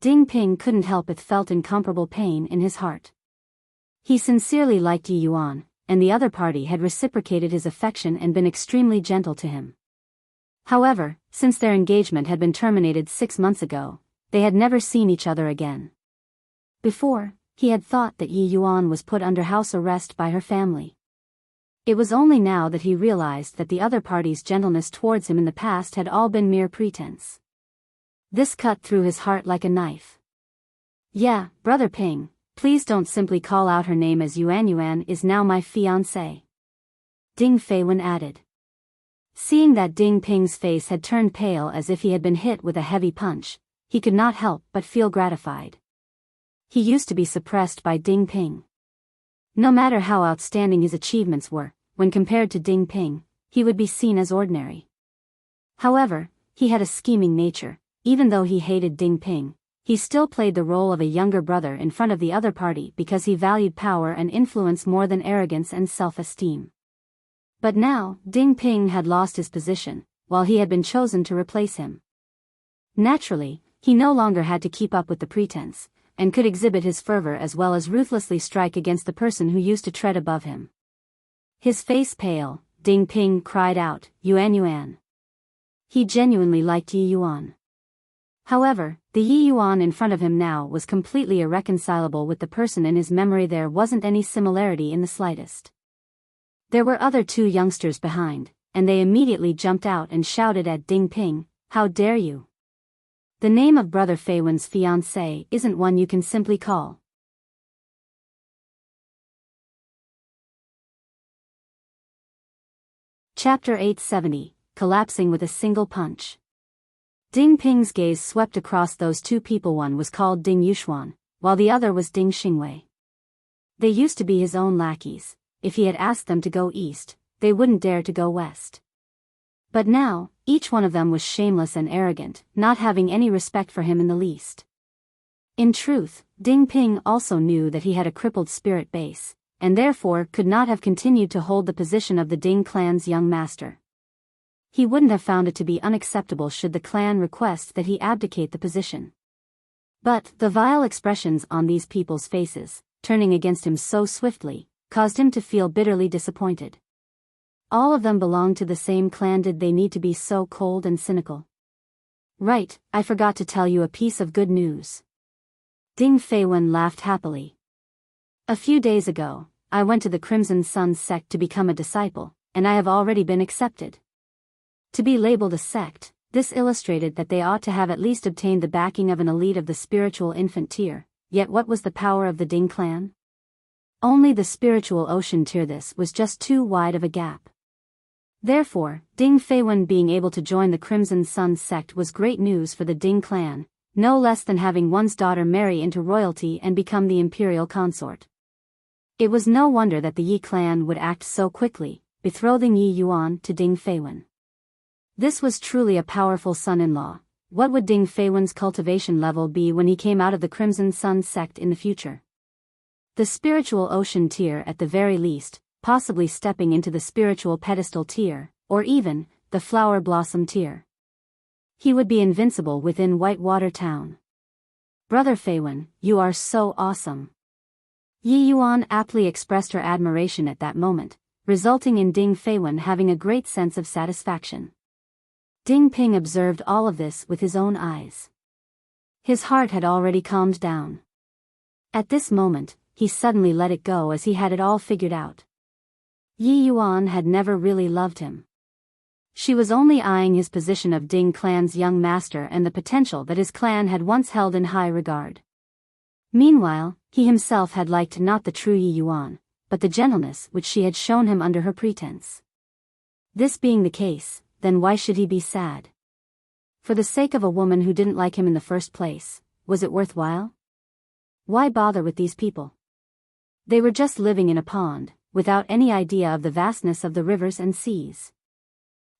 Ding Ping couldn't help but felt incomparable pain in his heart. He sincerely liked Yi Yuan, and the other party had reciprocated his affection and been extremely gentle to him. However, since their engagement had been terminated 6 months ago, they had never seen each other again. Before, he had thought that Yi Yuan was put under house arrest by her family. It was only now that he realized that the other party's gentleness towards him in the past had all been mere pretense. This cut through his heart like a knife. "Yeah, Brother Ping, please don't simply call out her name as Yuan is now my fiancée," Ding Feiwen added. Seeing that Ding Ping's face had turned pale as if he had been hit with a heavy punch, he could not help but feel gratified. He used to be suppressed by Ding Ping. No matter how outstanding his achievements were, when compared to Ding Ping, he would be seen as ordinary. However, he had a scheming nature. Even though he hated Ding Ping, he still played the role of a younger brother in front of the other party because he valued power and influence more than arrogance and self-esteem. But now, Ding Ping had lost his position, while he had been chosen to replace him. Naturally, he no longer had to keep up with the pretense, and could exhibit his fervor as well as ruthlessly strike against the person who used to tread above him. His face pale, Ding Ping cried out, "Yuan." He genuinely liked Yi Yuan. However, the Yi Yuan in front of him now was completely irreconcilable with the person in his memory. There wasn't any similarity in the slightest. There were other 2 youngsters behind, and they immediately jumped out and shouted at Ding Ping, "How dare you? The name of Brother Feiwen's fiancée isn't one you can simply call." Chapter 870, Collapsing with a Single Punch. Ding Ping's gaze swept across those 2 people. One was called Ding Yushuan, while the other was Ding Xingwei. They used to be his own lackeys. If he had asked them to go east, they wouldn't dare to go west. But now, each one of them was shameless and arrogant, not having any respect for him in the least. In truth, Ding Ping also knew that he had a crippled spirit base, and therefore could not have continued to hold the position of the Ding clan's young master. He wouldn't have found it to be unacceptable should the clan request that he abdicate the position. But the vile expressions on these people's faces, turning against him so swiftly, caused him to feel bitterly disappointed. All of them belonged to the same clan. Did they need to be so cold and cynical? "Right, I forgot to tell you a piece of good news." Ding Feiwen laughed happily. "A few days ago, I went to the Crimson Sun sect to become a disciple, and I have already been accepted." To be labeled a sect, this illustrated that they ought to have at least obtained the backing of an elite of the spiritual infant tier. Yet what was the power of the Ding clan? Only the spiritual ocean tier. This was just too wide of a gap. Therefore, Ding Feiwen being able to join the Crimson Sun sect was great news for the Ding clan, no less than having one's daughter marry into royalty and become the imperial consort. It was no wonder that the Yi clan would act so quickly, betrothing Yi Yuan to Ding Feiwen. This was truly a powerful son-in-law, what would Ding Feiwen's cultivation level be when he came out of the Crimson Sun sect in the future? The spiritual ocean tier at the very least, possibly stepping into the spiritual pedestal tier, or even, the flower blossom tier. He would be invincible within Whitewater Town. Brother Feiwen, you are so awesome. Yi Yuan aptly expressed her admiration at that moment, resulting in Ding Feiwen having a great sense of satisfaction. Ding Ping observed all of this with his own eyes. His heart had already calmed down. At this moment, he suddenly let it go as he had it all figured out. Yi Yuan had never really loved him. She was only eyeing his position of Ding clan's young master and the potential that his clan had once held in high regard. Meanwhile, he himself had liked not the true Yi Yuan, but the gentleness which she had shown him under her pretense. This being the case, then why should he be sad? For the sake of a woman who didn't like him in the first place, was it worthwhile? Why bother with these people? They were just living in a pond, without any idea of the vastness of the rivers and seas.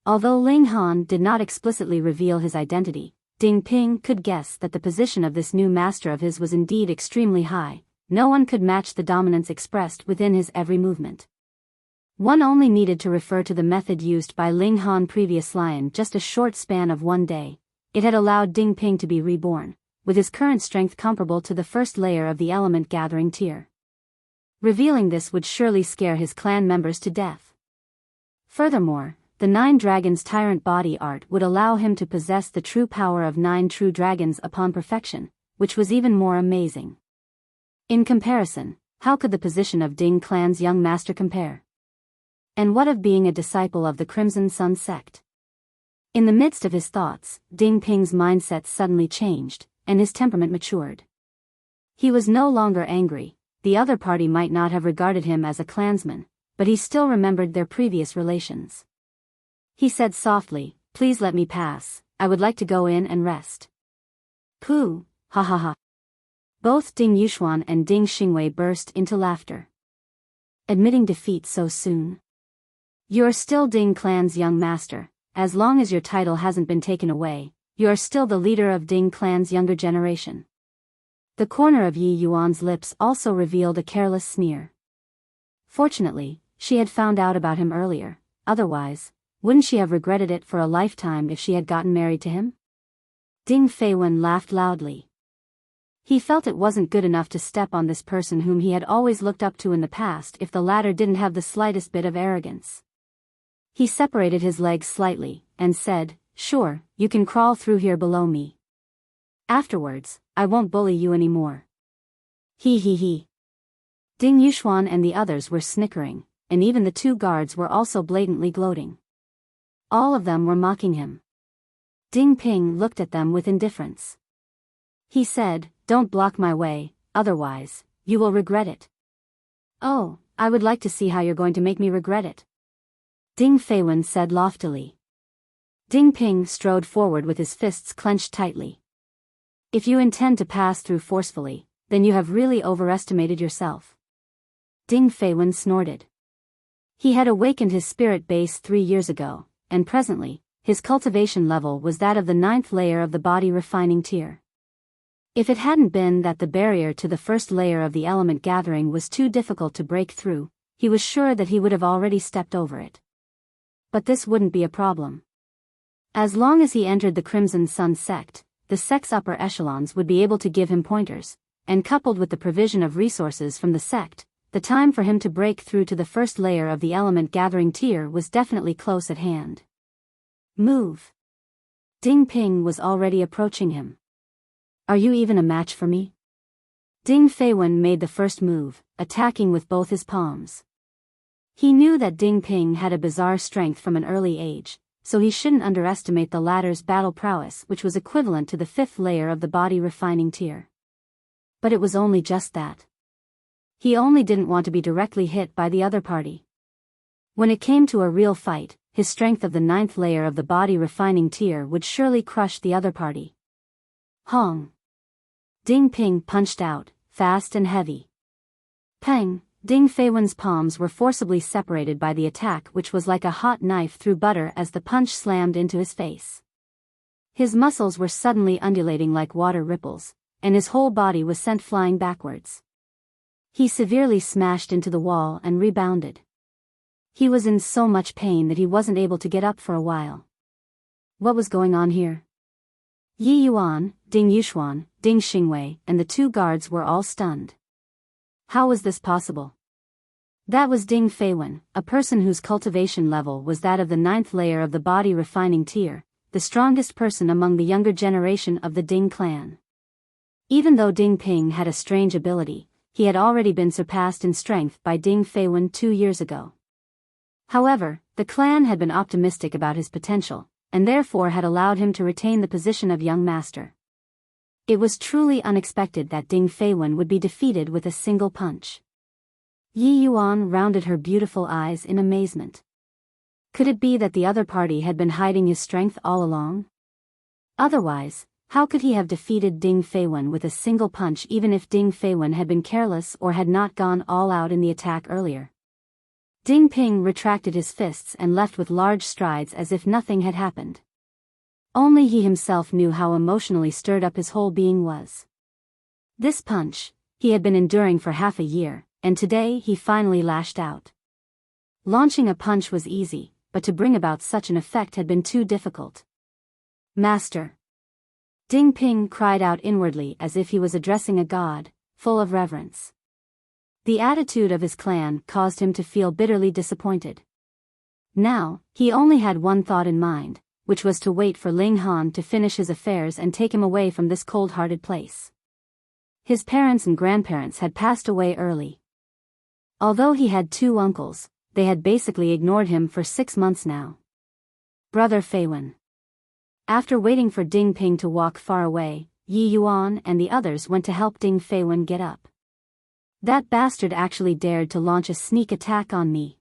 Although Ling Han did not explicitly reveal his identity, Ding Ping could guess that the position of this new master of his was indeed extremely high. No one could match the dominance expressed within his every movement. One only needed to refer to the method used by Ling Han previously in just a short span of one day. It had allowed Ding Ping to be reborn, with his current strength comparable to the first layer of the element gathering tier. Revealing this would surely scare his clan members to death. Furthermore, the 9 Dragons Tyrant body art would allow him to possess the true power of 9 true dragons upon perfection, which was even more amazing. In comparison, how could the position of Ding clan's young master compare? And what of being a disciple of the Crimson Sun sect? In the midst of his thoughts, Ding Ping's mindset suddenly changed, and his temperament matured. He was no longer angry. The other party might not have regarded him as a clansman, but he still remembered their previous relations. He said softly, "Please let me pass, I would like to go in and rest." Pooh, ha ha ha. Both Ding Yuxuan and Ding Xingwei burst into laughter. Admitting defeat so soon? You're still Ding clan's young master. As long as your title hasn't been taken away, you are still the leader of Ding clan's younger generation. The corner of Yi Yuan's lips also revealed a careless sneer. Fortunately, she had found out about him earlier, otherwise, wouldn't she have regretted it for a lifetime if she had gotten married to him? Ding Feiwen laughed loudly. He felt it wasn't good enough to step on this person whom he had always looked up to in the past if the latter didn't have the slightest bit of arrogance. He separated his legs slightly, and said, "Sure, you can crawl through here below me. Afterwards, I won't bully you anymore." He he he. Ding Yuxuan and the others were snickering, and even the 2 guards were also blatantly gloating. All of them were mocking him. Ding Ping looked at them with indifference. He said, "Don't block my way, otherwise, you will regret it." "Oh, I would like to see how you're going to make me regret it," Ding Feiwen said loftily. Ding Ping strode forward with his fists clenched tightly. "If you intend to pass through forcefully, then you have really overestimated yourself." Ding Feiwen snorted. He had awakened his spirit base 3 years ago, and presently, his cultivation level was that of the 9th layer of the body refining tier. If it hadn't been that the barrier to the first layer of the element gathering was too difficult to break through, he was sure that he would have already stepped over it. But this wouldn't be a problem. As long as he entered the Crimson Sun sect, the sect's upper echelons would be able to give him pointers, and coupled with the provision of resources from the sect, the time for him to break through to the first layer of the element gathering tier was definitely close at hand. Move. Ding Ping was already approaching him. "Are you even a match for me?" Ding Feiwen made the first move, attacking with both his palms. He knew that Ding Ping had a bizarre strength from an early age, so he shouldn't underestimate the latter's battle prowess, which was equivalent to the 5th layer of the body refining tier. But it was only just that. He only didn't want to be directly hit by the other party. When it came to a real fight, his strength of the 9th layer of the body refining tier would surely crush the other party. Hong. Ding Ping punched out, fast and heavy. Peng. Ding Feiwen's palms were forcibly separated by the attack, which was like a hot knife through butter as the punch slammed into his face. His muscles were suddenly undulating like water ripples, and his whole body was sent flying backwards. He severely smashed into the wall and rebounded. He was in so much pain that he wasn't able to get up for a while. What was going on here? Yi Yuan, Ding Yuxuan, Ding Xingwei, and the two guards were all stunned. How was this possible? That was Ding Feiwen, a person whose cultivation level was that of the 9th layer of the body refining tier, the strongest person among the younger generation of the Ding clan. Even though Ding Ping had a strange ability, he had already been surpassed in strength by Ding Feiwen 2 years ago. However, the clan had been optimistic about his potential, and therefore had allowed him to retain the position of young master. It was truly unexpected that Ding Feiwen would be defeated with a single punch. Yi Yuan rounded her beautiful eyes in amazement. Could it be that the other party had been hiding his strength all along? Otherwise, how could he have defeated Ding Feiwen with a single punch even if Ding Feiwen had been careless or had not gone all out in the attack earlier? Ding Ping retracted his fists and left with large strides as if nothing had happened. Only he himself knew how emotionally stirred up his whole being was. This punch, he had been enduring for half a year, and today he finally lashed out. Launching a punch was easy, but to bring about such an effect had been too difficult. Master! Ding Ping cried out inwardly as if he was addressing a god, full of reverence. The attitude of his clan caused him to feel bitterly disappointed. Now, he only had one thought in mind, which was to wait for Ling Han to finish his affairs and take him away from this cold-hearted place. His parents and grandparents had passed away early. Although he had 2 uncles, they had basically ignored him for 6 months now. Brother Feiwen. After waiting for Ding Ping to walk far away, Yi Yuan and the others went to help Ding Feiwen get up. That bastard actually dared to launch a sneak attack on me.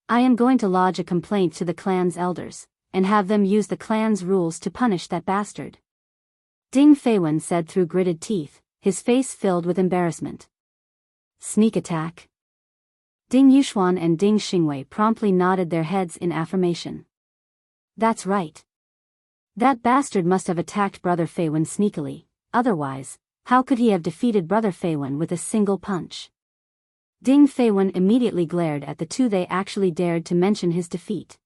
I am going to lodge a complaint to the clan's elders, and have them use the clan's rules to punish that bastard. Ding Feiwen said through gritted teeth, his face filled with embarrassment. Sneak attack? Ding Yuxuan and Ding Xingwei promptly nodded their heads in affirmation. That's right. That bastard must have attacked Brother Feiwen sneakily, otherwise, how could he have defeated Brother Feiwen with a single punch? Ding Feiwen immediately glared at the two they actually dared to mention his defeat.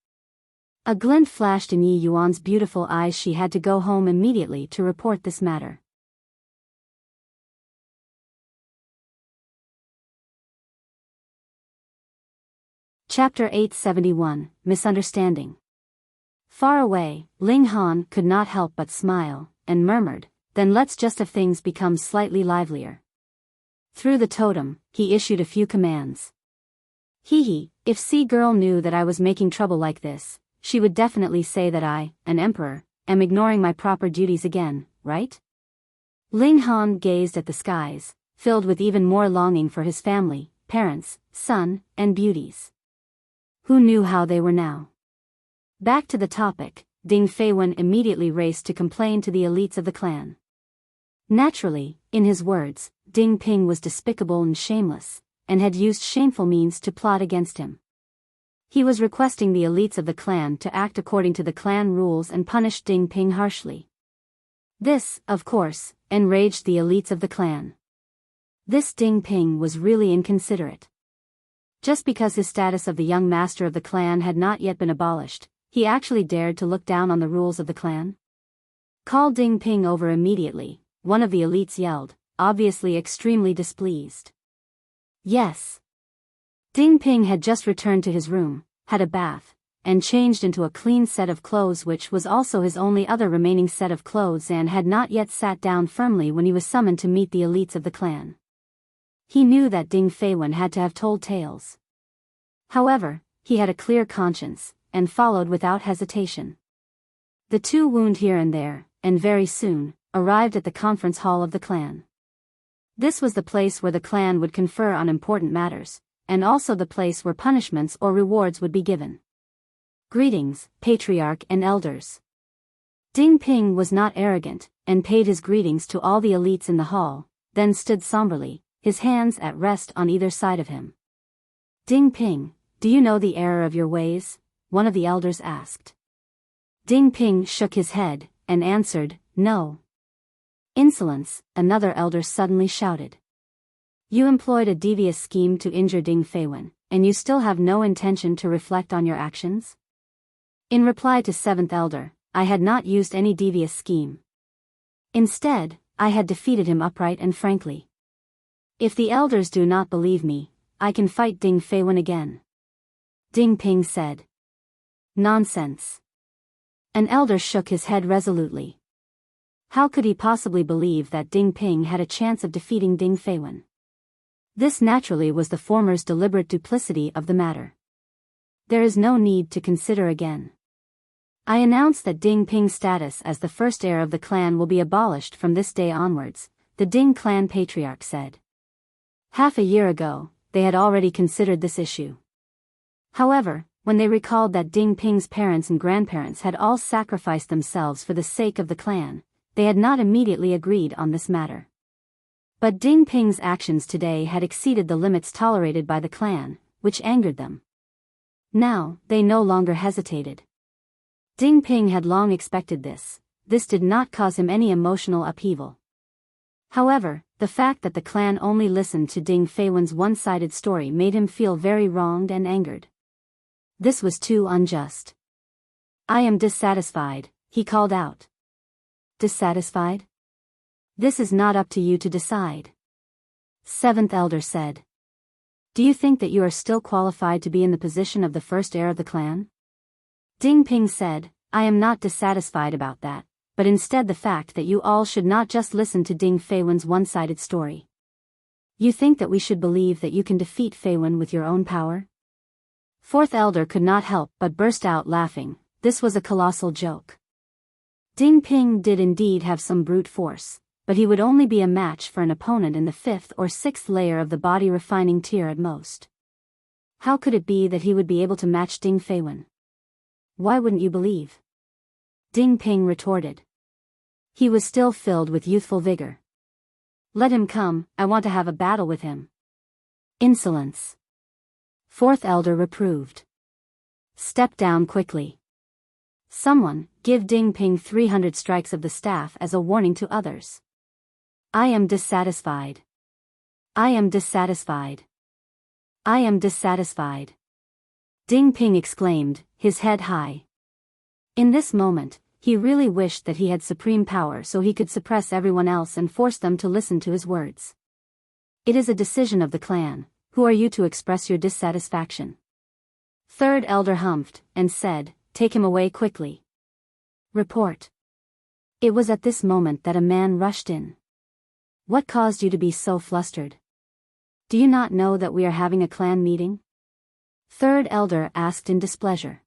A glint flashed in Yi Yuan's beautiful eyes. She had to go home immediately to report this matter. Chapter 871, Misunderstanding. Far away, Ling Han could not help but smile, and murmured, "Then let's just have things become slightly livelier." Through the totem, he issued a few commands. Hee, if C-Girl knew that I was making trouble like this, she would definitely say that I, an emperor, am ignoring my proper duties again, right? Ling Han gazed at the skies, filled with even more longing for his family, parents, son, and beauties. Who knew how they were now? Back to the topic, Ding Feiwen immediately raced to complain to the elites of the clan. Naturally, in his words, Ding Ping was despicable and shameless, and had used shameful means to plot against him. He was requesting the elites of the clan to act according to the clan rules and punish Ding Ping harshly. This, of course, enraged the elites of the clan. This Ding Ping was really inconsiderate. Just because his status of the young master of the clan had not yet been abolished, he actually dared to look down on the rules of the clan? Call Ding Ping over immediately, one of the elites yelled, obviously extremely displeased. Yes. Ding Ping had just returned to his room, had a bath, and changed into a clean set of clothes, which was also his only other remaining set of clothes, and had not yet sat down firmly when he was summoned to meet the elites of the clan. He knew that Ding Feiwen had to have told tales. However, he had a clear conscience, and followed without hesitation. The two wound here and there, and very soon, arrived at the conference hall of the clan. This was the place where the clan would confer on important matters, and also the place where punishments or rewards would be given. Greetings, patriarch and elders. Ding Ping was not arrogant, and paid his greetings to all the elites in the hall, then stood somberly, his hands at rest on either side of him. Ding Ping, do you know the error of your ways? One of the elders asked. Ding Ping shook his head, and answered, "No." "Insolence," another elder suddenly shouted. "You employed a devious scheme to injure Ding Feiwen, and you still have no intention to reflect on your actions?" In reply to seventh elder, "I had not used any devious scheme. Instead, I had defeated him upright and frankly. If the elders do not believe me, I can fight Ding Feiwen again." Ding Ping said. "Nonsense." An elder shook his head resolutely. How could he possibly believe that Ding Ping had a chance of defeating Ding Feiwen? This naturally was the former's deliberate duplicity of the matter. "There is no need to consider again. I announce that Ding Ping's status as the first heir of the clan will be abolished from this day onwards," the Ding clan patriarch said. Half a year ago, they had already considered this issue. However, when they recalled that Ding Ping's parents and grandparents had all sacrificed themselves for the sake of the clan, they had not immediately agreed on this matter. But Ding Ping's actions today had exceeded the limits tolerated by the clan, which angered them. Now, they no longer hesitated. Ding Ping had long expected this. This did not cause him any emotional upheaval. However, the fact that the clan only listened to Ding Feiwen's one-sided story made him feel very wronged and angered. This was too unjust. "I am dissatisfied," he called out. "Dissatisfied? This is not up to you to decide," seventh elder said. "Do you think that you are still qualified to be in the position of the first heir of the clan?" Ding Ping said, "I am not dissatisfied about that, but instead the fact that you all should not just listen to Ding Feiwen's one-sided story. You think that we should believe that you can defeat Feiwen with your own power?" Fourth elder could not help but burst out laughing. This was a colossal joke. Ding Ping did indeed have some brute force, but he would only be a match for an opponent in the fifth or sixth layer of the body refining tier at most. How could it be that he would be able to match Ding Feiwen? Why wouldn't you believe? Ding Ping retorted. He was still filled with youthful vigor. "Let him come, I want to have a battle with him." "Insolence," fourth elder reproved. "Step down quickly. Someone, give Ding Ping 300 strikes of the staff as a warning to others." "I am dissatisfied. I am dissatisfied. I am dissatisfied," Ding Ping exclaimed, his head high. In this moment, he really wished that he had supreme power so he could suppress everyone else and force them to listen to his words. "It is a decision of the clan. Who are you to express your dissatisfaction?" Third elder humphed, and said, "Take him away quickly." Report. It was at this moment that a man rushed in. "What caused you to be so flustered? Do you not know that we are having a clan meeting?" Third elder asked in displeasure.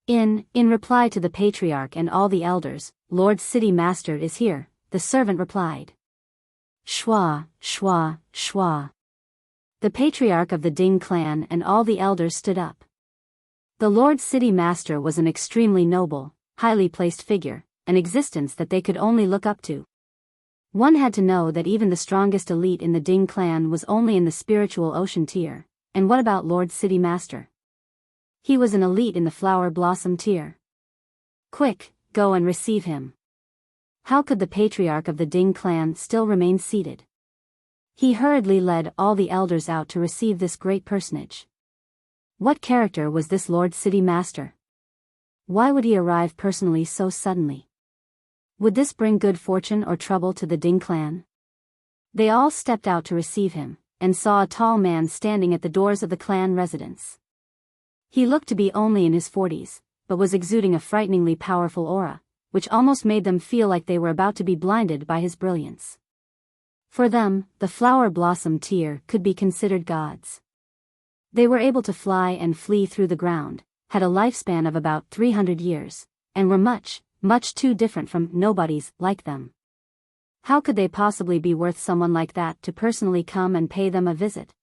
In reply to the patriarch and all the elders, "Lord City Master is here," the servant replied. Shwa, shwa, shwa. The patriarch of the Ding clan and all the elders stood up. The Lord City Master was an extremely noble, highly placed figure, an existence that they could only look up to. One had to know that even the strongest elite in the Ding clan was only in the spiritual ocean tier, and what about Lord City Master? He was an elite in the flower blossom tier. "Quick, go and receive him." How could the patriarch of the Ding clan still remain seated? He hurriedly led all the elders out to receive this great personage. What character was this Lord City Master? Why would he arrive personally so suddenly? Would this bring good fortune or trouble to the Ding clan? They all stepped out to receive him, and saw a tall man standing at the doors of the clan residence. He looked to be only in his 40s, but was exuding a frighteningly powerful aura, which almost made them feel like they were about to be blinded by his brilliance. For them, the flower blossom tier could be considered gods. They were able to fly and flee through the ground, had a lifespan of about 300 years, and were much, much too different from nobodies like them. How could they possibly be worth someone like that to personally come and pay them a visit?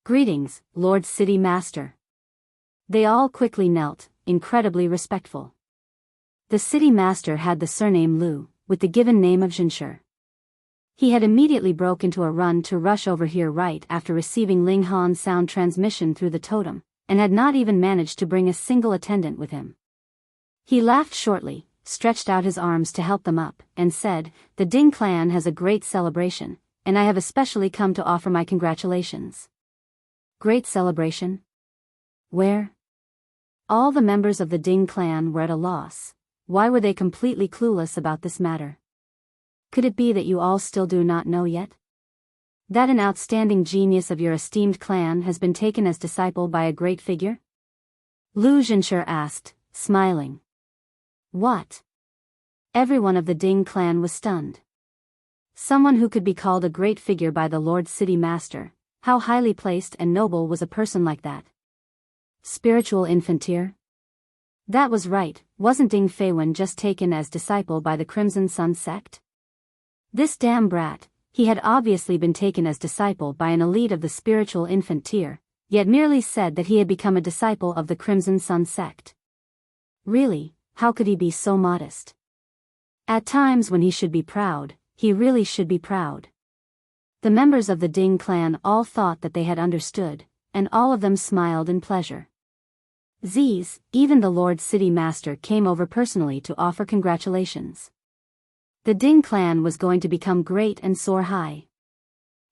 "Greetings, Lord City Master." They all quickly knelt, incredibly respectful. The city master had the surname Lu, with the given name of Zhenshi. He had immediately broke into a run to rush over here right after receiving Ling Han's sound transmission through the totem, and had not even managed to bring a single attendant with him. He laughed shortly, stretched out his arms to help them up, and said, "The Ding clan has a great celebration, and I have especially come to offer my congratulations." Great celebration? Where? All the members of the Ding clan were at a loss. Why were they completely clueless about this matter? Could it be that you all still do not know yet? That an outstanding genius of your esteemed clan has been taken as disciple by a great figure? Lu Zhenshi asked, smiling. What? Everyone of the Ding clan was stunned. Someone who could be called a great figure by the Lord City Master, how highly placed and noble was a person like that? Spiritual infant-tier? That was right, wasn't Ding Feiwen just taken as disciple by the Crimson Sun sect? This damn brat, he had obviously been taken as disciple by an elite of the spiritual infant tier, yet merely said that he had become a disciple of the Crimson Sun sect. Really, how could he be so modest? At times when he should be proud, he really should be proud. The members of the Ding clan all thought that they had understood, and all of them smiled in pleasure. Z's, even the Lord City Master came over personally to offer congratulations. The Ding clan was going to become great and soar high.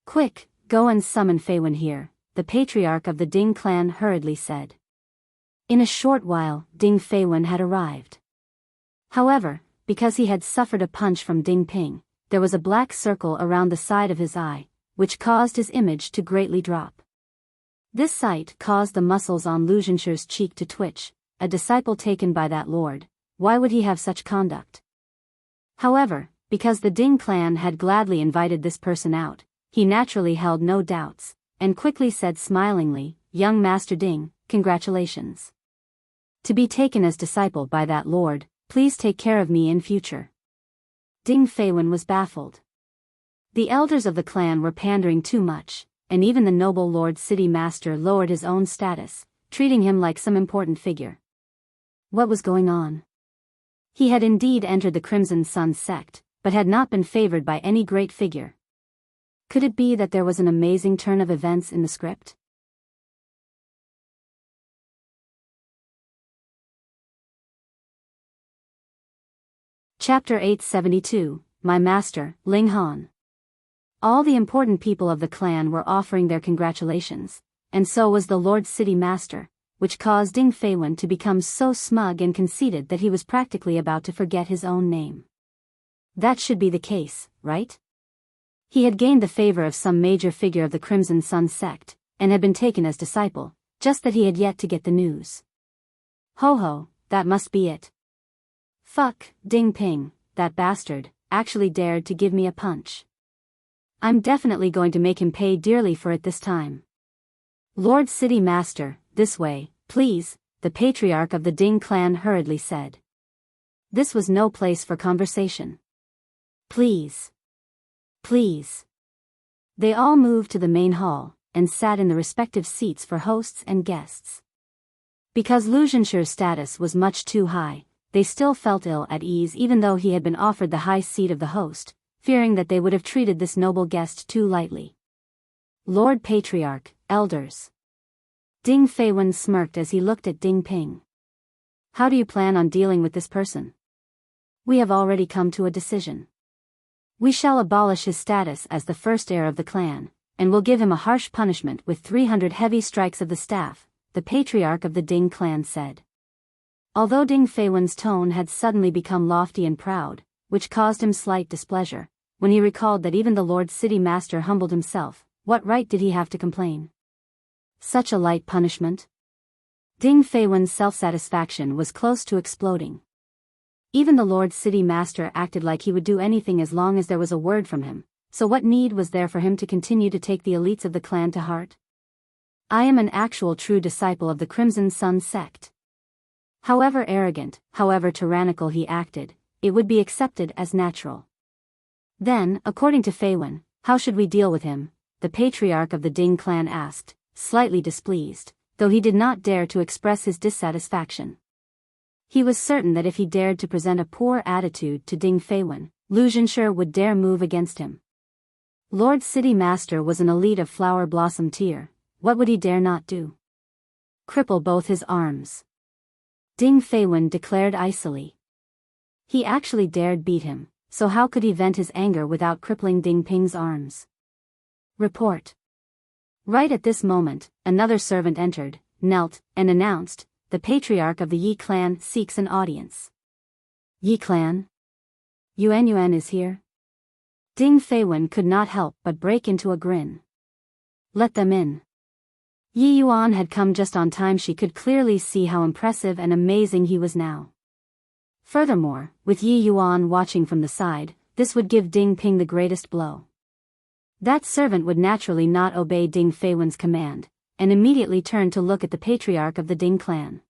Quick, go and summon Feiwen here, the patriarch of the Ding clan hurriedly said. In a short while, Ding Feiwen had arrived. However, because he had suffered a punch from Ding Ping, there was a black circle around the side of his eye, which caused his image to greatly drop. This sight caused the muscles on Lu Zhenshi's cheek to twitch. A disciple taken by that lord, why would he have such conduct? However, because the Ding clan had gladly invited this person out, he naturally held no doubts, and quickly said smilingly, "Young Master Ding, congratulations. To be taken as disciple by that lord, please take care of me in future." Ding Feiwen was baffled. The elders of the clan were pandering too much, and even the noble Lord City Master lowered his own status, treating him like some important figure. What was going on? He had indeed entered the Crimson Sun sect, but had not been favored by any great figure. Could it be that there was an amazing turn of events in the script? Chapter 872, My Master, Ling Han. All the important people of the clan were offering their congratulations, and so was the Lord City Master, which caused Ding Feiwen to become so smug and conceited that he was practically about to forget his own name. That should be the case, right? He had gained the favor of some major figure of the Crimson Sun sect, and had been taken as disciple, just that he had yet to get the news. Ho ho, that must be it. Fuck, Ding Ping, that bastard, actually dared to give me a punch. I'm definitely going to make him pay dearly for it this time. Lord City Master, this way, please, the patriarch of the Ding clan hurriedly said. This was no place for conversation. Please. Please. They all moved to the main hall, and sat in the respective seats for hosts and guests. Because Lu Zhenshi's status was much too high, they still felt ill at ease even though he had been offered the high seat of the host, fearing that they would have treated this noble guest too lightly. Lord Patriarch, elders. Ding Feiwen smirked as he looked at Ding Ping. How do you plan on dealing with this person? We have already come to a decision. We shall abolish his status as the first heir of the clan, and will give him a harsh punishment with 300 heavy strikes of the staff, the patriarch of the Ding clan said. Although Ding Feiwen's tone had suddenly become lofty and proud, which caused him slight displeasure, when he recalled that even the Lord City Master humbled himself, what right did he have to complain? Such a light punishment? Ding Feiwen's self-satisfaction was close to exploding. Even the Lord City Master acted like he would do anything as long as there was a word from him, so what need was there for him to continue to take the elites of the clan to heart? I am an actual true disciple of the Crimson Sun sect. However arrogant, however tyrannical he acted, it would be accepted as natural. Then, according to Feiwen, how should we deal with him? The patriarch of the Ding clan asked, slightly displeased, though he did not dare to express his dissatisfaction. He was certain that if he dared to present a poor attitude to Ding Feiwen, Lu Zhenshi would dare move against him. Lord City Master was an elite of flower blossom tier, what would he dare not do? Cripple both his arms. Ding Feiwen declared icily. He actually dared beat him, so how could he vent his anger without crippling Ding Ping's arms? Report. Right at this moment, another servant entered, knelt, and announced, "The patriarch of the Yi clan seeks an audience." Yi clan? Yuan is here? Ding Feiwen could not help but break into a grin. Let them in. Yi Yuan had come just on time. She could clearly see how impressive and amazing he was now. Furthermore, with Yi Yuan watching from the side, this would give Ding Ping the greatest blow. That servant would naturally not obey Ding Feiwen's command, and immediately turn to look at the patriarch of the Ding clan.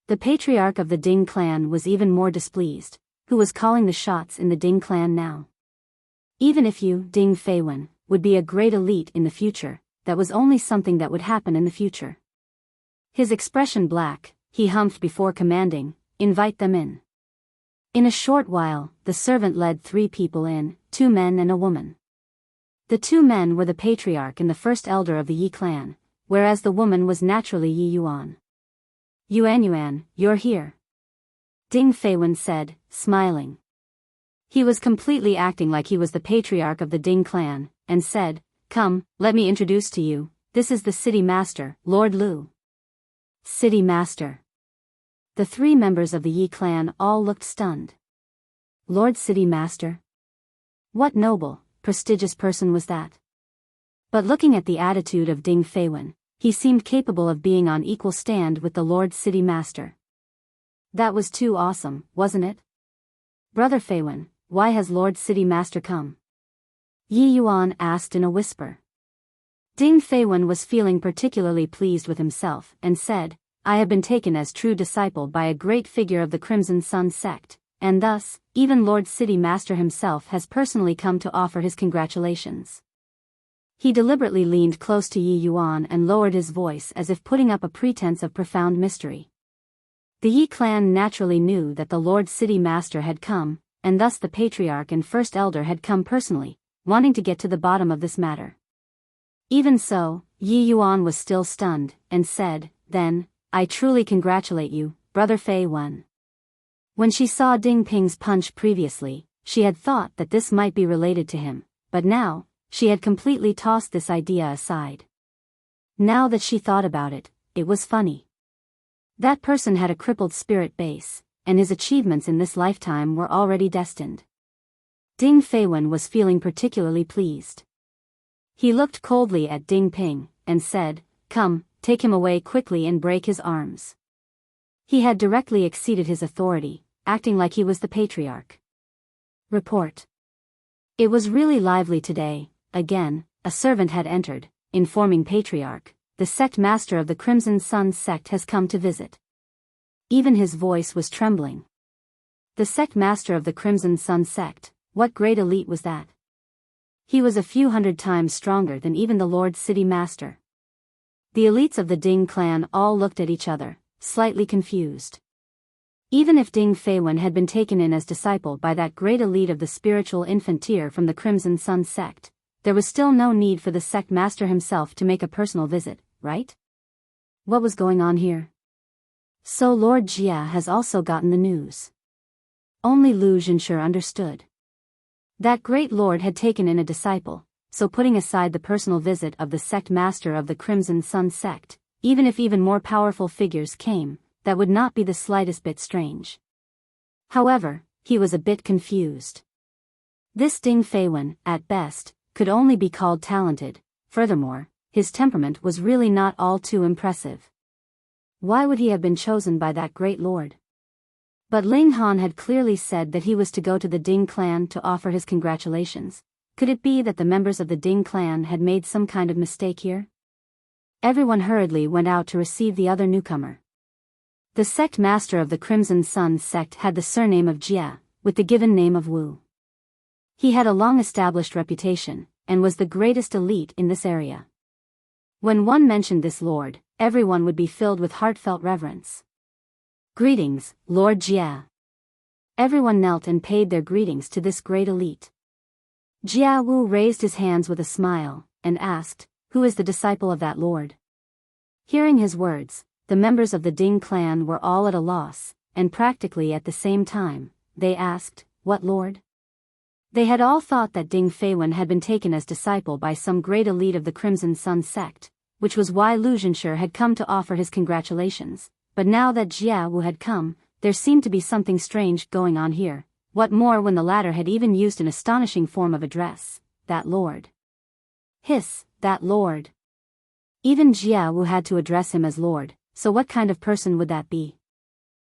The patriarch of the Ding clan was even more displeased. Who was calling the shots in the Ding clan now? Even if you, Ding Feiwen, would be a great elite in the future, that was only something that would happen in the future. His expression black, he humphed before commanding, "Invite them in." In a short while, the servant led 3 people in, 2 men and a woman. The 2 men were the patriarch and the first elder of the Yi clan, whereas the woman was naturally Yi Yuan. Yuan, you're here. Ding Feiwen said, smiling. He was completely acting like he was the patriarch of the Ding clan, and said, "Come, let me introduce to you, this is the city master, Lord Lu." City master. The 3 members of the Yi clan all looked stunned. Lord City Master? What noble, prestigious person was that? But looking at the attitude of Ding Feiwen, he seemed capable of being on equal stand with the Lord City Master. That was too awesome, wasn't it? Brother Feiwen, why has Lord City Master come? Yi Yuan asked in a whisper. Ding Feiwen was feeling particularly pleased with himself, and said, "I have been taken as true disciple by a great figure of the Crimson Sun sect, and thus, even Lord City Master himself has personally come to offer his congratulations." He deliberately leaned close to Yi Yuan and lowered his voice as if putting up a pretense of profound mystery. The Yi clan naturally knew that the Lord City Master had come, and thus the patriarch and first elder had come personally, wanting to get to the bottom of this matter. Even so, Yi Yuan was still stunned, and said, "Then, I truly congratulate you, Brother Feiwen." When she saw Ding Ping's punch previously, she had thought that this might be related to him, but now, she had completely tossed this idea aside. Now that she thought about it, it was funny. That person had a crippled spirit base, and his achievements in this lifetime were already destined. Ding Feiwen was feeling particularly pleased. He looked coldly at Ding Ping, and said, "Come, take him away quickly and break his arms." He had directly exceeded his authority, acting like he was the patriarch. Report. It was really lively today. Again, a servant had entered, informing patriarch, "The sect master of the Crimson Sun sect has come to visit." Even his voice was trembling. The sect master of the Crimson Sun sect, what great elite was that? He was a few hundred times stronger than even the Lord City Master. The elites of the Ding clan all looked at each other, slightly confused. Even if Ding Feiwen had been taken in as disciple by that great elite of the spiritual infant tier from the Crimson Sun sect, there was still no need for the sect master himself to make a personal visit, right? What was going on here? So Lord Jia has also gotten the news. Only Lu Zhenshi understood. That great lord had taken in a disciple, so putting aside the personal visit of the sect master of the Crimson Sun sect, even if even more powerful figures came, that would not be the slightest bit strange. However, he was a bit confused. This Ding Feiwen, at best, could only be called talented. Furthermore, his temperament was really not all too impressive. Why would he have been chosen by that great lord? But Ling Han had clearly said that he was to go to the Ding clan to offer his congratulations. Could it be that the members of the Ding clan had made some kind of mistake here? Everyone hurriedly went out to receive the other newcomer. The sect master of the Crimson Sun sect had the surname of Jia, with the given name of Wu. He had a long-established reputation, and was the greatest elite in this area. When one mentioned this lord, everyone would be filled with heartfelt reverence. "Greetings, Lord Jia." Everyone knelt and paid their greetings to this great elite. Jia Wu raised his hands with a smile, and asked, "Who is the disciple of that lord?" Hearing his words, the members of the Ding clan were all at a loss, and practically at the same time, they asked. What lord? They had all thought that Ding Feiwen had been taken as disciple by some great elite of the Crimson Sun sect, which was why Lu Zhenshi had come to offer his congratulations, but now that Jia Wu had come, there seemed to be something strange going on here. What more when the latter had even used an astonishing form of address, that lord. Hiss, that lord. Even Jia Wu had to address him as lord, so what kind of person would that be?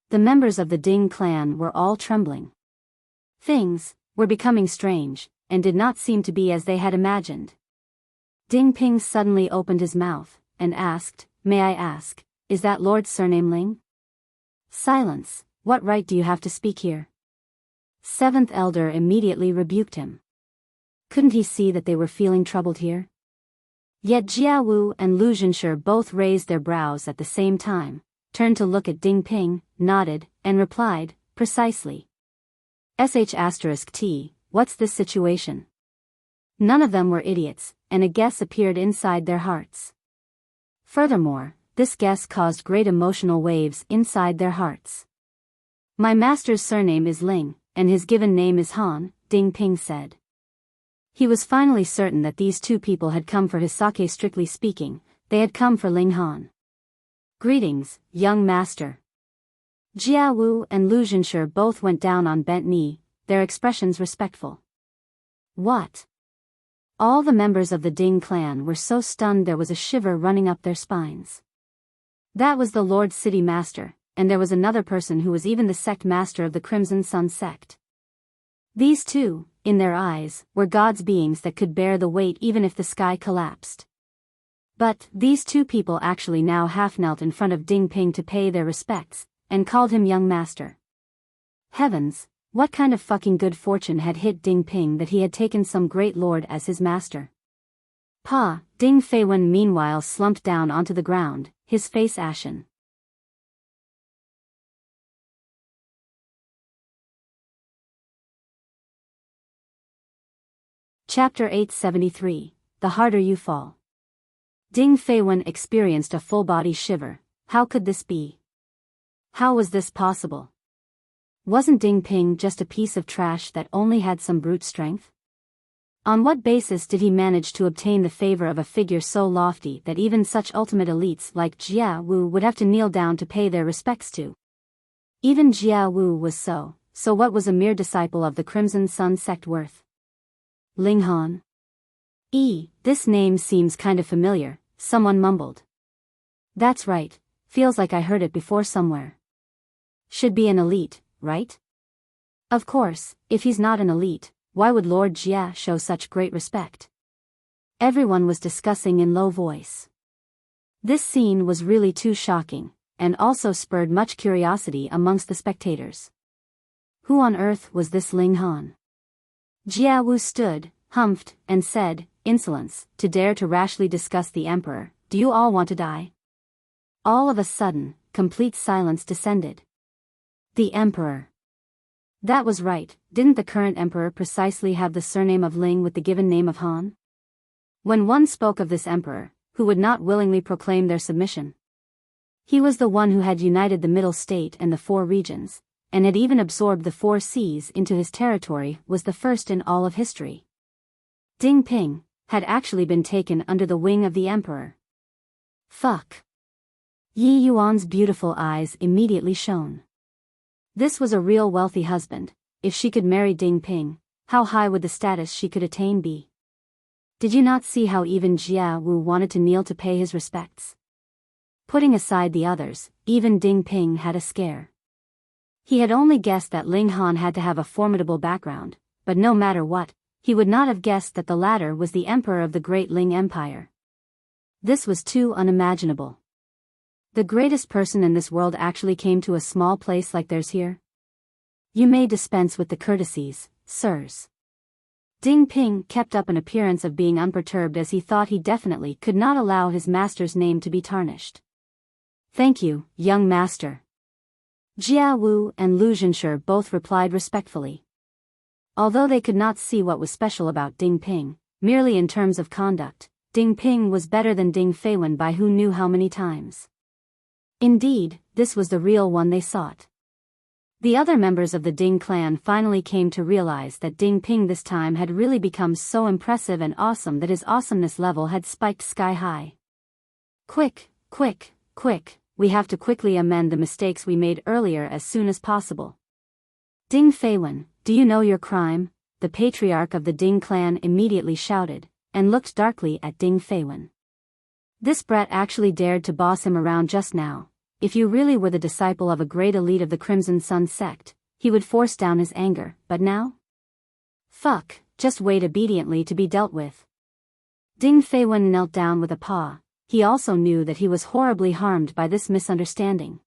The members of the Ding clan were all trembling. Things were becoming strange, and did not seem to be as they had imagined. Ding Ping suddenly opened his mouth, and asked, "May I ask, is that lord's surname Ling?" "Silence, what right do you have to speak here?" Seventh elder immediately rebuked him. Couldn't he see that they were feeling troubled here? Yet Jia Wu and Lu Zhenshi both raised their brows at the same time, turned to look at Ding Ping, nodded, and replied, "Precisely. *T, what's this situation?" None of them were idiots, and a guess appeared inside their hearts. Furthermore, this guess caused great emotional waves inside their hearts. "My master's surname is Ling, and his given name is Han," Ding Ping said. He was finally certain that these two people had come for his sake. Strictly speaking, they had come for Ling Han. "Greetings, young master." Jia Wu and Lu Zhenshi both went down on bent knee, their expressions respectful. What? All the members of the Ding clan were so stunned there was a shiver running up their spines. That was the Lord City Master, and there was another person who was even the sect master of the Crimson Sun sect. These two, in their eyes, were God's beings that could bear the weight even if the sky collapsed. But these two people actually now half knelt in front of Ding Ping to pay their respects, and called him young master. Heavens, what kind of fucking good fortune had hit Ding Ping that he had taken some great lord as his master? Pa, Ding Feiwen meanwhile slumped down onto the ground, his face ashen. Chapter 873, The Harder You Fall. Ding Feiwen experienced a full-body shiver. How could this be? How was this possible? Wasn't Ding Ping just a piece of trash that only had some brute strength? On what basis did he manage to obtain the favor of a figure so lofty that even such ultimate elites like Jia Wu would have to kneel down to pay their respects to? Even Jia Wu was so what was a mere disciple of the Crimson Sun sect worth? Ling Han? This name seems kind of familiar, someone mumbled. That's right, feels like I heard it before somewhere. Should be an elite, right? Of course, if he's not an elite, why would Lord Jia show such great respect? Everyone was discussing in low voice. This scene was really too shocking, and also spurred much curiosity amongst the spectators. Who on earth was this Ling Han? Jia Wu stood, humphed, and said, "Insolence, to dare to rashly discuss the emperor, do you all want to die?" All of a sudden, complete silence descended. The emperor. That was right, didn't the current emperor precisely have the surname of Ling with the given name of Han? When one spoke of this emperor, who would not willingly proclaim their submission? He was the one who had united the Middle State and the four regions, and had even absorbed the 4 seas into his territory, was the first in all of history. Ding Ping had actually been taken under the wing of the emperor. Fuck. Yi Yuan's beautiful eyes immediately shone. This was a real wealthy husband. If she could marry Ding Ping, how high would the status she could attain be? Did you not see how even Jia Wu wanted to kneel to pay his respects? Putting aside the others, even Ding Ping had a scare. He had only guessed that Ling Han had to have a formidable background, but no matter what, he would not have guessed that the latter was the emperor of the great Ling Empire. This was too unimaginable. The greatest person in this world actually came to a small place like theirs here? You may dispense with the courtesies, sirs. Ding Ping kept up an appearance of being unperturbed as he thought he definitely could not allow his master's name to be tarnished. Thank you, young master. Jia Wu and Lu Zhenshi both replied respectfully. Although they could not see what was special about Ding Ping, merely in terms of conduct, Ding Ping was better than Ding Feiwen by who knew how many times. Indeed, this was the real one they sought. The other members of the Ding clan finally came to realize that Ding Ping this time had really become so impressive and awesome that his awesomeness level had spiked sky high. Quick, quick, quick, we have to quickly amend the mistakes we made earlier as soon as possible. Ding Feiwen, do you know your crime? The patriarch of the Ding clan immediately shouted, and looked darkly at Ding Feiwen. This brat actually dared to boss him around just now. If you really were the disciple of a great elite of the Crimson Sun sect, he would force down his anger, but now? Fuck, just wait obediently to be dealt with. Ding Feiwen knelt down with a paw. He also knew that he was horribly harmed by this misunderstanding.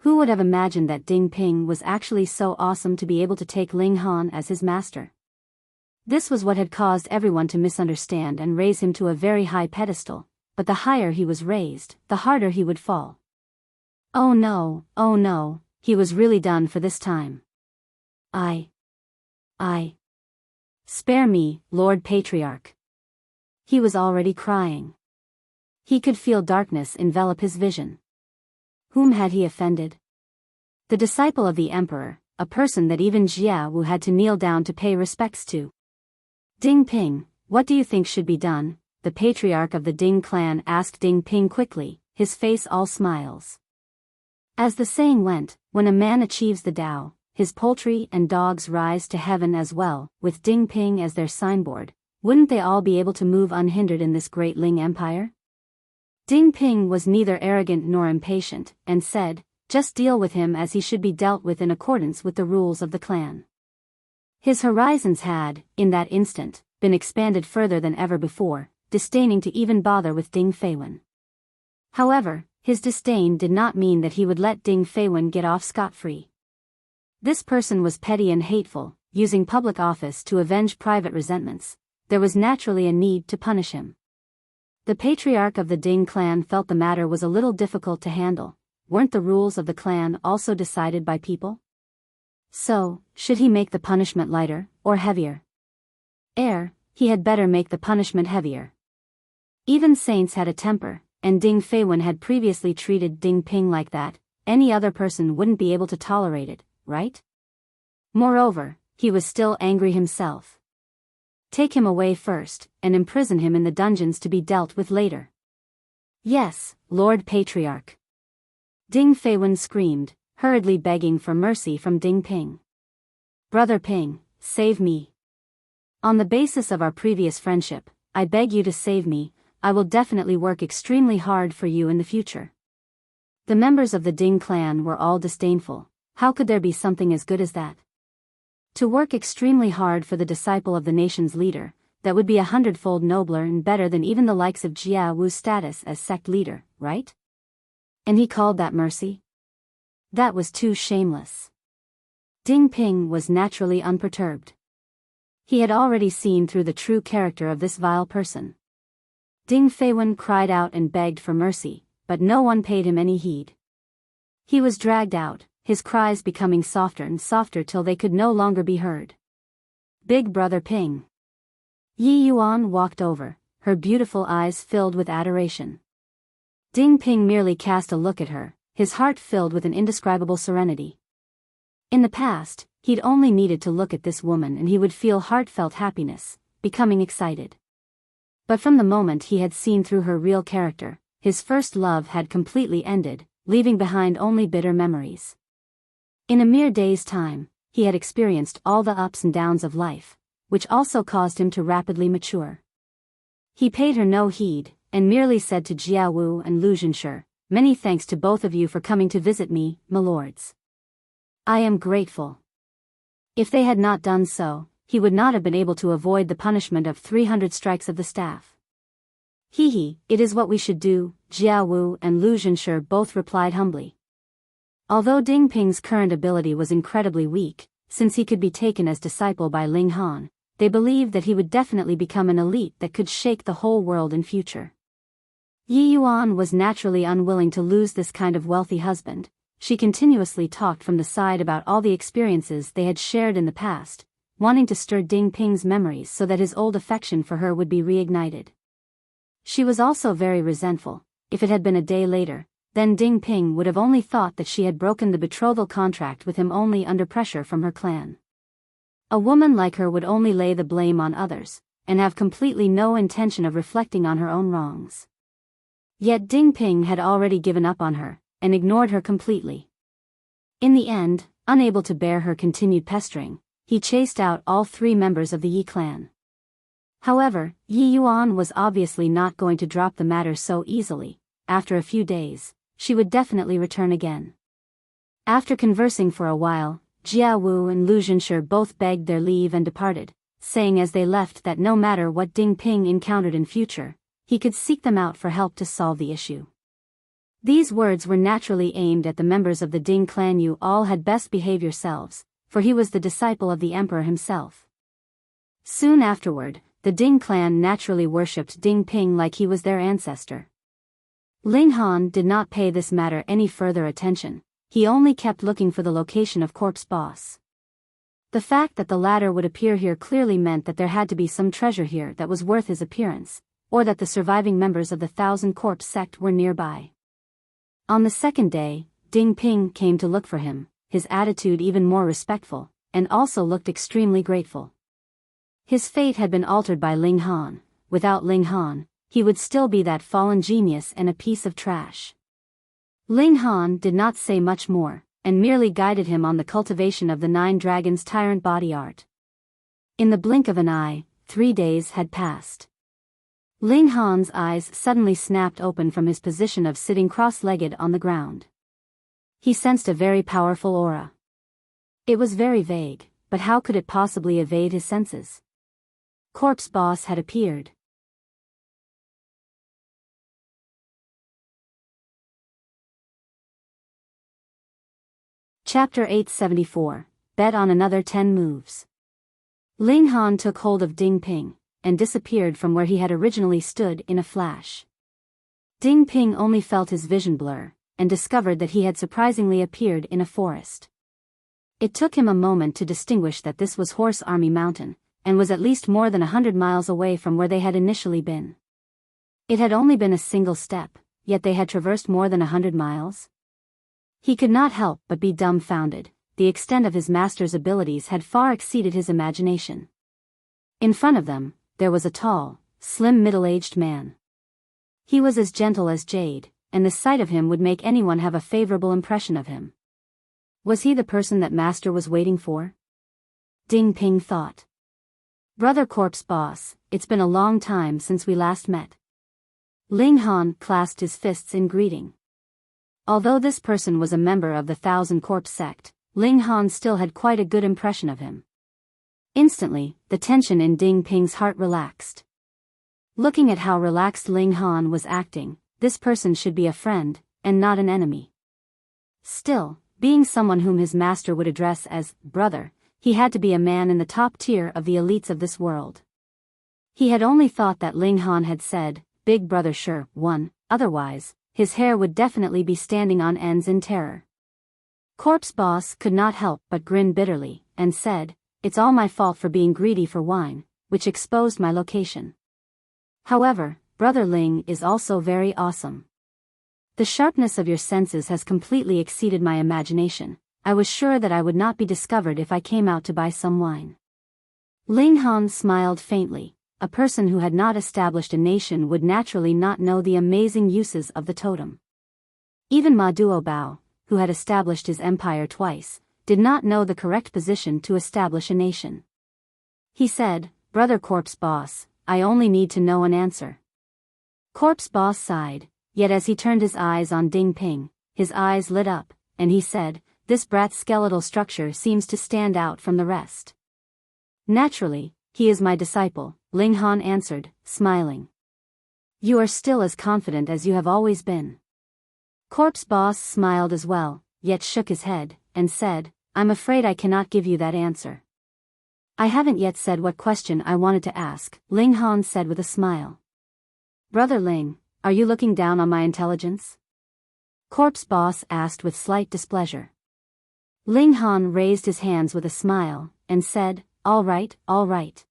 Who would have imagined that Ding Ping was actually so awesome to be able to take Ling Han as his master? This was what had caused everyone to misunderstand and raise him to a very high pedestal, but the higher he was raised, the harder he would fall. Oh no, he was really done for this time. I. Spare me, Lord Patriarch. He was already crying. He could feel darkness envelop his vision. Whom had he offended? The disciple of the emperor, a person that even Jiao had to kneel down to pay respects to. Ding Ping, what do you think should be done? The patriarch of the Ding clan asked Ding Ping quickly, his face all smiles. As the saying went, when a man achieves the Tao, his poultry and dogs rise to heaven as well, with Ding Ping as their signboard. Wouldn't they all be able to move unhindered in this great Ling Empire? Ding Ping was neither arrogant nor impatient, and said, just deal with him as he should be dealt with in accordance with the rules of the clan. His horizons had, in that instant, been expanded further than ever before, disdaining to even bother with Ding Feiwen. However, his disdain did not mean that he would let Ding Feiwen get off scot-free. This person was petty and hateful, using public office to avenge private resentments. There was naturally a need to punish him. The patriarch of the Ding clan felt the matter was a little difficult to handle. Weren't the rules of the clan also decided by people? So, should he make the punishment lighter, or heavier? He had better make the punishment heavier. Even saints had a temper, and Ding Feiwen had previously treated Ding Ping like that. Any other person wouldn't be able to tolerate it, right? Moreover, he was still angry himself. Take him away first, and imprison him in the dungeons to be dealt with later. Yes, Lord Patriarch. Ding Feiwen screamed, hurriedly begging for mercy from Ding Ping. Brother Ping, save me. On the basis of our previous friendship, I beg you to save me. I will definitely work extremely hard for you in the future. The members of the Ding clan were all disdainful. How could there be something as good as that? To work extremely hard for the disciple of the nation's leader, that would be 100-fold nobler and better than even the likes of Jia Wu's status as sect leader, right? And he called that mercy? That was too shameless. Ding Ping was naturally unperturbed. He had already seen through the true character of this vile person. Ding Feiwen cried out and begged for mercy, but no one paid him any heed. He was dragged out, his cries becoming softer and softer till they could no longer be heard. Big Brother Ping. Yi Yuan walked over, her beautiful eyes filled with adoration. Ding Ping merely cast a look at her, his heart filled with an indescribable serenity. In the past, he'd only needed to look at this woman and he would feel heartfelt happiness, becoming excited. But from the moment he had seen through her real character, his first love had completely ended, leaving behind only bitter memories. In a mere day's time, he had experienced all the ups and downs of life, which also caused him to rapidly mature. He paid her no heed, and merely said to Jia Wu and Lu Zhenshi, many thanks to both of you for coming to visit me, my lords. I am grateful. If they had not done so, he would not have been able to avoid the punishment of 300 strikes of the staff. It is what we should do, Jia Wu and Lu Zhenshi both replied humbly. Although Ding Ping's current ability was incredibly weak, since he could be taken as disciple by Ling Han, they believed that he would definitely become an elite that could shake the whole world in future. Yi Yuan was naturally unwilling to lose this kind of wealthy husband. She continuously talked from the side about all the experiences they had shared in the past, wanting to stir Ding Ping's memories so that his old affection for her would be reignited. She was also very resentful. If it had been a day later, then Ding Ping would have only thought that she had broken the betrothal contract with him only under pressure from her clan. A woman like her would only lay the blame on others, and have completely no intention of reflecting on her own wrongs. Yet Ding Ping had already given up on her, and ignored her completely. In the end, unable to bear her continued pestering, he chased out all 3 members of the Yi clan. However, Yi Yuan was obviously not going to drop the matter so easily. After a few days, she would definitely return again. After conversing for a while, Jia Wu and Lu Zhenshi both begged their leave and departed, saying as they left that no matter what Ding Ping encountered in future, he could seek them out for help to solve the issue. These words were naturally aimed at the members of the Ding clan. You all had best behave yourselves, for he was the disciple of the emperor himself. Soon afterward, the Ding clan naturally worshipped Ding Ping like he was their ancestor. Ling Han did not pay this matter any further attention, he only kept looking for the location of Corpse Boss. The fact that the latter would appear here clearly meant that there had to be some treasure here that was worth his appearance, or that the surviving members of the Thousand Corpse sect were nearby. On the second day, Ding Ping came to look for him, his attitude even more respectful, and also looked extremely grateful. His fate had been altered by Ling Han. Without Ling Han, he would still be that fallen genius and a piece of trash. Ling Han did not say much more, and merely guided him on the cultivation of the 9 dragons' tyrant body art. In the blink of an eye, 3 days had passed. Ling Han's eyes suddenly snapped open from his position of sitting cross-legged on the ground. He sensed a very powerful aura. It was very vague, but how could it possibly evade his senses? Corpse Boss had appeared. Chapter 874, Bet on another 10 moves. Ling Han took hold of Ding Ping, and disappeared from where he had originally stood in a flash. Ding Ping only felt his vision blur, and discovered that he had surprisingly appeared in a forest. It took him a moment to distinguish that this was Horse Army Mountain, and was at least more than 100 miles away from where they had initially been. It had only been a single step, yet they had traversed more than 100 miles. He could not help but be dumbfounded. The extent of his master's abilities had far exceeded his imagination. In front of them, there was a tall, slim middle-aged man. He was as gentle as jade, and the sight of him would make anyone have a favorable impression of him. Was he the person that master was waiting for? Ding Ping thought. Brother Corpse Boss, it's been a long time since we last met. Ling Han clasped his fists in greeting. Although this person was a member of the Thousand Corpse sect, Ling Han still had quite a good impression of him. Instantly, the tension in Ding Ping's heart relaxed. Looking at how relaxed Ling Han was acting, this person should be a friend, and not an enemy. Still, being someone whom his master would address as brother, he had to be a man in the top tier of the elites of this world. He had only thought that Ling Han had said, "Big brother sure, one," otherwise, his hair would definitely be standing on ends in terror. Corpse Boss could not help but grin bitterly, and said, "It's all my fault for being greedy for wine, which exposed my location. However, Brother Ling is also very awesome. The sharpness of your senses has completely exceeded my imagination. I was sure that I would not be discovered if I came out to buy some wine." Ling Han smiled faintly. A person who had not established a nation would naturally not know the amazing uses of the totem. Even Ma Duobao, who had established his empire twice, did not know the correct position to establish a nation. He said, "Brother Corpse Boss, I only need to know an answer." Corpse Boss sighed, yet as he turned his eyes on Ding Ping, his eyes lit up, and he said, "This brat's skeletal structure seems to stand out from the rest." "Naturally, he is my disciple," Ling Han answered, smiling. "You are still as confident as you have always been." Corpse Boss smiled as well, yet shook his head, and said, "I'm afraid I cannot give you that answer." "I haven't yet said what question I wanted to ask," Ling Han said with a smile. "Brother Ling, are you looking down on my intelligence?" Corpse Boss asked with slight displeasure. Ling Han raised his hands with a smile, and said, all right.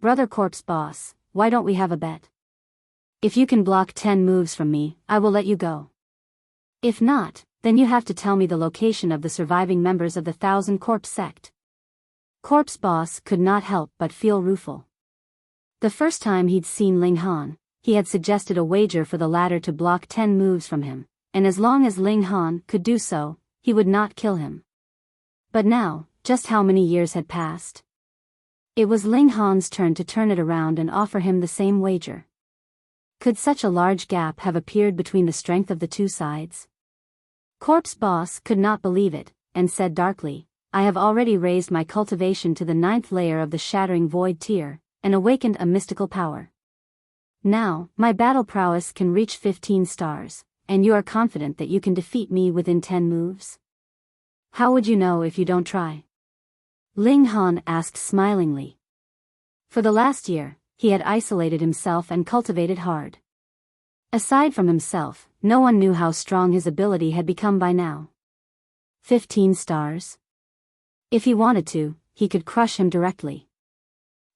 Brother Corpse Boss, why don't we have a bet? If you can block 10 moves from me, I will let you go." If not, then you have to tell me the location of the surviving members of the Thousand Corpse Sect. Corpse Boss could not help but feel rueful. The first time he'd seen Ling Han, he had suggested a wager for the latter to block 10 moves from him, and as long as Ling Han could do so, he would not kill him. But now, just how many years had passed? It was Ling Han's turn to turn it around and offer him the same wager. Could such a large gap have appeared between the strength of the two sides? Corpse Boss could not believe it, and said darkly, I have already raised my cultivation to the 9th layer of the Shattering Void tier, and awakened a mystical power. Now, my battle prowess can reach 15 stars, and you are confident that you can defeat me within 10 moves? How would you know if you don't try? Ling Han asked smilingly. For the last year, he had isolated himself and cultivated hard. Aside from himself, no one knew how strong his ability had become by now. 15 stars? If he wanted to, he could crush him directly.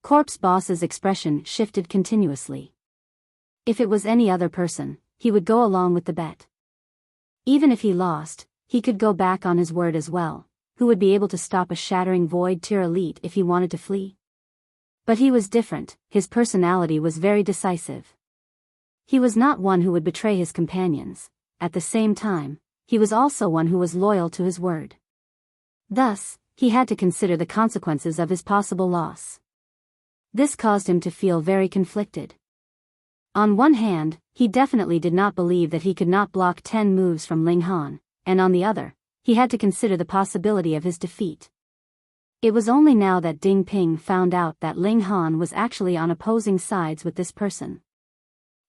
Corpse Boss's expression shifted continuously. If it was any other person, he would go along with the bet. Even if he lost, he could go back on his word as well. Who would be able to stop a Shattering Void tier elite if he wanted to flee? But he was different, his personality was very decisive. He was not one who would betray his companions. At the same time, he was also one who was loyal to his word. Thus, he had to consider the consequences of his possible loss. This caused him to feel very conflicted. On one hand, he definitely did not believe that he could not block 10 moves from Ling Han, and on the other, he had to consider the possibility of his defeat. It was only now that Ding Ping found out that Ling Han was actually on opposing sides with this person.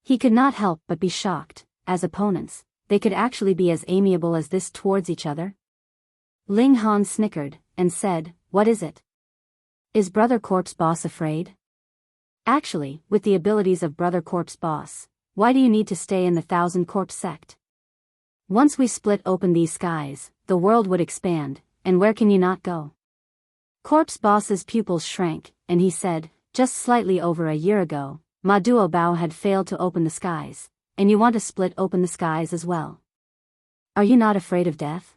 He could not help but be shocked. As opponents, they could actually be as amiable as this towards each other. Ling Han snickered, and said, What is it? Is Brother Corpse Boss afraid? Actually, with the abilities of Brother Corpse Boss, why do you need to stay in the Thousand Corpse Sect? Once we split open these skies, the world would expand, and where can you not go? Corpse Boss's pupils shrank, and he said, just slightly over a year ago, Ma Duo Bao had failed to open the skies, and you want to split open the skies as well. Are you not afraid of death?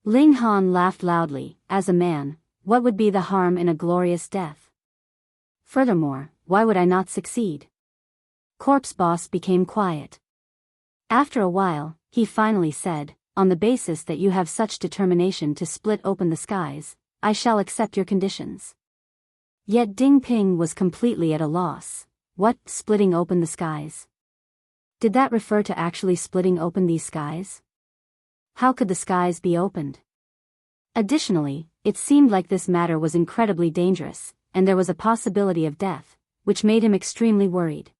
Ling Han laughed loudly. As a man, what would be the harm in a glorious death? Furthermore, why would I not succeed? Corpse Boss became quiet. After a while, he finally said, on the basis that you have such determination to split open the skies, I shall accept your conditions. Yet Ding Ping was completely at a loss. What, splitting open the skies? Did that refer to actually splitting open these skies? How could the skies be opened? Additionally, it seemed like this matter was incredibly dangerous, and there was a possibility of death, which made him extremely worried.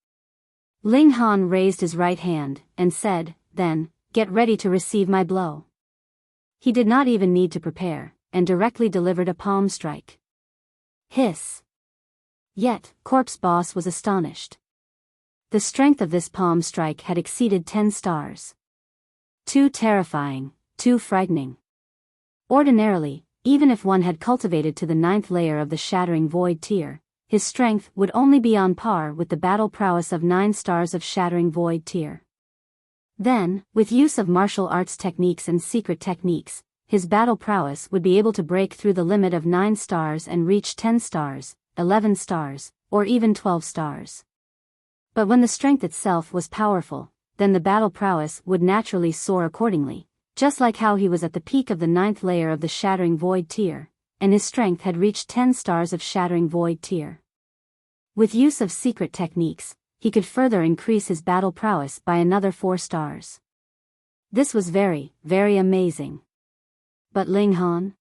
Ling Han raised his right hand, and said, Then, get ready to receive my blow. He did not even need to prepare, and directly delivered a palm strike. Hiss. Yet, Corpse Boss was astonished. The strength of this palm strike had exceeded 10 stars. Too terrifying, too frightening. Ordinarily, even if one had cultivated to the 9th layer of the Shattering Void tier, his strength would only be on par with the battle prowess of 9 stars of Shattering Void tier. Then, with use of martial arts techniques and secret techniques, his battle prowess would be able to break through the limit of 9 stars and reach 10 stars, 11 stars, or even 12 stars. But when the strength itself was powerful, then the battle prowess would naturally soar accordingly, just like how he was at the peak of the 9th layer of the Shattering Void tier, and his strength had reached 10 stars of Shattering Void tier. With use of secret techniques, he could further increase his battle prowess by another 4 stars. This was very, very amazing. But Ling Han?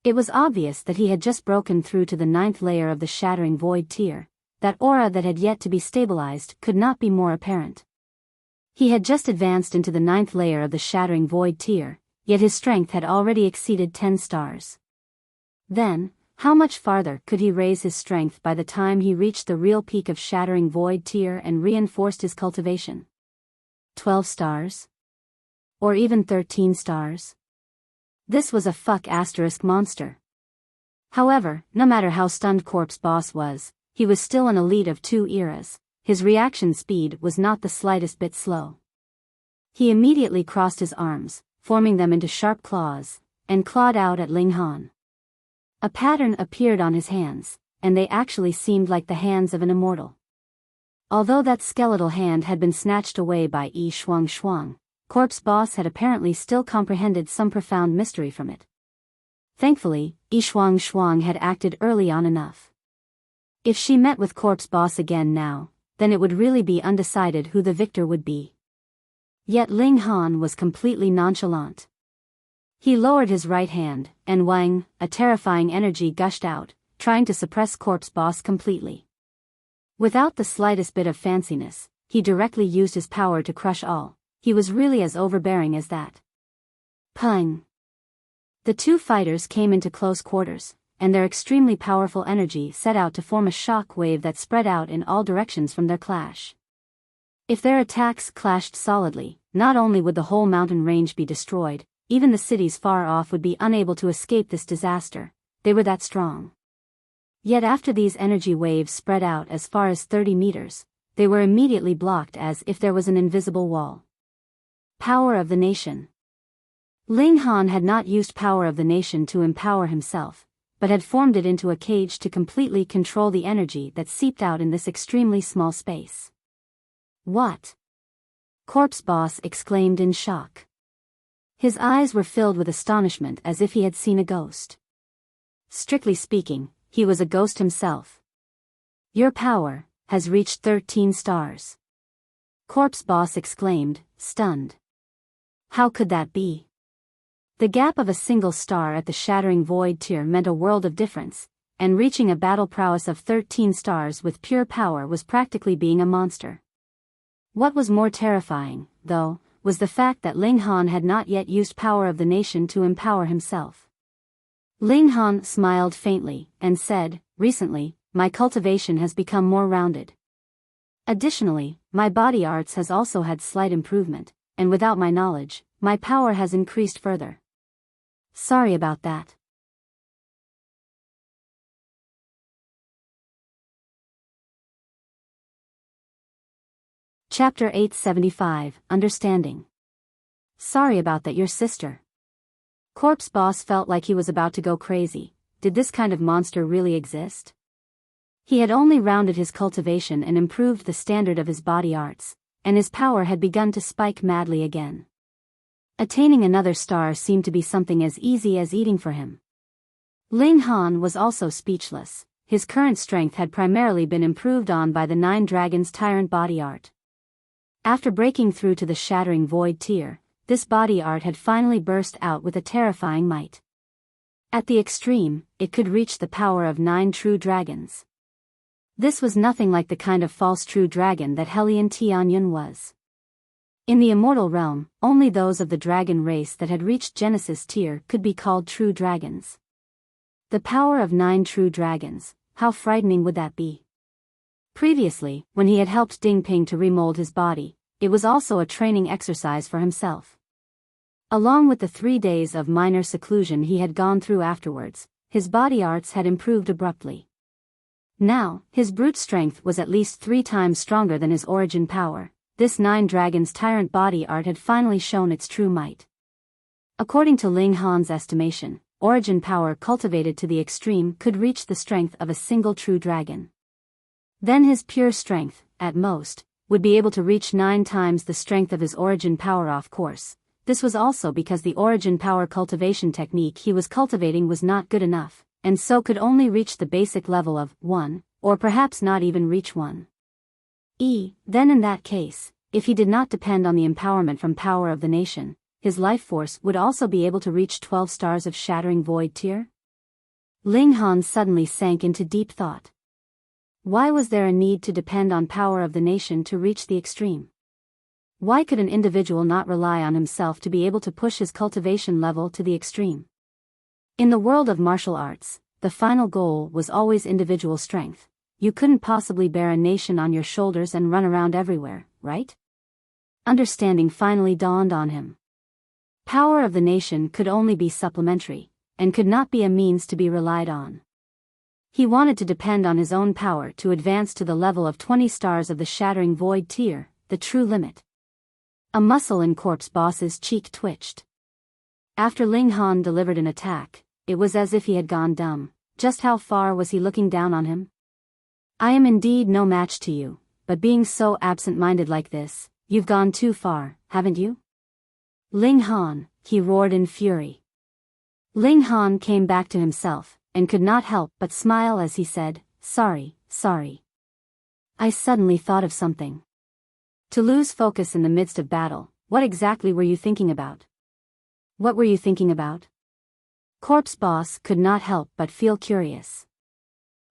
It was obvious that he had just broken through to the 9th layer of the Shattering Void tier. That aura that had yet to be stabilized could not be more apparent. He had just advanced into the 9th layer of the Shattering Void tier, yet his strength had already exceeded 10 stars. Then, how much farther could he raise his strength by the time he reached the real peak of Shattering Void tier and reinforced his cultivation? 12 stars? Or even 13 stars? This was a monster. However, no matter how stunned Corpse Boss was, he was still an elite of 2 eras. His reaction speed was not the slightest bit slow. He immediately crossed his arms, forming them into sharp claws, and clawed out at Ling Han. A pattern appeared on his hands, and they actually seemed like the hands of an immortal. Although that skeletal hand had been snatched away by Yi Shuang, Corpse Boss had apparently still comprehended some profound mystery from it. Thankfully, Yi Shuang had acted early on enough. If she met with Corpse Boss again now, then it would really be undecided who the victor would be. Yet Ling Han was completely nonchalant. He lowered his right hand, and wang, a terrifying energy gushed out, trying to suppress Corpse Boss completely. Without the slightest bit of fanciness, he directly used his power to crush all. He was really as overbearing as that. Pung! The two fighters came into close quarters, and their extremely powerful energy set out to form a shock wave that spread out in all directions from their clash. If their attacks clashed solidly, not only would the whole mountain range be destroyed, even the cities far off would be unable to escape this disaster. They were that strong. Yet after these energy waves spread out as far as 30 meters, they were immediately blocked as if there was an invisible wall. Power of the Nation. Ling Han had not used Power of the Nation to empower himself, but had formed it into a cage to completely control the energy that seeped out in this extremely small space. What? Corpse Boss exclaimed in shock. His eyes were filled with astonishment as if he had seen a ghost. Strictly speaking, he was a ghost himself. Your power has reached 13 stars. Corpse Boss exclaimed, stunned. How could that be? The gap of a single star at the Shattering Void tier meant a world of difference, and reaching a battle prowess of 13 stars with pure power was practically being a monster. What was more terrifying, though, was the fact that Ling Han had not yet used Power of the Nation to empower himself. Ling Han smiled faintly, and said, recently, my cultivation has become more rounded. Additionally, my body arts has also had slight improvement, and without my knowledge, my power has increased further. Sorry about that. Chapter 875, Understanding. Sorry about that, your sister. Corpse Boss felt like he was about to go crazy. Did this kind of monster really exist? He had only rounded his cultivation and improved the standard of his body arts, and his power had begun to spike madly again. Attaining another star seemed to be something as easy as eating for him. Ling Han was also speechless. His current strength had primarily been improved on by the 9 Dragons Tyrant body art. After breaking through to the Shattering Void tier, this body art had finally burst out with a terrifying might. At the extreme, it could reach the power of 9 true dragons. This was nothing like the kind of false true dragon that Hellion Tianyun was. In the immortal realm, only those of the dragon race that had reached Genesis tier could be called true dragons. The power of 9 true dragons, how frightening would that be? Previously, when he had helped Ding Ping to remold his body, it was also a training exercise for himself. Along with the 3 days of minor seclusion he had gone through afterwards, his body arts had improved abruptly. Now, his brute strength was at least 3 times stronger than his origin power. This 9 Dragons Tyrant body art had finally shown its true might. According to Ling Han's estimation, origin power cultivated to the extreme could reach the strength of a single true dragon. Then his pure strength, at most, would be able to reach 9 times the strength of his origin power. Of course, this was also because the origin power cultivation technique he was cultivating was not good enough, and so could only reach the basic level of 1, or perhaps not even reach 1. Then in that case, if he did not depend on the empowerment from Power of the Nation, his life force would also be able to reach 12 stars of Shattering Void tier? Ling Han suddenly sank into deep thought. Why was there a need to depend on Power of the Nation to reach the extreme? Why could an individual not rely on himself to be able to push his cultivation level to the extreme? In the world of martial arts, the final goal was always individual strength. You couldn't possibly bear a nation on your shoulders and run around everywhere, right? Understanding finally dawned on him. Power of the Nation could only be supplementary, and could not be a means to be relied on. He wanted to depend on his own power to advance to the level of 20 stars of the Shattering Void tier, the true limit. A muscle in Corpse Boss's cheek twitched. After Ling Han delivered an attack, it was as if he had gone dumb. Just how far was he looking down on him? I am indeed no match to you, but being so absent-minded like this, you've gone too far, haven't you? Ling Han, he roared in fury. Ling Han came back to himself, and could not help but smile as he said, sorry. I suddenly thought of something. To lose focus in the midst of battle, what exactly were you thinking about? What were you thinking about? Corpse Boss could not help but feel curious.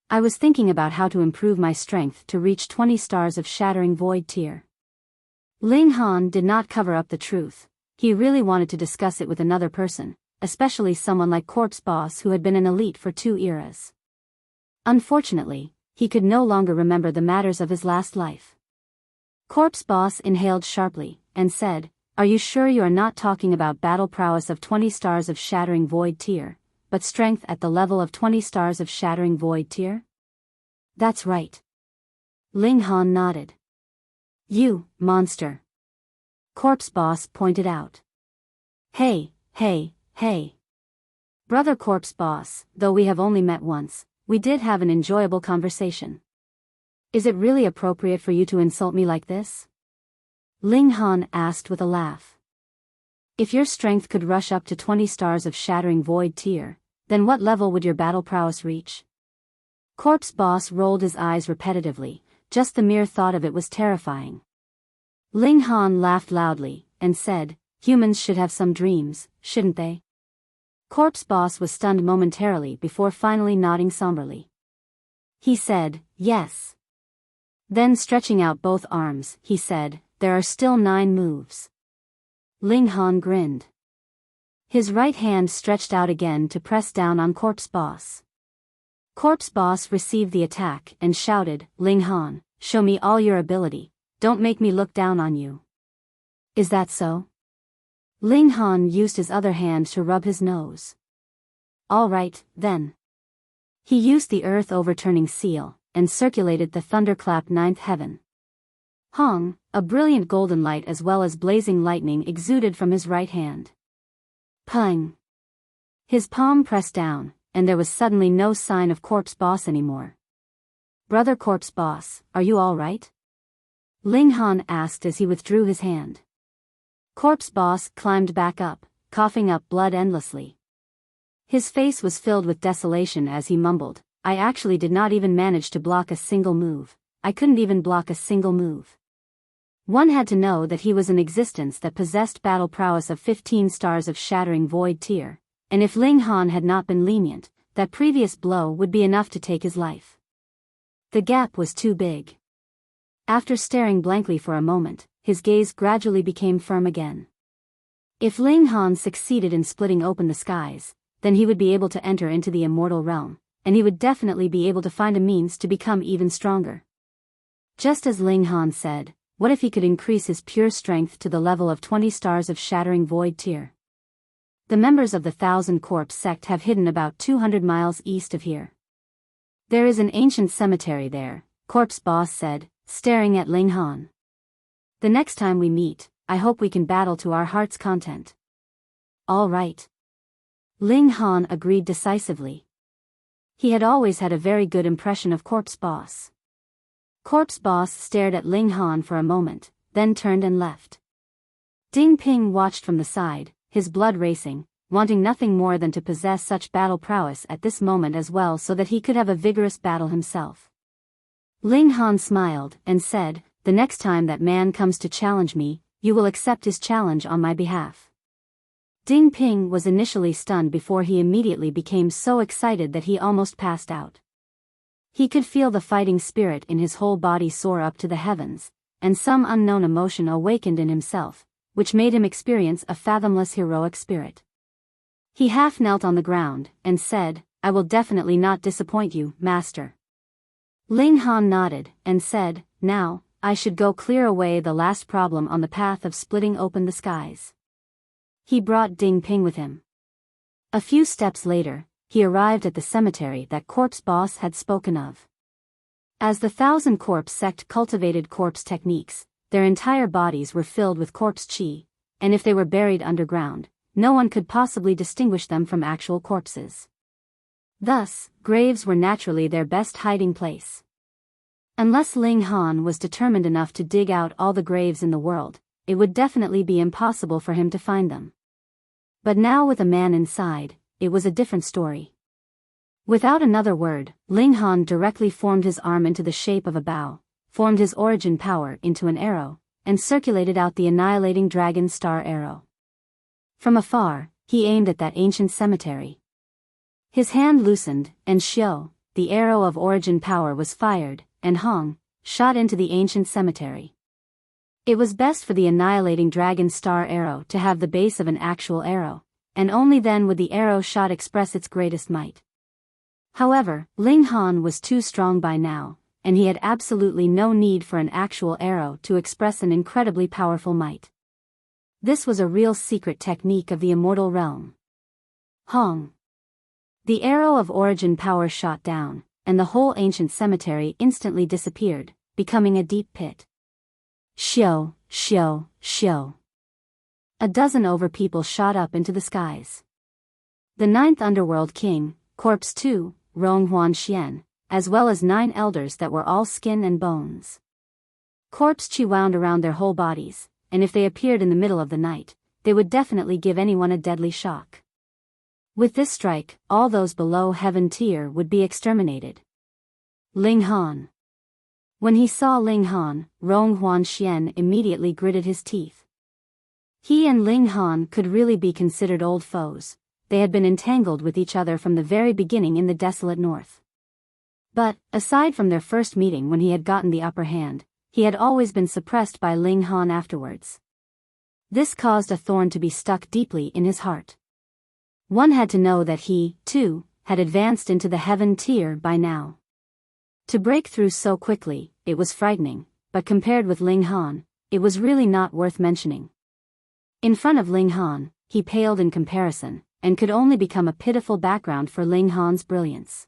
I was thinking about how to improve my strength to reach 20 stars of Shattering Void tier. Ling Han did not cover up the truth. He really wanted to discuss it with another person, especially someone like Corpse Boss who had been an elite for 2 eras. Unfortunately, he could no longer remember the matters of his last life. Corpse Boss inhaled sharply, and said, are you sure you are not talking about battle prowess of 20 stars of Shattering Void tier, but strength at the level of 20 stars of Shattering Void tier? That's right. Ling Han nodded. You, monster. Corpse Boss pointed out. Hey. Brother Corpse Boss, though we have only met once, we did have an enjoyable conversation. Is it really appropriate for you to insult me like this? Ling Han asked with a laugh. If your strength could rush up to 20 stars of Shattering Void tier, then what level would your battle prowess reach? Corpse Boss rolled his eyes repetitively, just the mere thought of it was terrifying. Ling Han laughed loudly, and said, humans should have some dreams, shouldn't they? Corpse Boss was stunned momentarily before finally nodding somberly. He said, yes. Then stretching out both arms, he said, there are still 9 moves. Ling Han grinned. His right hand stretched out again to press down on Corpse Boss. Corpse Boss received the attack and shouted, Ling Han, show me all your ability, don't make me look down on you. Is that so? Ling Han used his other hand to rub his nose. All right, then. He used the earth-overturning seal, and circulated the thunderclap 9th heaven. Hong, a brilliant golden light as well as blazing lightning exuded from his right hand. Pung! His palm pressed down, and there was suddenly no sign of Corpse Boss anymore. Brother Corpse Boss, are you all right? Ling Han asked as he withdrew his hand. Corpse Boss climbed back up, coughing up blood endlessly. His face was filled with desolation as he mumbled, I actually did not even manage to block a single move. I couldn't even block a single move. One had to know that he was an existence that possessed battle prowess of 15 stars of Shattering Void tier, and if Ling Han had not been lenient, that previous blow would be enough to take his life. The gap was too big. After staring blankly for a moment, his gaze gradually became firm again. If Ling Han succeeded in splitting open the skies, then he would be able to enter into the immortal realm, and he would definitely be able to find a means to become even stronger. Just as Ling Han said, what if he could increase his pure strength to the level of 20 stars of Shattering Void tier? The members of the 1,000 Corpse Sect have hidden about 200 miles east of here. There is an ancient cemetery there, Corpse Boss said, staring at Ling Han. The next time we meet, I hope we can battle to our heart's content. All right. Ling Han agreed decisively. He had always had a very good impression of Corpse Boss. Corpse Boss stared at Ling Han for a moment, then turned and left. Ding Ping watched from the side, his blood racing, wanting nothing more than to possess such battle prowess at this moment as well so that he could have a vigorous battle himself. Ling Han smiled and said, the next time that man comes to challenge me, you will accept his challenge on my behalf. Ding Ping was initially stunned before he immediately became so excited that he almost passed out. He could feel the fighting spirit in his whole body soar up to the heavens, and some unknown emotion awakened in himself, which made him experience a fathomless heroic spirit. He half knelt on the ground, and said, I will definitely not disappoint you, master. Ling Han nodded, and said, now, I should go clear away the last problem on the path of splitting open the skies. He brought Ding Ping with him. A few steps later, he arrived at the cemetery that Corpse Boss had spoken of. As the 1,000 Corpse Sect cultivated corpse techniques, their entire bodies were filled with corpse qi, and if they were buried underground, no one could possibly distinguish them from actual corpses. Thus, graves were naturally their best hiding place. Unless Ling Han was determined enough to dig out all the graves in the world, it would definitely be impossible for him to find them. But now with a man inside, it was a different story. Without another word, Ling Han directly formed his arm into the shape of a bow, formed his origin power into an arrow, and circulated out the annihilating dragon star arrow. From afar, he aimed at that ancient cemetery. His hand loosened, and Xiao, the arrow of origin power, was fired, and Hong, shot into the ancient cemetery. It was best for the annihilating dragon star arrow to have the base of an actual arrow, and only then would the arrow shot express its greatest might. However, Ling Han was too strong by now, and he had absolutely no need for an actual arrow to express an incredibly powerful might. This was a real secret technique of the immortal realm. Hong. The arrow of origin power shot down, and the whole ancient cemetery instantly disappeared, becoming a deep pit. Xiao, xiao, xiao. A dozen over people shot up into the skies. The 9th Underworld King, Corpse 2, Rong Huan, as well as 9 elders that were all skin and bones. Corpse Qi wound around their whole bodies, and if they appeared in the middle of the night, they would definitely give anyone a deadly shock. With this strike, all those below heaven tier would be exterminated. Ling Han. When he saw Ling Han, Rong Huan immediately gritted his teeth. He and Ling Han could really be considered old foes. They had been entangled with each other from the very beginning in the desolate north. But, aside from their first meeting when he had gotten the upper hand, he had always been suppressed by Ling Han afterwards. This caused a thorn to be stuck deeply in his heart. One had to know that he, too, had advanced into the heaven tier by now. To break through so quickly, it was frightening, but compared with Ling Han, it was really not worth mentioning. In front of Ling Han, he paled in comparison, and could only become a pitiful background for Ling Han's brilliance.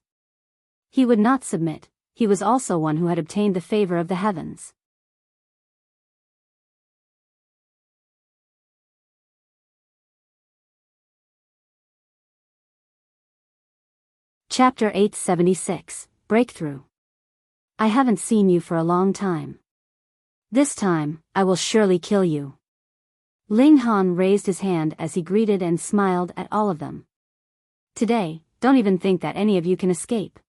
He would not submit. He was also one who had obtained the favor of the heavens. Chapter 876, Breakthrough. I haven't seen you for a long time. This time, I will surely kill you. Ling Han raised his hand as he greeted and smiled at all of them. Today, don't even think that any of you can escape.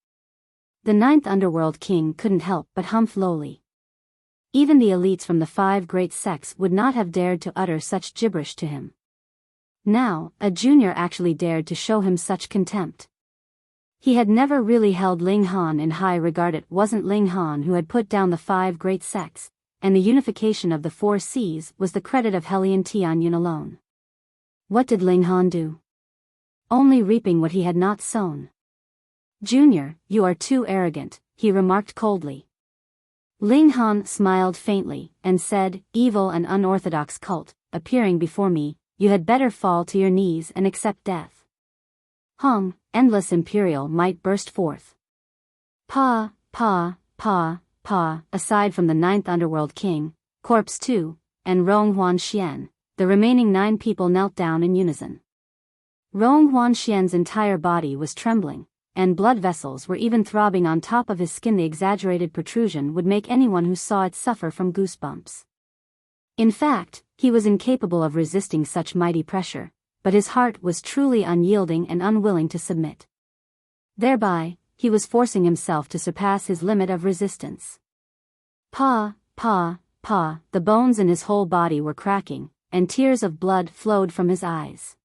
The 9th Underworld King couldn't help but humph lowly. Even the elites from the 5 great sects would not have dared to utter such gibberish to him. Now, a junior actually dared to show him such contempt. He had never really held Ling Han in high regard. It wasn't Ling Han who had put down the 5 great sects, and the unification of the 4 seas was the credit of Hellion Tianyun alone. What did Ling Han do? Only reaping what he had not sown. Junior, you are too arrogant, he remarked coldly. Ling Han smiled faintly, and said, evil and unorthodox cult, appearing before me, you had better fall to your knees and accept death. Hong, endless imperial might burst forth. Pa, aside from the 9th Underworld King, Corpse 2, and Rong Huan, the remaining 9 people knelt down in unison. Rong Huan's entire body was trembling, and blood vessels were even throbbing on top of his skin. The exaggerated protrusion would make anyone who saw it suffer from goosebumps. In fact, he was incapable of resisting such mighty pressure, but his heart was truly unyielding and unwilling to submit. Thereby, he was forcing himself to surpass his limit of resistance. Pa, the bones in his whole body were cracking, and tears of blood flowed from his eyes.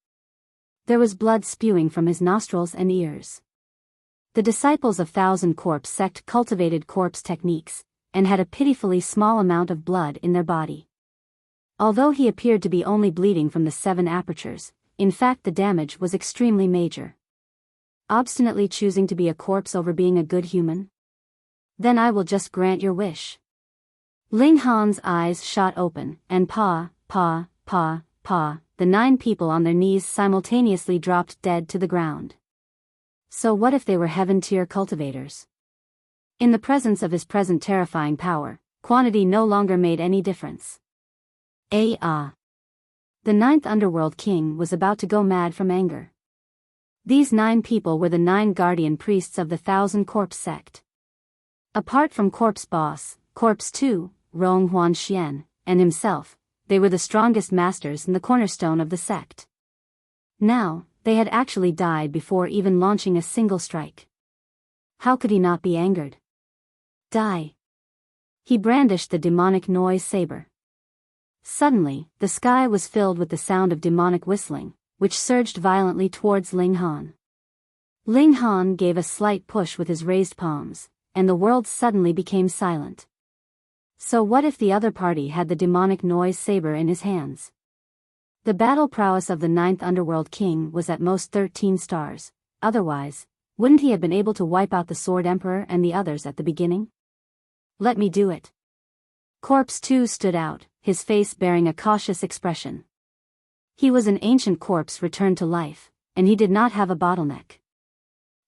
There was blood spewing from his nostrils and ears. The disciples of Thousand Corpse Sect cultivated corpse techniques, and had a pitifully small amount of blood in their body. Although he appeared to be only bleeding from the 7 apertures, in fact the damage was extremely major. Obstinately choosing to be a corpse over being a good human? Then I will just grant your wish. Ling Han's eyes shot open, and the 9 people on their knees simultaneously dropped dead to the ground. So what if they were heaven tier cultivators? In the presence of his present terrifying power, quantity no longer made any difference. The ninth underworld king was about to go mad from anger. These 9 people were the 9 guardian priests of the 1,000 Corpse Sect. Apart from Corpse Boss, Corpse 2, Rong Huan Xian, and himself, they were the strongest masters and the cornerstone of the sect. Now, they had actually died before even launching a single strike. How could he not be angered? Die. He brandished the demonic noise saber. Suddenly, the sky was filled with the sound of demonic whistling, which surged violently towards Ling Han. Ling Han gave a slight push with his raised palms, and the world suddenly became silent. So what if the other party had the demonic noise saber in his hands? The battle prowess of the 9th Underworld King was at most 13 stars, otherwise, wouldn't he have been able to wipe out the Sword Emperor and the others at the beginning? Let me do it. Corpse 2 stood out, his face bearing a cautious expression. He was an ancient corpse returned to life, and he did not have a bottleneck.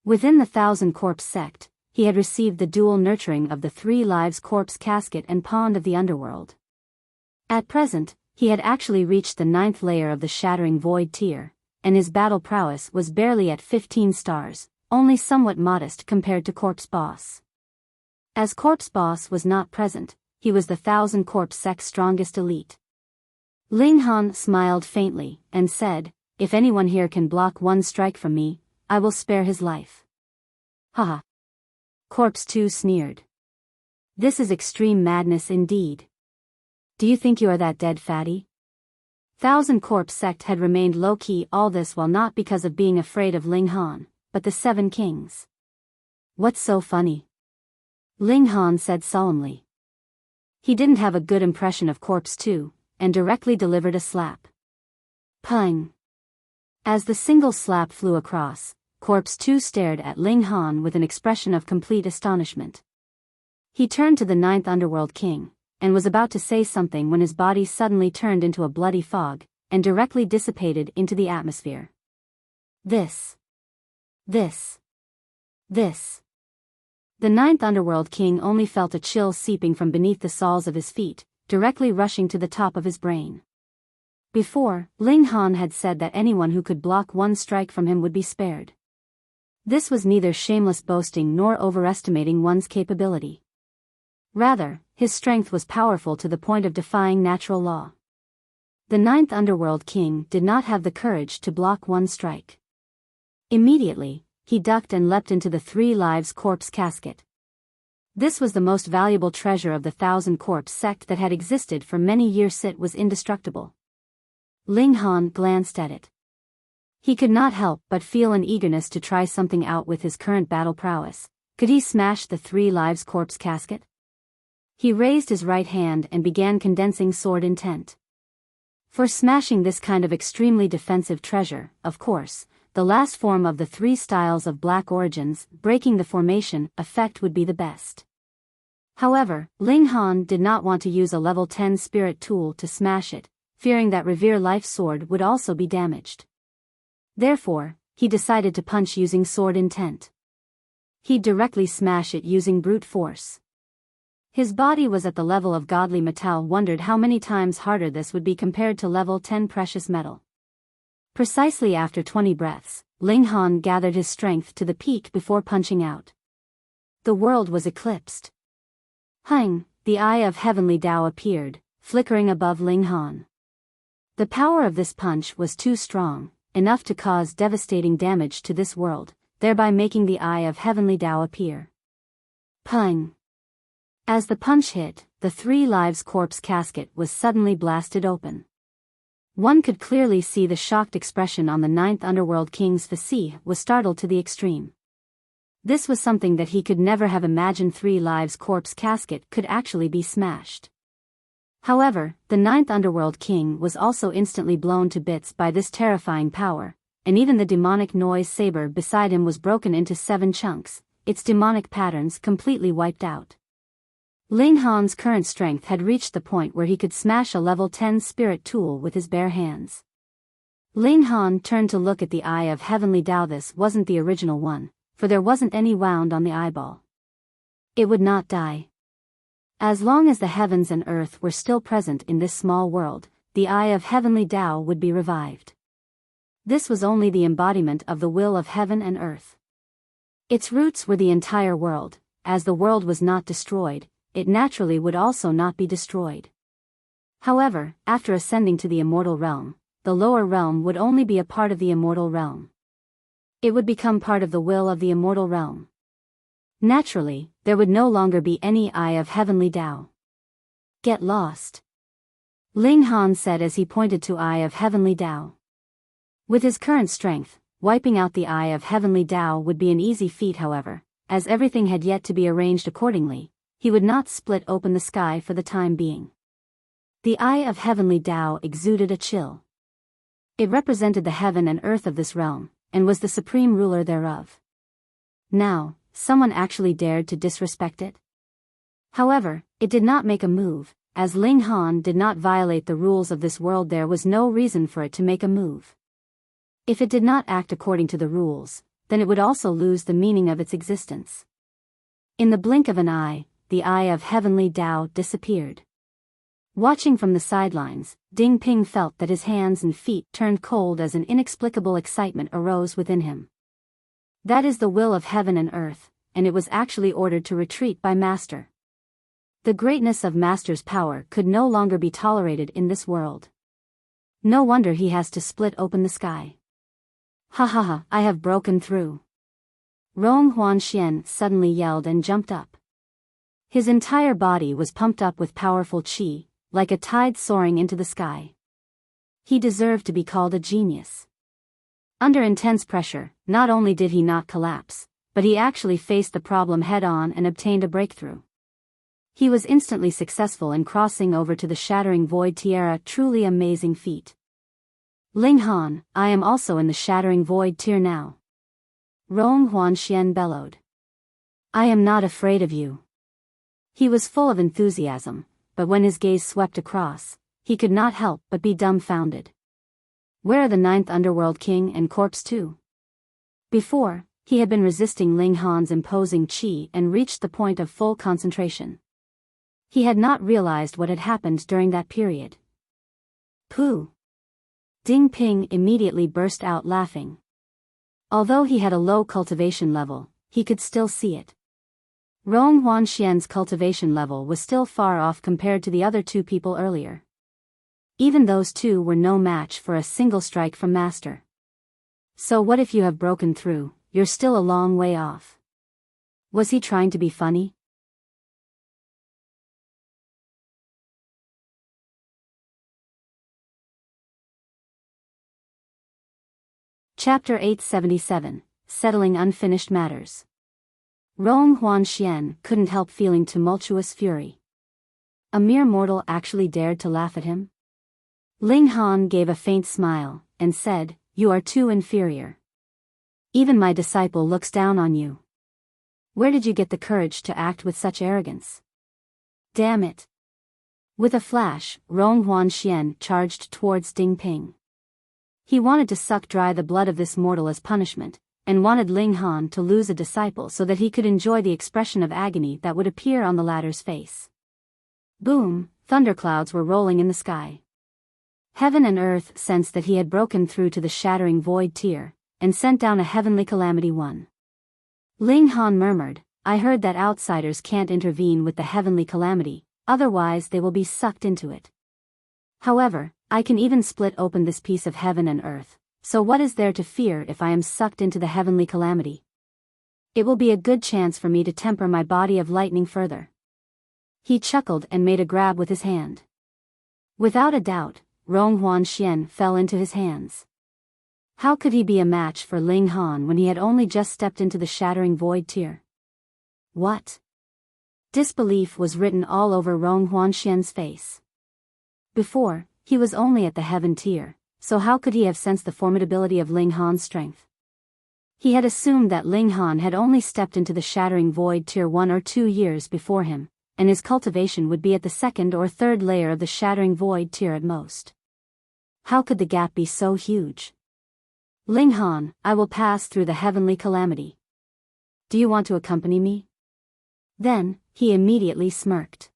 Within the 1,000 Corpse Sect, he had received the dual nurturing of the 3 lives Corpse Casket and Pond of the Underworld. At present, he had actually reached the 9th layer of the Shattering Void tier, and his battle prowess was barely at 15 stars, only somewhat modest compared to Corpse Boss. As Corpse Boss was not present, he was the 1,000 Corpse Sect's strongest elite. Ling Han smiled faintly, and said, "If anyone here can block 1 strike from me, I will spare his life." Haha. Corpse 2 sneered. This is extreme madness indeed. Do you think you are that dead fatty? 1,000 Corpse Sect had remained low-key all this while, not because of being afraid of Ling Han, but the 7 kings. What's so funny? Ling Han said solemnly. He didn't have a good impression of Corpse 2, and directly delivered a slap. Pung. As the single slap flew across, Corpse 2 stared at Ling Han with an expression of complete astonishment. He turned to the 9th Underworld King, and was about to say something when his body suddenly turned into a bloody fog, and directly dissipated into the atmosphere. This. The 9th Underworld King only felt a chill seeping from beneath the soles of his feet, directly rushing to the top of his brain. Before, Ling Han had said that anyone who could block 1 strike from him would be spared. This was neither shameless boasting nor overestimating one's capability. Rather, his strength was powerful to the point of defying natural law. The 9th Underworld King did not have the courage to block 1 strike. Immediately, he ducked and leapt into the 3 lives Corpse Casket. This was the most valuable treasure of the 1,000 Corpse Sect that had existed for many years. It was indestructible. Ling Han glanced at it. He could not help but feel an eagerness to try something out with his current battle prowess. Could he smash the 3 lives Corpse Casket? He raised his right hand and began condensing sword intent. For smashing this kind of extremely defensive treasure, of course, the last form of the 3 styles of black origins, breaking the formation effect, would be the best. However, Ling Han did not want to use a level 10 spirit tool to smash it, fearing that Revere Life Sword would also be damaged. Therefore, he decided to punch using sword intent. He'd directly smash it using brute force. His body was at the level of godly metal, wondered how many times harder this would be compared to level 10 precious metal. Precisely after 20 breaths, Ling Han gathered his strength to the peak before punching out. The world was eclipsed. Hang, the eye of heavenly Tao appeared, flickering above Ling Han. The power of this punch was too strong, enough to cause devastating damage to this world, thereby making the eye of heavenly Tao appear. Pung. As the punch hit, the 3 lives Corpse Casket was suddenly blasted open. One could clearly see the shocked expression on the 9th Underworld King's physique was startled to the extreme. This was something that he could never have imagined. 3 lives Corpse Casket could actually be smashed. However, the 9th Underworld King was also instantly blown to bits by this terrifying power, and even the demonic noise saber beside him was broken into 7 chunks, its demonic patterns completely wiped out. Ling Han's current strength had reached the point where he could smash a level 10 spirit tool with his bare hands. Ling Han turned to look at the eye of heavenly Tao. This wasn't the original one, for there wasn't any wound on the eyeball. It would not die. As long as the heavens and earth were still present in this small world, the eye of heavenly Tao would be revived. This was only the embodiment of the will of heaven and earth. Its roots were the entire world. As the world was not destroyed, it naturally would also not be destroyed. However, after ascending to the immortal realm, the lower realm would only be a part of the immortal realm. It would become part of the will of the immortal realm. Naturally, there would no longer be any eye of heavenly Tao. Get lost, Ling Han said as he pointed to eye of heavenly Tao. With his current strength, wiping out the eye of heavenly Tao would be an easy feat. However, as everything had yet to be arranged accordingly, he would not split open the sky for the time being. The eye of heavenly Tao exuded a chill. It represented the heaven and earth of this realm, and was the supreme ruler thereof. Now, someone actually dared to disrespect it? However, it did not make a move. As Ling Han did not violate the rules of this world, there was no reason for it to make a move. If it did not act according to the rules, then it would also lose the meaning of its existence. In the blink of an eye, the eye of heavenly Tao disappeared. Watching from the sidelines, Ding Ping felt that his hands and feet turned cold as an inexplicable excitement arose within him. That is the will of heaven and earth, and it was actually ordered to retreat by Master. The greatness of Master's power could no longer be tolerated in this world. No wonder he has to split open the sky. Ha ha ha, I have broken through. Rong Huanxian suddenly yelled and jumped up. His entire body was pumped up with powerful qi, like a tide soaring into the sky. He deserved to be called a genius. Under intense pressure, not only did he not collapse, but he actually faced the problem head-on and obtained a breakthrough. He was instantly successful in crossing over to the shattering void tiara, truly amazing feat. Ling Han, I am also in the shattering void tier now. Rong Huanxian bellowed. I am not afraid of you. He was full of enthusiasm, but when his gaze swept across, he could not help but be dumbfounded. Where are the 9th Underworld King and Corpse 2? Before, he had been resisting Ling Han's imposing qi and reached the point of full concentration. He had not realized what had happened during that period. Pooh! Ding Ping immediately burst out laughing. Although he had a low cultivation level, he could still see it. Rong Huanxian's cultivation level was still far off compared to the other two people earlier. Even those two were no match for a single strike from Master. So what if you have broken through? You're still a long way off. Was he trying to be funny? Chapter 877, Settling Unfinished Matters. Rong Huanxian couldn't help feeling tumultuous fury. A mere mortal actually dared to laugh at him? Ling Han gave a faint smile, and said, You are too inferior. Even my disciple looks down on you. Where did you get the courage to act with such arrogance? Damn it! With a flash, Rong Huanxian charged towards Ding Ping. He wanted to suck dry the blood of this mortal as punishment, and wanted Ling Han to lose a disciple so that he could enjoy the expression of agony that would appear on the latter's face. Boom! Thunderclouds were rolling in the sky. Heaven and earth sensed that he had broken through to the shattering void tier, and sent down a heavenly calamity one. Ling Han murmured, I heard that outsiders can't intervene with the heavenly calamity, otherwise they will be sucked into it. However, I can even split open this piece of heaven and earth, so what is there to fear if I am sucked into the heavenly calamity? It will be a good chance for me to temper my body of lightning further. He chuckled and made a grab with his hand. Without a doubt, Rong Huanxian fell into his hands. How could he be a match for Ling Han when he had only just stepped into the shattering void tier? What? Disbelief was written all over Rong Huanxian's face. Before, he was only at the heaven tier, so how could he have sensed the formidability of Ling Han's strength? He had assumed that Ling Han had only stepped into the shattering void tier 1 or 2 years before him, and his cultivation would be at the 2nd or 3rd layer of the shattering void tier at most. How could the gap be so huge? Ling Han, I will pass through the heavenly calamity. Do you want to accompany me? Then, he immediately smirked.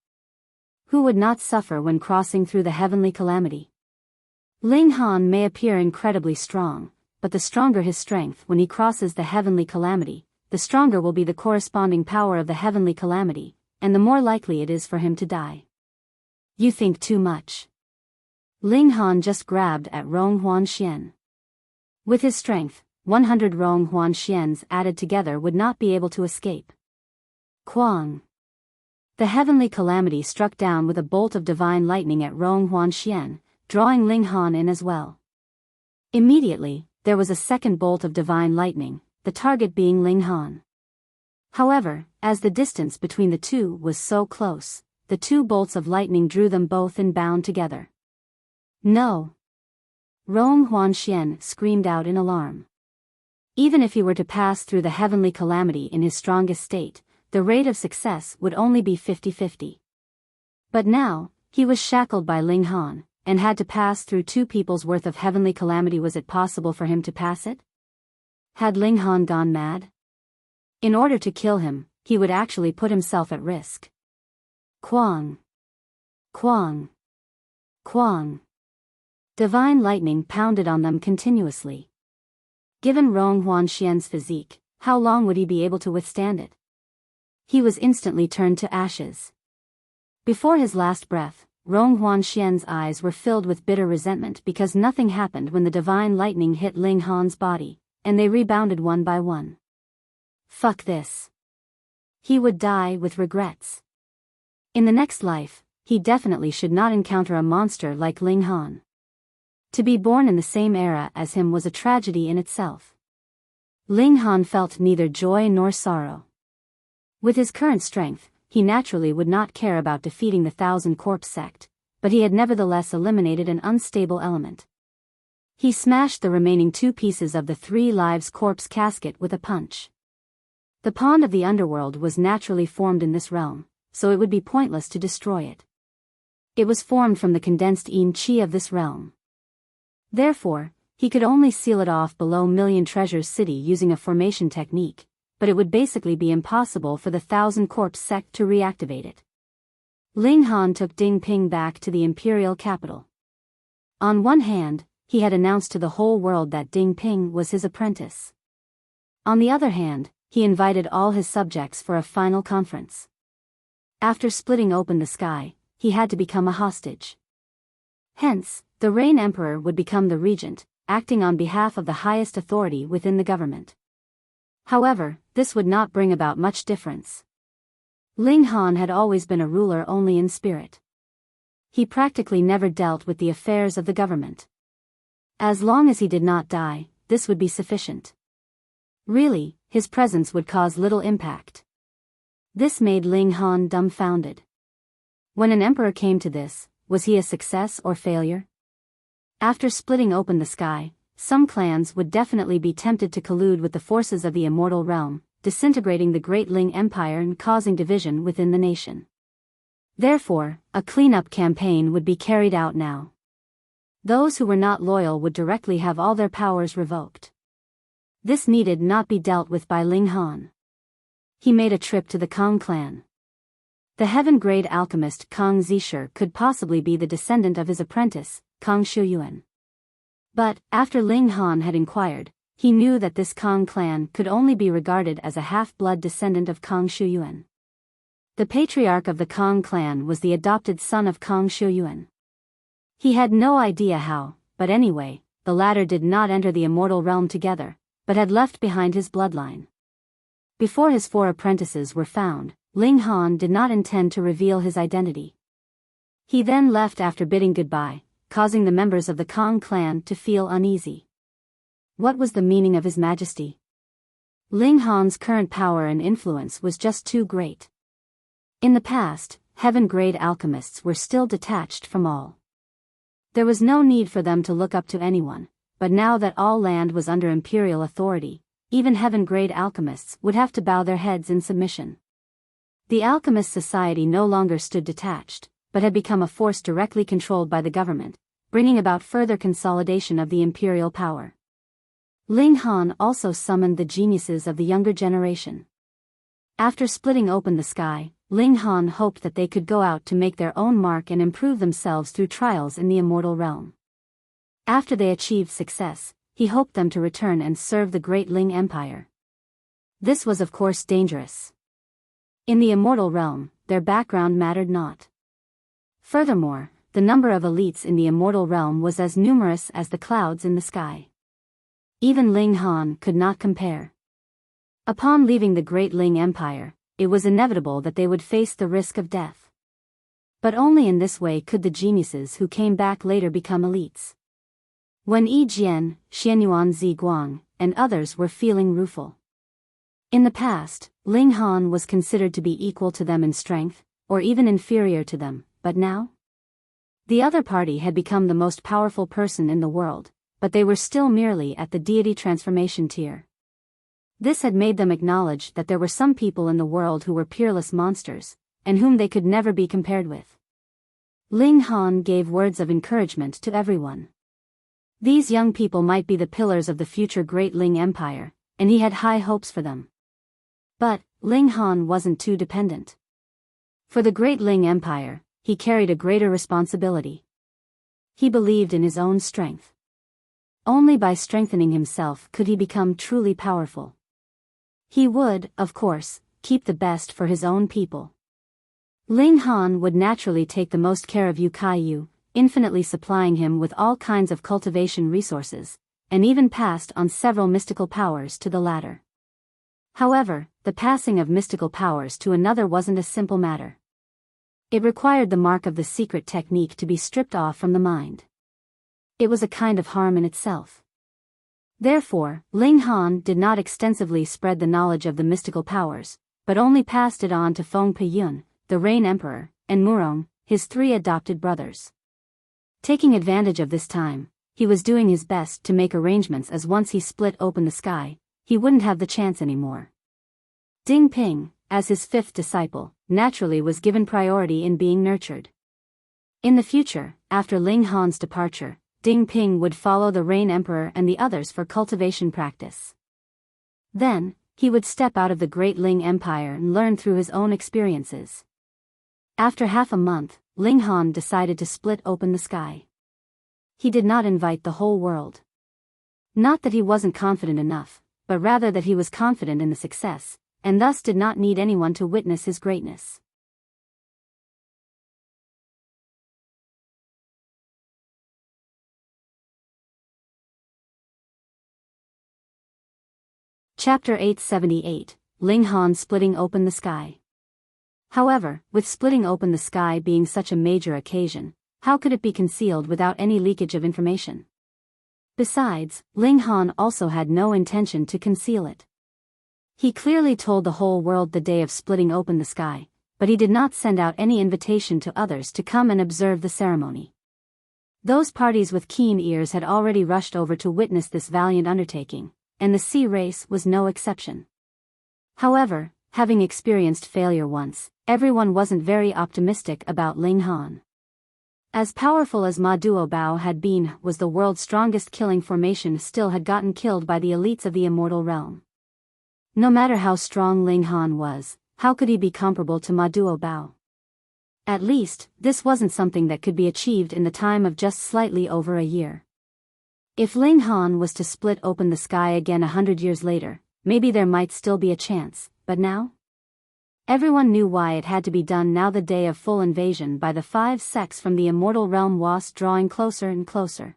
Who would not suffer when crossing through the heavenly calamity? Ling Han may appear incredibly strong, but the stronger his strength when he crosses the heavenly calamity, the stronger will be the corresponding power of the heavenly calamity, and the more likely it is for him to die. You think too much. Ling Han just grabbed at Rong Huan Xian. With his strength, 100 Rong Huan Xians added together would not be able to escape. Quang. The heavenly calamity struck down with a bolt of divine lightning at Rong Huan Xian, drawing Ling Han in as well. Immediately, there was a second bolt of divine lightning, the target being Ling Han. However, as the distance between the two was so close, the two bolts of lightning drew them both and bound together. No! Rong Huan Xian screamed out in alarm. Even if he were to pass through the heavenly calamity in his strongest state, the rate of success would only be 50-50. But now, he was shackled by Ling Han, and had to pass through two people's worth of heavenly calamity. Was it possible for him to pass it? Had Ling Han gone mad? In order to kill him, he would actually put himself at risk. Quang! Quang! Quang! Divine lightning pounded on them continuously. Given Rong Huan Xian's physique, how long would he be able to withstand it? He was instantly turned to ashes. Before his last breath, Rong Huan Xian's eyes were filled with bitter resentment because nothing happened when the divine lightning hit Ling Han's body, and they rebounded one by one. Fuck this. He would die with regrets. In the next life, he definitely should not encounter a monster like Ling Han. To be born in the same era as him was a tragedy in itself. Ling Han felt neither joy nor sorrow. With his current strength, he naturally would not care about defeating the Thousand Corpse Sect, but he had nevertheless eliminated an unstable element. He smashed the remaining two pieces of the Three Lives corpse casket with a punch. The pond of the underworld was naturally formed in this realm, so it would be pointless to destroy it. It was formed from the condensed yin qi of this realm. Therefore, he could only seal it off below Million Treasures City using a formation technique, but it would basically be impossible for the Thousand Corpse Sect to reactivate it. Ling Han took Ding Ping back to the imperial capital. On one hand, he had announced to the whole world that Ding Ping was his apprentice. On the other hand, he invited all his subjects for a final conference. After splitting open the sky, he had to become a hostage. Hence, the Rain Emperor would become the regent, acting on behalf of the highest authority within the government. However, this would not bring about much difference. Ling Han had always been a ruler only in spirit. He practically never dealt with the affairs of the government. As long as he did not die, this would be sufficient. Really, his presence would cause little impact. This made Ling Han dumbfounded. When an emperor came to this, was he a success or failure? After splitting open the sky, some clans would definitely be tempted to collude with the forces of the Immortal realm, disintegrating the great Ling Empire and causing division within the nation. Therefore, a cleanup campaign would be carried out now. Those who were not loyal would directly have all their powers revoked. This needed not be dealt with by Ling Han. He made a trip to the Kang clan. The heaven-grade alchemist Kang Zisher could possibly be the descendant of his apprentice, Kang Shuyuan. But, after Ling Han had inquired, he knew that this Kang clan could only be regarded as a half-blood descendant of Kang Shuyuan. The patriarch of the Kang clan was the adopted son of Kang Shuyuan. He had no idea how, but anyway, the latter did not enter the Immortal realm together, but had left behind his bloodline. Before his 4 apprentices were found, Ling Han did not intend to reveal his identity. He then left after bidding goodbye, causing the members of the Kang clan to feel uneasy. What was the meaning of his majesty? Ling Han's current power and influence was just too great. In the past, heaven-grade alchemists were still detached from all. There was no need for them to look up to anyone, but now that all land was under imperial authority, even heaven-grade alchemists would have to bow their heads in submission. The alchemist society no longer stood detached, but had become a force directly controlled by the government, bringing about further consolidation of the imperial power. Ling Han also summoned the geniuses of the younger generation. After splitting open the sky, Ling Han hoped that they could go out to make their own mark and improve themselves through trials in the immortal realm. After they achieved success, he hoped them to return and serve the great Ling Empire. This was of course dangerous. In the immortal realm, their background mattered not. Furthermore, the number of elites in the immortal realm was as numerous as the clouds in the sky. Even Ling Han could not compare. Upon leaving the great Ling Empire, it was inevitable that they would face the risk of death. But only in this way could the geniuses who came back later become elites. When Yi Jian, Xianyuan Zi Guang, and others were feeling rueful. In the past, Ling Han was considered to be equal to them in strength, or even inferior to them, but now? The other party had become the most powerful person in the world, but they were still merely at the deity transformation tier. This had made them acknowledge that there were some people in the world who were peerless monsters, and whom they could never be compared with. Ling Han gave words of encouragement to everyone. These young people might be the pillars of the future great Ling Empire, and he had high hopes for them. But Ling Han wasn't too dependent. For the great Ling Empire, he carried a greater responsibility. He believed in his own strength. Only by strengthening himself could he become truly powerful. He would, of course, keep the best for his own people. Ling Han would naturally take the most care of Yu Kaiyu, infinitely supplying him with all kinds of cultivation resources, and even passed on several mystical powers to the latter. However, the passing of mystical powers to another wasn't a simple matter. It required the mark of the secret technique to be stripped off from the mind. It was a kind of harm in itself. Therefore, Ling Han did not extensively spread the knowledge of the mystical powers, but only passed it on to Feng Piyun, the Rain Emperor, and Murong, his 3 adopted brothers. Taking advantage of this time, he was doing his best to make arrangements as once he split open the sky, he wouldn't have the chance anymore. Ding Ping, as his 5th disciple, naturally was given priority in being nurtured. In the future, after Ling Han's departure, Ding Ping would follow the Rain Emperor and the others for cultivation practice. Then, he would step out of the great Ling Empire and learn through his own experiences. After half a month, Ling Han decided to split open the sky. He did not invite the whole world. Not that he wasn't confident enough, but rather that he was confident in the success, and thus did not need anyone to witness his greatness. Chapter 878, Ling Han splitting open the sky. However, with splitting open the sky being such a major occasion, how could it be concealed without any leakage of information? Besides, Ling Han also had no intention to conceal it. He clearly told the whole world the day of splitting open the sky, but he did not send out any invitation to others to come and observe the ceremony. Those parties with keen ears had already rushed over to witness this valiant undertaking, and the sea race was no exception. However, having experienced failure once, everyone wasn't very optimistic about Ling Han. As powerful as Ma Duobao had been, was the world's strongest killing formation still had gotten killed by the elites of the immortal realm. No matter how strong Ling Han was, how could he be comparable to Ma Duobao? At least, this wasn't something that could be achieved in the time of just slightly over a year. If Ling Han was to split open the sky again 100 years later, maybe there might still be a chance, but now? Everyone knew why it had to be done now. The day of full invasion by the 5 sects from the immortal realm was drawing closer and closer.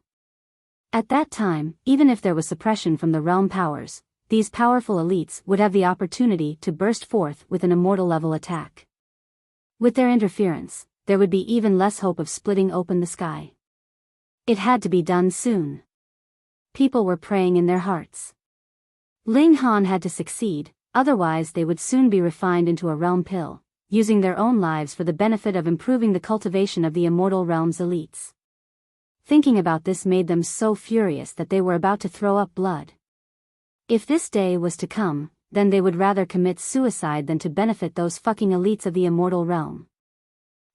At that time, even if there was suppression from the realm powers, these powerful elites would have the opportunity to burst forth with an immortal level attack. With their interference, there would be even less hope of splitting open the sky. It had to be done soon. People were praying in their hearts. Ling Han had to succeed, otherwise they would soon be refined into a realm pill, using their own lives for the benefit of improving the cultivation of the immortal realm's elites. Thinking about this made them so furious that they were about to throw up blood. If this day was to come, then they would rather commit suicide than to benefit those fucking elites of the immortal realm.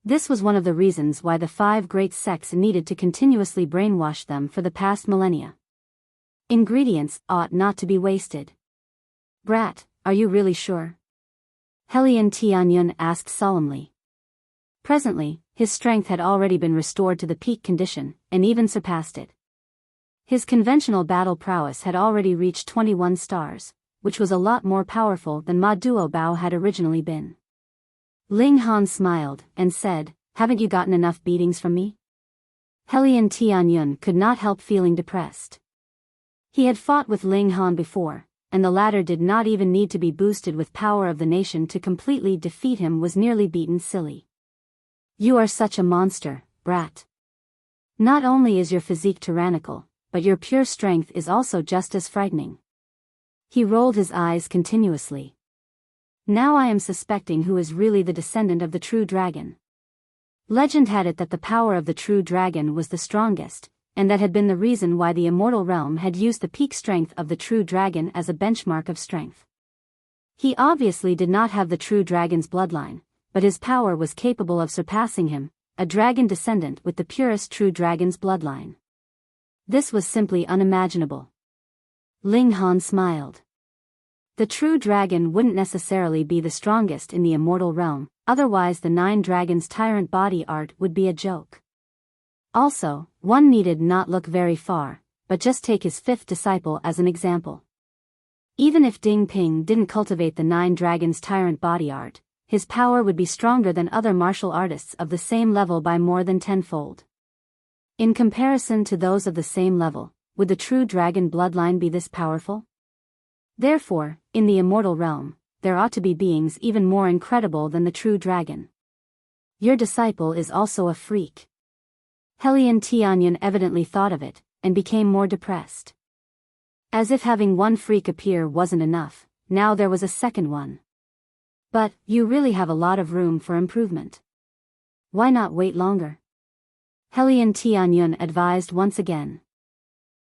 This was one of the reasons why the 5 great sects needed to continuously brainwash them for the past millennia. Ingredients ought not to be wasted. Brat, are you really sure? Helian Tianyun asked solemnly. Presently, his strength had already been restored to the peak condition, and even surpassed it. His conventional battle prowess had already reached 21 stars, which was a lot more powerful than Ma Duo Bao had originally been. Ling Han smiled, and said, "Haven't you gotten enough beatings from me?" Helian Tianyun could not help feeling depressed. He had fought with Ling Han before, and the latter did not even need to be boosted with power of the nation to completely defeat him, was nearly beaten silly. "You are such a monster, brat. Not only is your physique tyrannical, but your pure strength is also just as frightening." He rolled his eyes continuously. "Now I am suspecting who is really the descendant of the true dragon." Legend had it that the power of the true dragon was the strongest, and that had been the reason why the immortal realm had used the peak strength of the true dragon as a benchmark of strength. He obviously did not have the true dragon's bloodline, but his power was capable of surpassing him, a dragon descendant with the purest true dragon's bloodline. This was simply unimaginable. Ling Han smiled. The true dragon wouldn't necessarily be the strongest in the immortal realm, otherwise the 9 dragons' tyrant body art would be a joke. Also, one needed not look very far, but just take his 5th disciple as an example. Even if Ding Ping didn't cultivate the 9 dragons' tyrant body art, his power would be stronger than other martial artists of the same level by more than 10-fold. In comparison to those of the same level, would the true dragon bloodline be this powerful? Therefore, in the immortal realm, there ought to be beings even more incredible than the true dragon. Your disciple is also a freak. Helian Tianyun evidently thought of it, and became more depressed. As if having one freak appear wasn't enough, now there was a second one. But, you really have a lot of room for improvement. Why not wait longer? Helian Tianyun advised once again.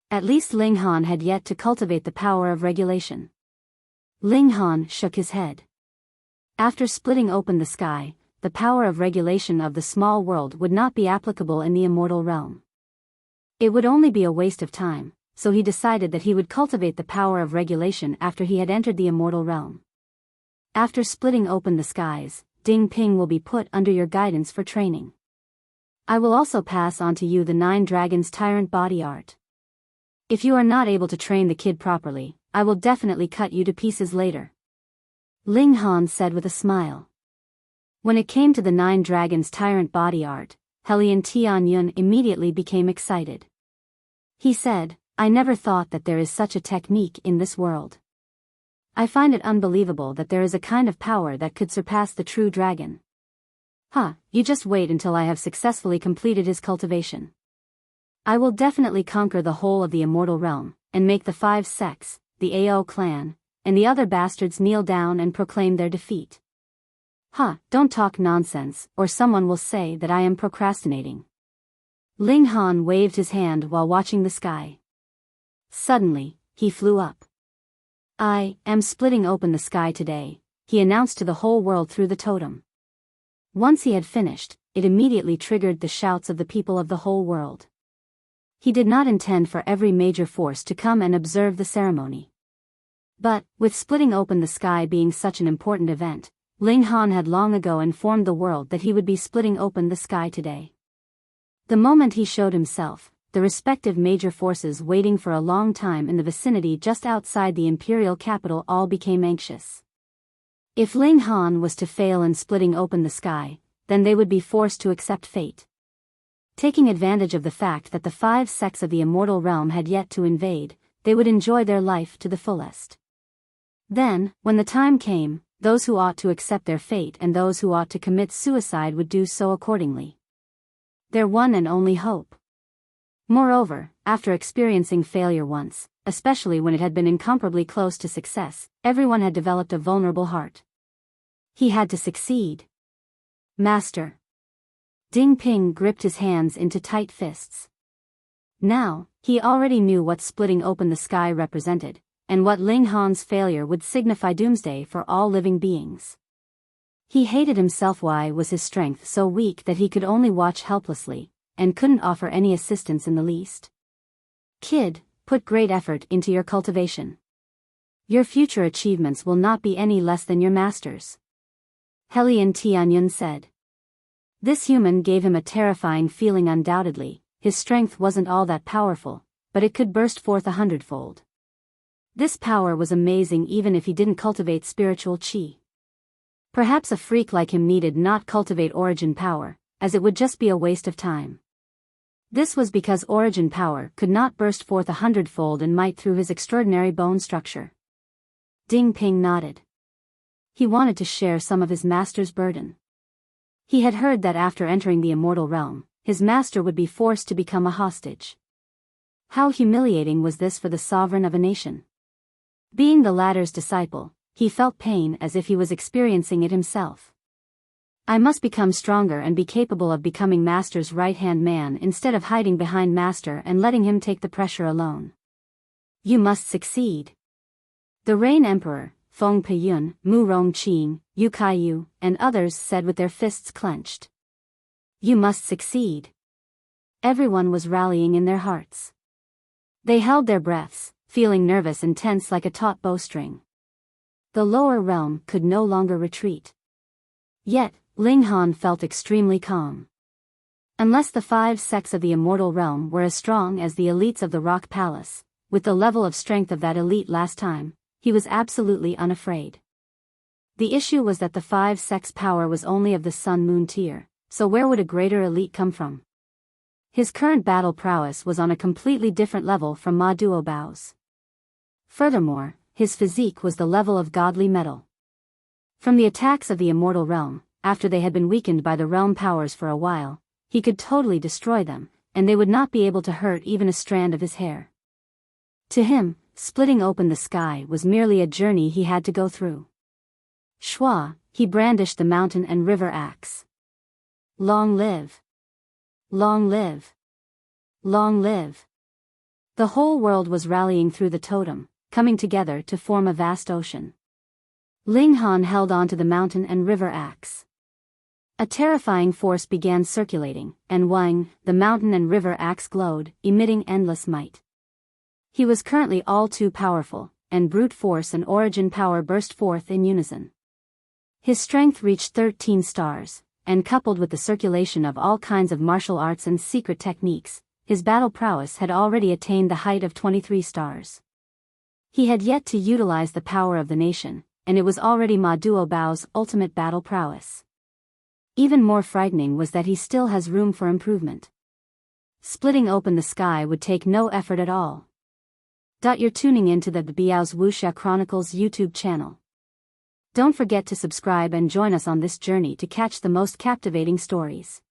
At least Ling Han had yet to cultivate the power of regulation. Ling Han shook his head. After splitting open the sky, the power of regulation of the small world would not be applicable in the immortal realm. It would only be a waste of time, so he decided that he would cultivate the power of regulation after he had entered the immortal realm. After splitting open the skies, Ding Ping will be put under your guidance for training. I will also pass on to you the 9 dragons' tyrant body art. If you are not able to train the kid properly, I will definitely cut you to pieces later. Ling Han said with a smile. When it came to the 9 dragons' tyrant body art, Helian Tianyun immediately became excited. He said, "I never thought that there is such a technique in this world. I find it unbelievable that there is a kind of power that could surpass the true dragon." You just wait until I have successfully completed his cultivation. I will definitely conquer the whole of the immortal realm, and make the 5 sects, the Ao clan, and the other bastards kneel down and proclaim their defeat. Don't talk nonsense, or someone will say that I am procrastinating. Ling Han waved his hand while watching the sky. Suddenly, he flew up. "I am splitting open the sky today," he announced to the whole world through the totem. Once he had finished, it immediately triggered the shouts of the people of the whole world. He did not intend for every major force to come and observe the ceremony. But, with splitting open the sky being such an important event, Ling Han had long ago informed the world that he would be splitting open the sky today. The moment he showed himself, the respective major forces waiting for a long time in the vicinity just outside the imperial capital all became anxious. If Ling Han was to fail in splitting open the sky, then they would be forced to accept fate. Taking advantage of the fact that the 5 sects of the immortal realm had yet to invade, they would enjoy their life to the fullest. Then, when the time came, those who ought to accept their fate and those who ought to commit suicide would do so accordingly. Their one and only hope. Moreover, after experiencing failure once, especially when it had been incomparably close to success, everyone had developed a vulnerable heart. He had to succeed. Master. Ding Ping gripped his hands into tight fists. Now, he already knew what splitting open the sky represented, and what Ling Han's failure would signify doomsday for all living beings. He hated himself. Why was his strength so weak that he could only watch helplessly, and couldn't offer any assistance in the least? Kid, put great effort into your cultivation. Your future achievements will not be any less than your master's. Helian Tianyun said. This human gave him a terrifying feeling undoubtedly. His strength wasn't all that powerful, but it could burst forth 100-fold. This power was amazing even if he didn't cultivate spiritual chi. Perhaps a freak like him needed not cultivate origin power, as it would just be a waste of time. This was because origin power could not burst forth 100-fold in might through his extraordinary bone structure. Ding Ping nodded. He wanted to share some of his master's burden. He had heard that after entering the immortal realm, his master would be forced to become a hostage. How humiliating was this for the sovereign of a nation? Being the latter's disciple, he felt pain as if he was experiencing it himself. I must become stronger and be capable of becoming Master's right-hand man instead of hiding behind Master and letting him take the pressure alone. You must succeed. The Rain Emperor, Feng Peyun, Mu Rongqing, Yu Kaiyu, and others said with their fists clenched. You must succeed. Everyone was rallying in their hearts. They held their breaths, feeling nervous and tense like a taut bowstring. The lower realm could no longer retreat. Yet, Ling Han felt extremely calm. Unless the 5 sects of the immortal realm were as strong as the elites of the Rock Palace, with the level of strength of that elite last time, he was absolutely unafraid. The issue was that the 5 sects' power was only of the Sun-Moon tier, so where would a greater elite come from? His current battle prowess was on a completely different level from Ma Duobao's. Furthermore, his physique was the level of godly metal. From the attacks of the immortal realm, after they had been weakened by the realm powers for a while, he could totally destroy them, and they would not be able to hurt even a strand of his hair. To him, splitting open the sky was merely a journey he had to go through. Schwa, he brandished the mountain and river axe. Long live! Long live! Long live! The whole world was rallying through the totem, coming together to form a vast ocean. Ling Han held on to the mountain and river axe. A terrifying force began circulating, and Wang, the mountain and river axe glowed, emitting endless might. He was currently all too powerful, and brute force and origin power burst forth in unison. His strength reached 13 stars, and coupled with the circulation of all kinds of martial arts and secret techniques, his battle prowess had already attained the height of 23 stars. He had yet to utilize the power of the nation, and it was already Ma Duobao's ultimate battle prowess. Even more frightening was that he still has room for improvement. Splitting open the sky would take no effort at all. You're tuning into the Biyao's Wuxia Chronicles YouTube channel. Don't forget to subscribe and join us on this journey to catch the most captivating stories.